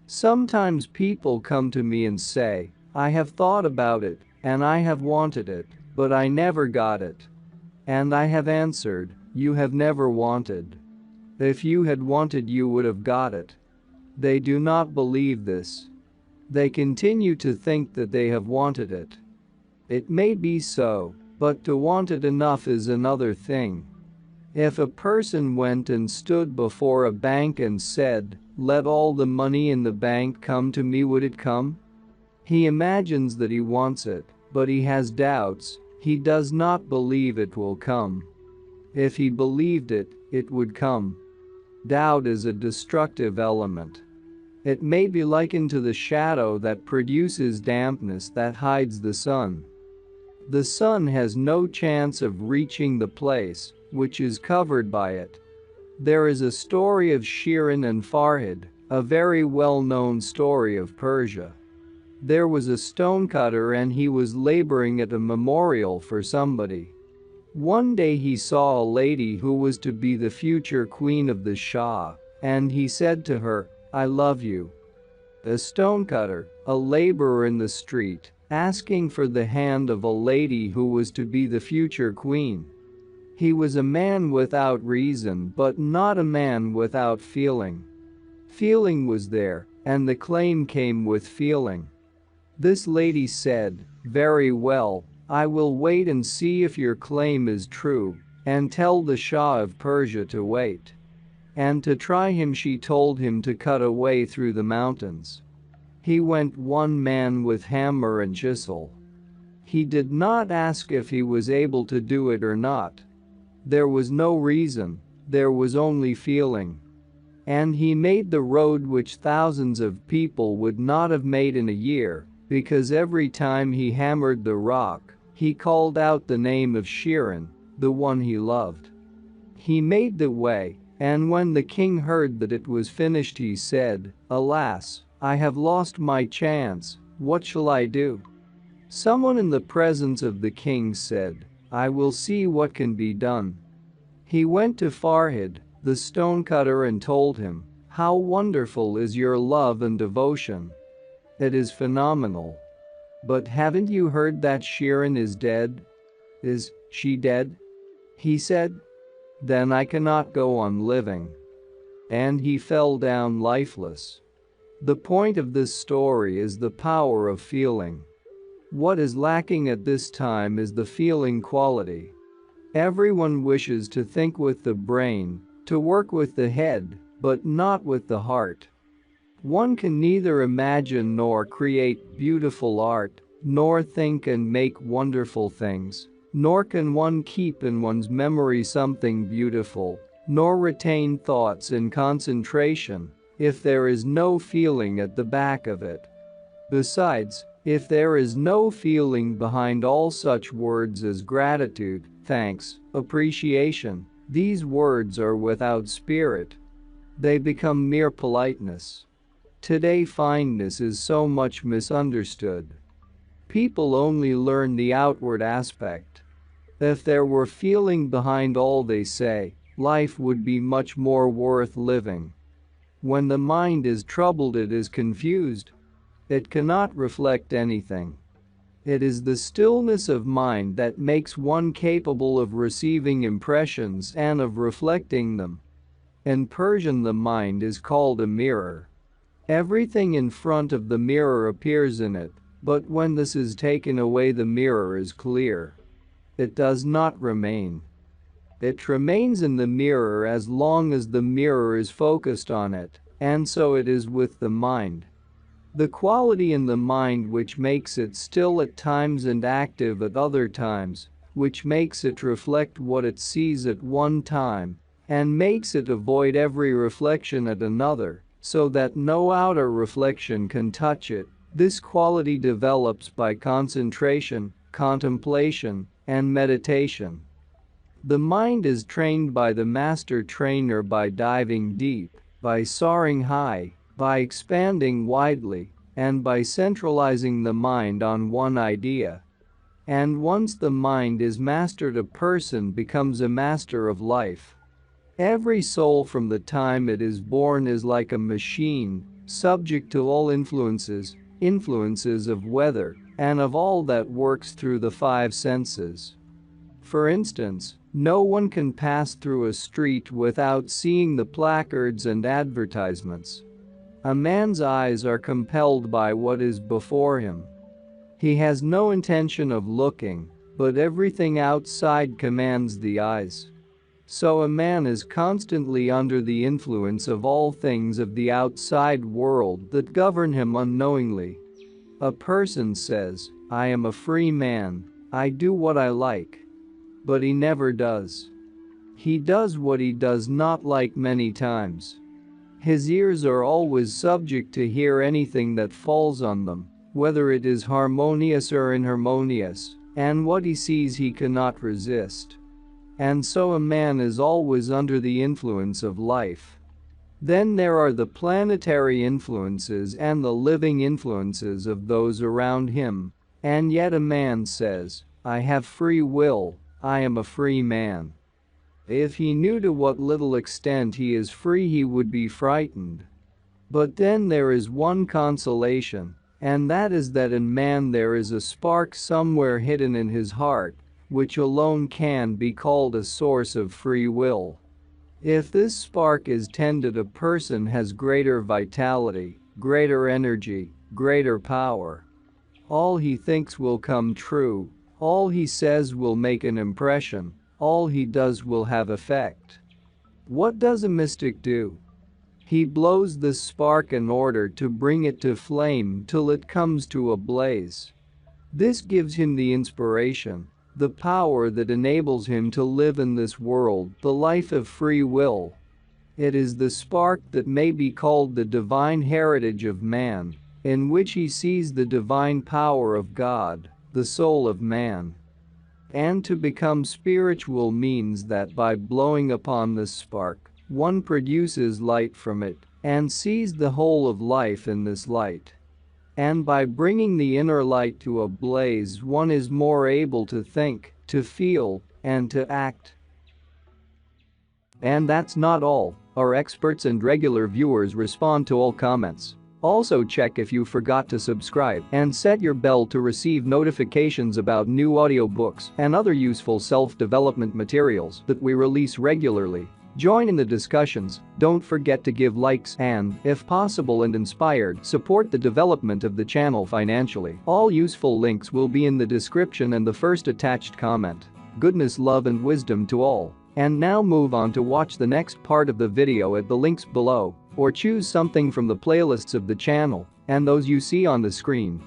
Speaker 1: Sometimes people come to me and say, "I have thought about it, and I have wanted it, but I never got it." And I have answered, "You have never wanted. If you had wanted, you would have got it." They do not believe this. They continue to think that they have wanted it. It may be so, but to want it enough is another thing. If a person went and stood before a bank and said, "Let all the money in the bank come to me," would it come? He imagines that he wants it, but he has doubts. He does not believe it will come. If he believed it, it would come. Doubt is a destructive element. It may be likened to the shadow that produces dampness that hides the sun. The sun has no chance of reaching the place which is covered by it. There is a story of Shirin and Farhad, a very well-known story of Persia. There was a stonecutter and he was laboring at a memorial for somebody. One day he saw a lady who was to be the future queen of the Shah, and he said to her, "I love you." A stonecutter, a laborer in the street, asking for the hand of a lady who was to be the future queen. He was a man without reason, but not a man without feeling. Feeling was there, and the claim came with feeling. This lady said, "Very well, I will wait and see if your claim is true, and tell the Shah of Persia to wait." And to try him, she told him to cut a way through the mountains. He went, one man with hammer and chisel. He did not ask if he was able to do it or not. There was no reason, there was only feeling. And he made the road which thousands of people would not have made in a year, because every time he hammered the rock, he called out the name of Shirin, the one he loved. He made the way, And when the king heard that it was finished, he said, "Alas, I have lost my chance, what shall I do?" Someone in the presence of the king said, "I will see what can be done." He went to Farhad, the stonecutter, and told him, "How wonderful is your love and devotion. It is phenomenal. But haven't you heard that Shirin is dead?" "Is she dead?" he said. "Then I cannot go on living." And he fell down lifeless. The point of this story is the power of feeling. What is lacking at this time is the feeling quality. Everyone wishes to think with the brain, to work with the head, but not with the heart. One can neither imagine nor create beautiful art, nor think and make wonderful things, nor can one keep in one's memory something beautiful, nor retain thoughts in concentration, if there is no feeling at the back of it. Besides, if there is no feeling behind all such words as gratitude, thanks, appreciation, these words are without spirit. They become mere politeness. Today fineness is so much misunderstood. People only learn the outward aspect. If there were feeling behind all they say, life would be much more worth living. When the mind is troubled, it is confused. It cannot reflect anything. It is the stillness of mind that makes one capable of receiving impressions and of reflecting them. In Persian, the mind is called a mirror. Everything in front of the mirror appears in it, but when this is taken away, the mirror is clear. It does not remain. It remains in the mirror as long as the mirror is focused on it, and so it is with the mind. The quality in the mind which makes it still at times and active at other times, which makes it reflect what it sees at one time, and makes it avoid every reflection at another, so that no outer reflection can touch it, this quality develops by concentration, contemplation, and meditation. The mind is trained by the master trainer by diving deep, by soaring high, by expanding widely, and by centralizing the mind on one idea. And once the mind is mastered, a person becomes a master of life. Every soul from the time it is born is like a machine, subject to all influences of weather, and of all that works through the five senses. For instance, no one can pass through a street without seeing the placards and advertisements. A man's eyes are compelled by what is before him. He has no intention of looking, but everything outside commands the eyes. So a man is constantly under the influence of all things of the outside world that govern him unknowingly. A person says, "I am a free man, I do what I like." But he never does. He does what he does not like many times. His ears are always subject to hear anything that falls on them, whether it is harmonious or inharmonious, and what he sees he cannot resist. And so a man is always under the influence of life. Then there are the planetary influences and the living influences of those around him, and yet a man says, "I have free will, I am a free man." If he knew to what little extent he is free, he would be frightened. But then there is one consolation, and that is that in man there is a spark somewhere hidden in his heart, which alone can be called a source of free will. If this spark is tended, a person has greater vitality, greater energy, greater power. All he thinks will come true, all he says will make an impression, all he does will have effect. What does a mystic do? He blows this spark in order to bring it to flame till it comes to a blaze. This gives him the inspiration, the power that enables him to live in this world the life of free will. It is the spark that may be called the divine heritage of man, in which he sees the divine power of God, the soul of man. And to become spiritual means that by blowing upon this spark, one produces light from it and sees the whole of life in this light. And by bringing the inner light to a blaze, one is more able to think, to feel, and to act. And that's not all. Our experts and regular viewers respond to all comments. Also check if you forgot to subscribe and set your bell to receive notifications about new audiobooks and other useful self-development materials that we release regularly. Join in the discussions, don't forget to give likes and, if possible and inspired, support the development of the channel financially. All useful links will be in the description and the first attached comment. Goodness, love and wisdom to all. And now move on to watch the next part of the video at the links below, or choose something from the playlists of the channel and those you see on the screen.